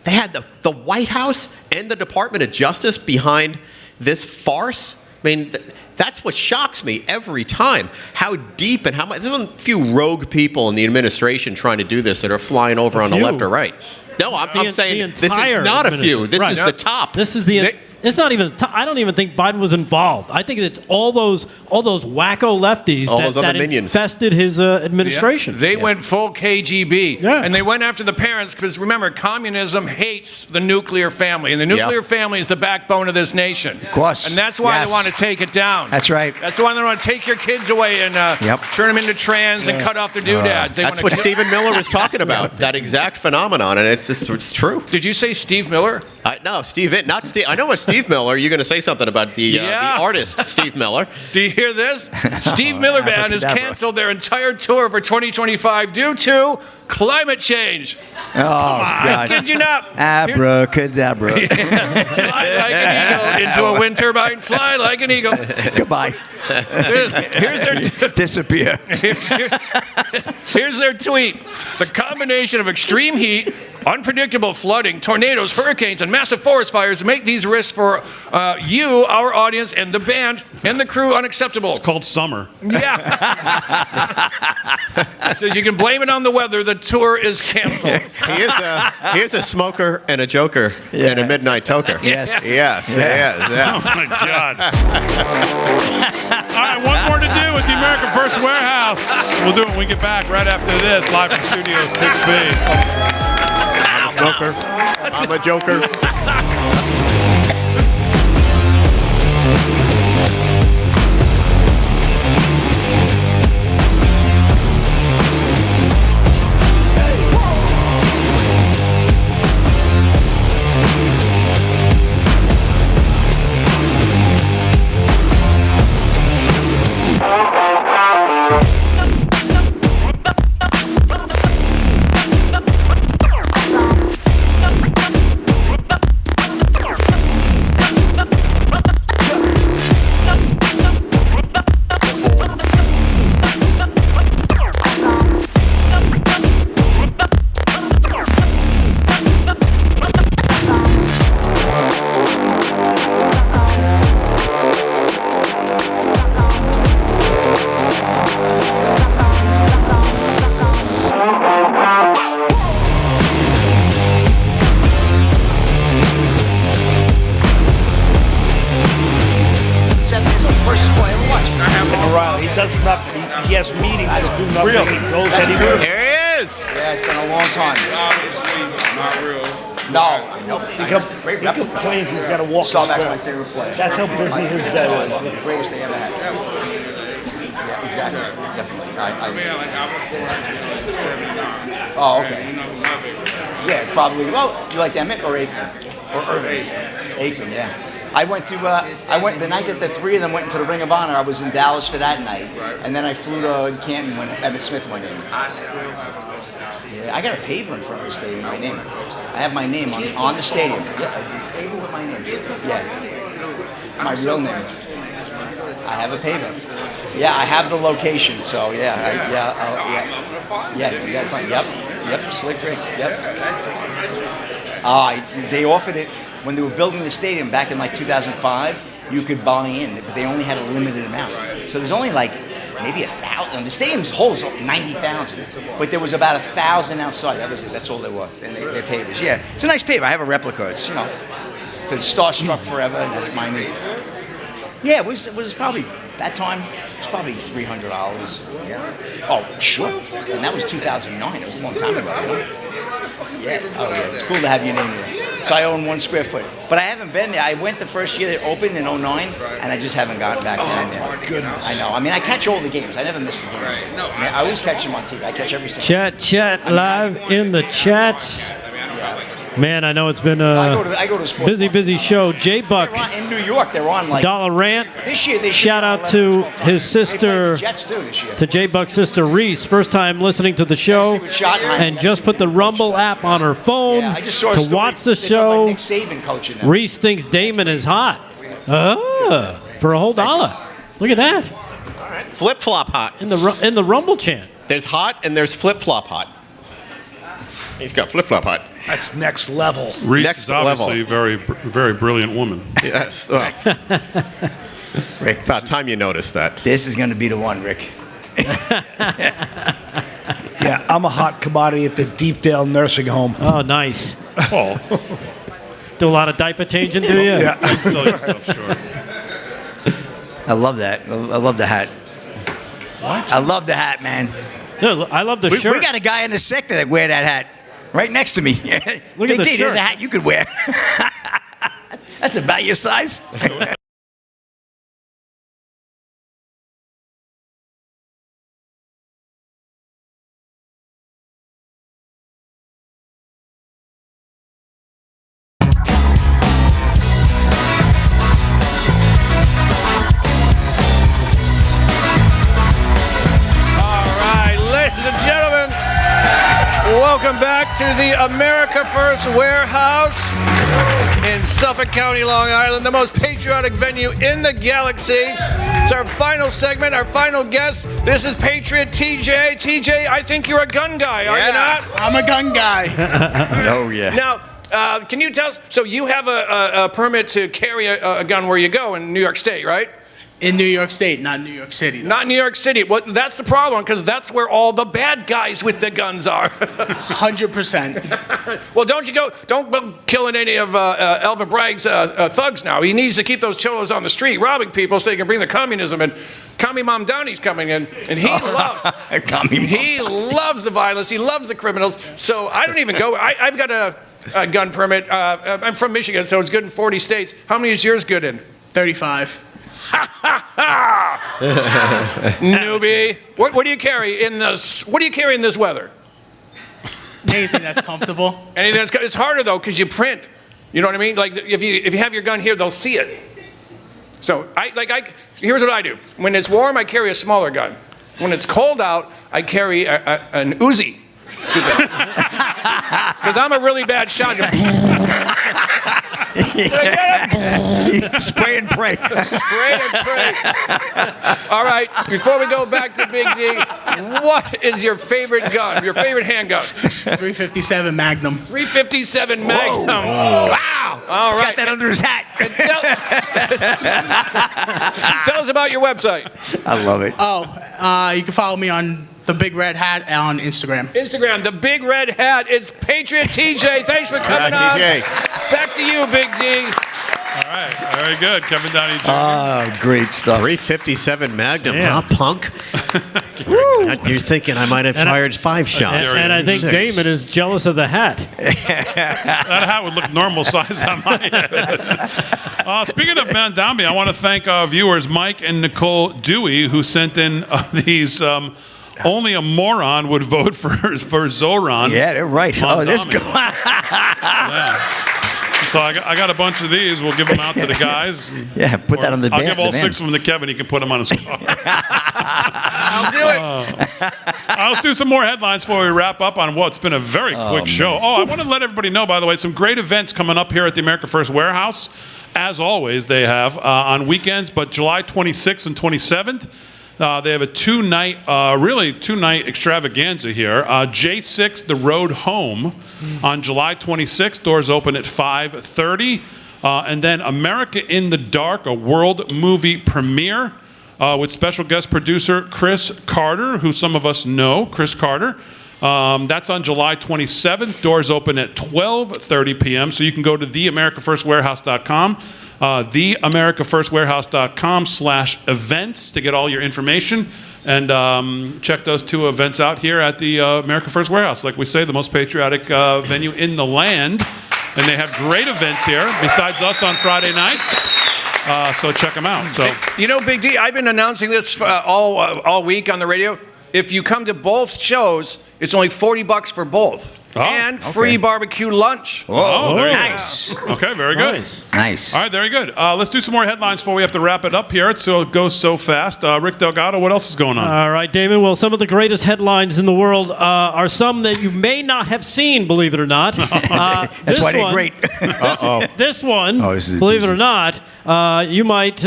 They had the White House and the Department of Justice behind this farce. I mean, that's what shocks me every time. How deep and how much. There's a few rogue people in the administration trying to do this that are flying over on the left or right. No, I'm saying this is not a few. This is the top. This is the. It's not even. I don't even think Biden was involved. I think it's all those wacko lefties that infested his administration. Yeah. They went full KGB, and they went after the parents because remember, communism hates the nuclear family, and the nuclear family is the backbone of this nation. Of course, and that's why they want to take it down. That's right. That's why they want to take your kids away and turn them into trans and cut off their doodads. That's what Stephen Miller was talking about. That exact phenomenon, and it's true. Did you say Steve Miller? No, not Steve. I know what Steve Miller. You're going to say something about the artist Steve Miller. Do you hear this? Steve Miller Band has canceled their entire tour for 2025 due to climate change. Oh, God. I kid you not. Abracadabra. Fly like an eagle into a wind turbine. Fly like an eagle. Goodbye. Here's their disappear. Here's their tweet. The combination of extreme heat, unpredictable flooding, tornadoes, hurricanes, and massive forest fires make these risks for you, our audience, and the band and the crew unacceptable. It's called summer. Yeah. Says you can blame it on the weather. The tour is canceled. He is a smoker and a joker and a midnight toker. Yes. Yes. Yeah. Oh, my God. All right, one more to do with the America First Warehouse. We'll do it when we get back right after this, live from Studio 6B. I'm a joker. He has meetings to do nothing. He goes anywhere. Here he is. Yeah, it's been a long time. Obviously, not real. He complains he's got to walk his That's dog. my favorite play. That's how busy his day is. The greatest they ever had. Yeah, exactly. Definitely. I mean, like, I was born in 79. Oh, okay. You know who love it. Yeah, probably. Well, you like Emmett or Aikman? Or Irving? Aikman. Aikman, yeah. I went the night that the three of them went into the Ring of Honor. I was in Dallas for that night, and then I flew to Canton when Emmett Smith went in. Yeah, I got a paper in front of the stadium, my name. I have my name on the stadium. Yeah, a paper with my name. Yeah, my real name. I have a paper. Yeah, I have the location. So yeah, you got to find. Yep, Slick Rick. Yep. They offered it when they were building the stadium back in like 2005. You could buy in, but they only had a limited amount. So there's only like maybe 1,000. The stadium's holds 90,000, but there was about 1,000 outside. That was it. That's all there was. And they papers. Yeah, it's a nice paper. I have a replica. It's it says Starstruck Forever, and that's my name. Yeah, it was probably that time. It was probably $300. Yeah. Oh, sure. And that was 2009. It was a long time ago. Yeah. Oh, yeah. It's cool to have your name there. So I own 1 square foot, but I haven't been there. I went the first year it opened in 2009, and I just haven't gotten back there. Oh my goodness! I know. I mean, I catch all the games. I never miss the games. I always catch them on TV. I catch every single. Chat live in the chats. Man, I know it's been a busy show. J-Buck in New York, they're on like Dollar Rant. This year, shout out to his sister, to J-Buck's sister Reese. First time listening to the show, and just put the Rumble app on her phone to watch the show. Reese thinks Damon is hot. For a whole $1. Look at that. Flip flop hot. In the Rumble chant. There's hot and there's flip flop hot. He's got flip flop hot. That's next level. Reese next is obviously a very brilliant woman. Yes. Well, Rick, about time you noticed that. This is going to be the one, Rick. Yeah, I'm a hot commodity at the Deepdale Nursing Home. Oh, nice. Oh. Do a lot of diaper changing, do you? Yeah. Sell yourself short. I love that. I love the hat. What? I love the hat, man. No, I love the shirt. We got a guy in the sector that wear that hat right next to me. Look at the Big D, shirt. there's a hat you could wear. That's about your size. Welcome back to the America First Warehouse in Suffolk County, Long Island, the most patriotic venue in the galaxy. It's our final segment, our final guest. This is Patriot TJ. TJ, I think you're a gun guy, are you not? I'm a gun guy. Oh, yeah. Now, can you tell us, so you have a permit to carry a gun where you go in New York State, right? In New York State, not New York City. Not New York City. Well, that's the problem, because that's where all the bad guys with the guns are. 100%. Well, don't go killing any of Elvin Bragg's thugs now. He needs to keep those cholos on the street, robbing people so they can bring the communism in. Commie Mom Downey's coming in, and he loves the violence. He loves the criminals. So I don't even go. I've got a gun permit. I'm from Michigan, so it's good in 40 states. How many is yours good in? 35. Newbie. What do you carry in this? What do you carry in this weather? Anything that's comfortable. Anything that's. It's harder though because you print. You know what I mean? Like if you have your gun here, they'll see it. So here's what I do. When it's warm, I carry a smaller gun. When it's cold out, I carry an Uzi. Because I'm a really bad shot. Spray and pray. Spray and pray. All right, before we go back to Big D, what is your favorite gun, your favorite handgun? 357 Magnum. 357 Magnum. Whoa. Wow. All right. He's got that under his hat. Tell us about your website. I love it. You can follow me on The Big Red Hat on Instagram. Instagram, The Big Red Hat. It's Patriot TJ. Thanks for coming on. TJ. Back to you, Big D. All right, very good. Kevin Downey Jr. Oh, great stuff. 357 Magnum, Yeah. huh, punk? You're thinking I might have fired 5 shots. And I think 6. Damon is jealous of the hat. That hat would look normal size on my head. Speaking of Van Damme, I want to thank our viewers, Mike and Nicole Dewey, who sent in these. Only a moron would vote for Zoran. Yeah, they're right. Van Oh, this Damme. guy. Yeah. So I got a bunch of these. We'll give them out to the guys. Yeah, put that on the I'll band. give all 6 of them to Kevin. He can put them on his car. I'll do it. Let's do some more headlines before we wrap up on what's been a very quick show. I want to let everybody know, by the way, some great events coming up here at the America First Warehouse. As always, they have on weekends, but July 26th and 27th, they have a two-night extravaganza here. J6, The Road Home, on July 26th. Doors open at 5:30. And then America in the Dark, a world movie premiere with special guest producer Chris Carter, who some of us know, Chris Carter. That's on July 27th. Doors open at 12:30 p.m. So you can go to theamericafirstwarehouse.com, theamericafirstwarehouse.com/events to get all your information. And check those 2 events out here at the America First Warehouse. Like we say, the most patriotic venue in the land. And they have great events here, besides us on Friday nights. So check them out. So You know, Big D, I've been announcing this all week on the radio. If you come to both shows, it's only $40 for both. And free barbecue lunch. Oh, there you nice. go. Okay, very good. Nice. All right, very good. Let's do some more headlines before we have to wrap it up here. It goes so fast. Rick Delgado, what else is going on? All right, Damon. Well, some of the greatest headlines in the world are some that you may not have seen, believe it or not. That's why they're great. This one, this is believe it or not, you might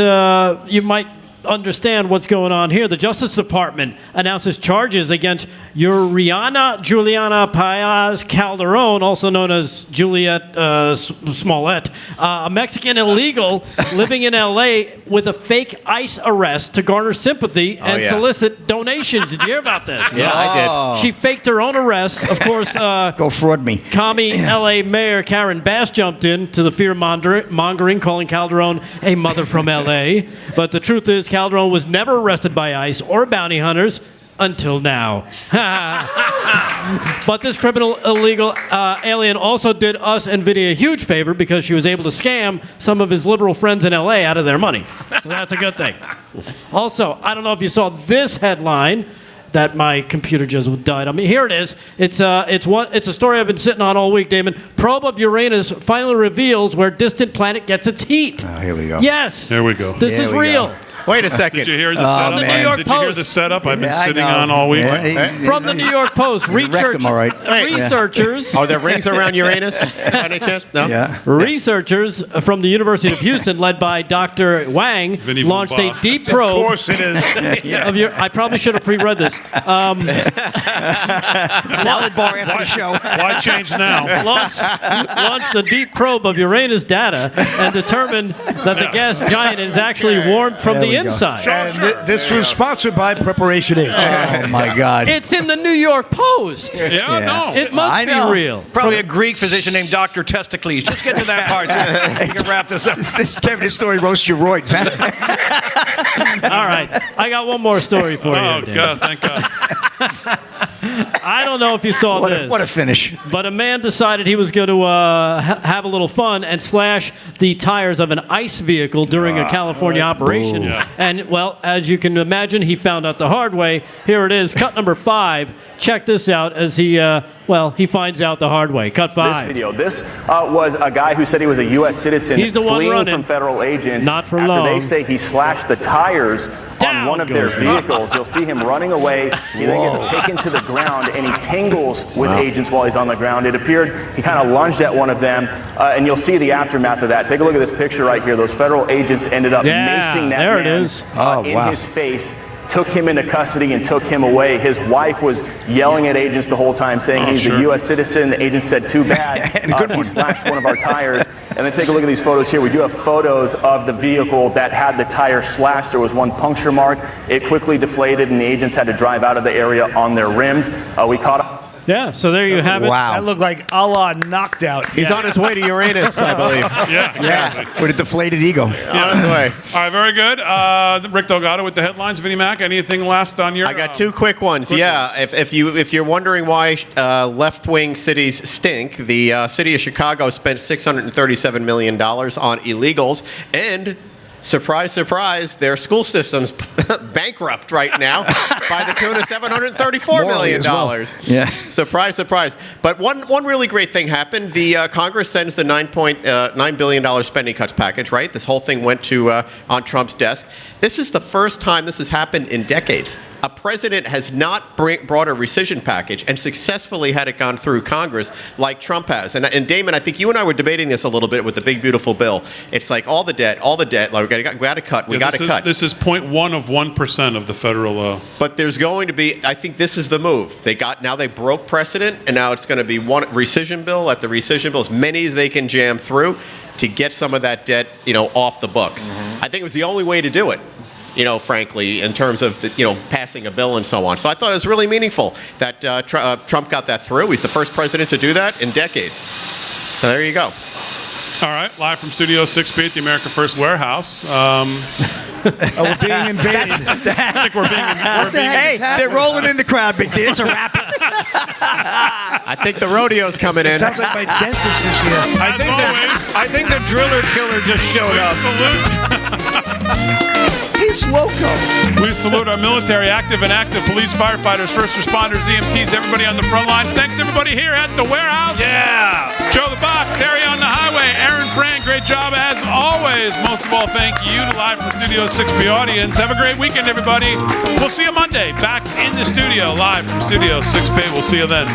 understand what's going on here. The Justice Department announces charges against Juliana Paez Calderon, also known as Juliet Smollett, a Mexican illegal living in L.A. with a fake ICE arrest to garner sympathy and solicit donations. Did you hear about this? Yeah, I did. She faked her own arrest. Of course, go fraud me. Commie L.A. Mayor Karen Bass jumped in to the fear-mongering, calling Calderon a mother from L.A. But the truth is, Calderon was never arrested by ICE or bounty hunters until now. But this criminal illegal alien also did us and Vinny a huge favor because she was able to scam some of his liberal friends in LA out of their money. So that's a good thing. Also, I don't know if you saw this headline that my computer just died. I mean, here it is. It's a story I've been sitting on all week, Damon. Probe of Uranus finally reveals where distant planet gets its heat. Oh, here we go. Yes. There we go. This is real. Wait a second. Did you hear the setup? The New York Did you hear Post. the setup I've been sitting on all week? From the New York Post, researchers. Are there rings around Uranus? By any chance? No. Yeah. Researchers from the University of Houston, led by Dr. Wang, launched a deep probe. Of course it is. I probably should have pre-read this. Salad bar after the show. Why change now? Launched a deep probe of Uranus data and determined that the gas giant is actually warmed from the inside. And this was sponsored by Preparation H. Oh my God! It's in the New York Post. No. It must be real. Probably a Greek physician named Dr. Testicles. Just get to that part so we can wrap this up. This story roasts your roids, huh? All right. I got one more story for you. Oh, Dan. God, thank God. I don't know if you saw this. What a finish. But a man decided he was going to have a little fun and slash the tires of an ICE vehicle during a California operation. Yeah. And, well, as you can imagine, he found out the hard way. Here it is, cut number 5. Check this out as he finds out the hard way. Cut 5. This video. This was a guy who said he was a U.S. citizen He's the one fleeing running. from federal agents. Not for after long. they say he slashed the tires on one of their vehicles. You'll see him running away. He then gets taken to the ground, and he tangles with agents while he's on the ground. It appeared he kind of lunged at one of them, and you'll see the aftermath of that. Take a look at this picture right here. Those federal agents ended up macing that there man it is. in his face. Took him into custody and took him away. His wife was yelling at agents the whole time, saying he's a U.S. citizen. The agent said, too bad. He slashed one of our tires. And then take a look at these photos here. We do have photos of the vehicle that had the tire slashed. There was one puncture mark. It quickly deflated, and the agents had to drive out of the area on their rims. We caught up. Yeah, so there you have it. That looked like a la knocked out. He's on his way to Uranus, I believe. Yeah, exactly. With a deflated ego. On his way. All right, very good. Rick Delgado with the headlines. Vinnie Mac, anything last on your? I got 2 quick ones. If you're wondering why left-wing cities stink, the city of Chicago spent $637 million on illegals, and surprise, surprise, their school system's bankrupt right now by the tune of $734 million. Well. Yeah. Surprise, surprise. But one really great thing happened. The Congress sends the $9 billion spending cuts package, right? This whole thing went to on Trump's desk. This is the first time this has happened in decades. A president has not brought a rescission package and successfully had it gone through Congress like Trump has. And Damon, I think you and I were debating this a little bit with the big, beautiful bill. It's like all the debt, like we got to cut, we got to cut. This is 0.1 of 1% of the federal. But there's going to be, I think this is the move. Now they broke precedent, and now it's going to be one rescission bill at the rescission bill, as many as they can jam through to get some of that debt, off the books. I think it was the only way to do it. Frankly, in terms of passing a bill and so on. So I thought it was really meaningful that Trump got that through. He's the first president to do that in decades. So there you go. All right, live from Studio 6B at the America First Warehouse. We're being invaded. I think we're being Hey, they're rolling in the crowd, Big D. It's a wrap. I think the rodeo's coming in. Sounds like my dentist is here. I think the driller killer just showed up. He's loco. We salute our military, active and active police, firefighters, first responders, EMTs, everybody on the front lines. Thanks everybody here at the warehouse. Yeah. Joe the Box, Harry on the highway, Aaron Fran, great job as always. Most of all, thank you to live from Studio 6B audience. Have a great weekend, everybody. We'll see you Monday back in the studio, live from Studio 6B. We'll see you then.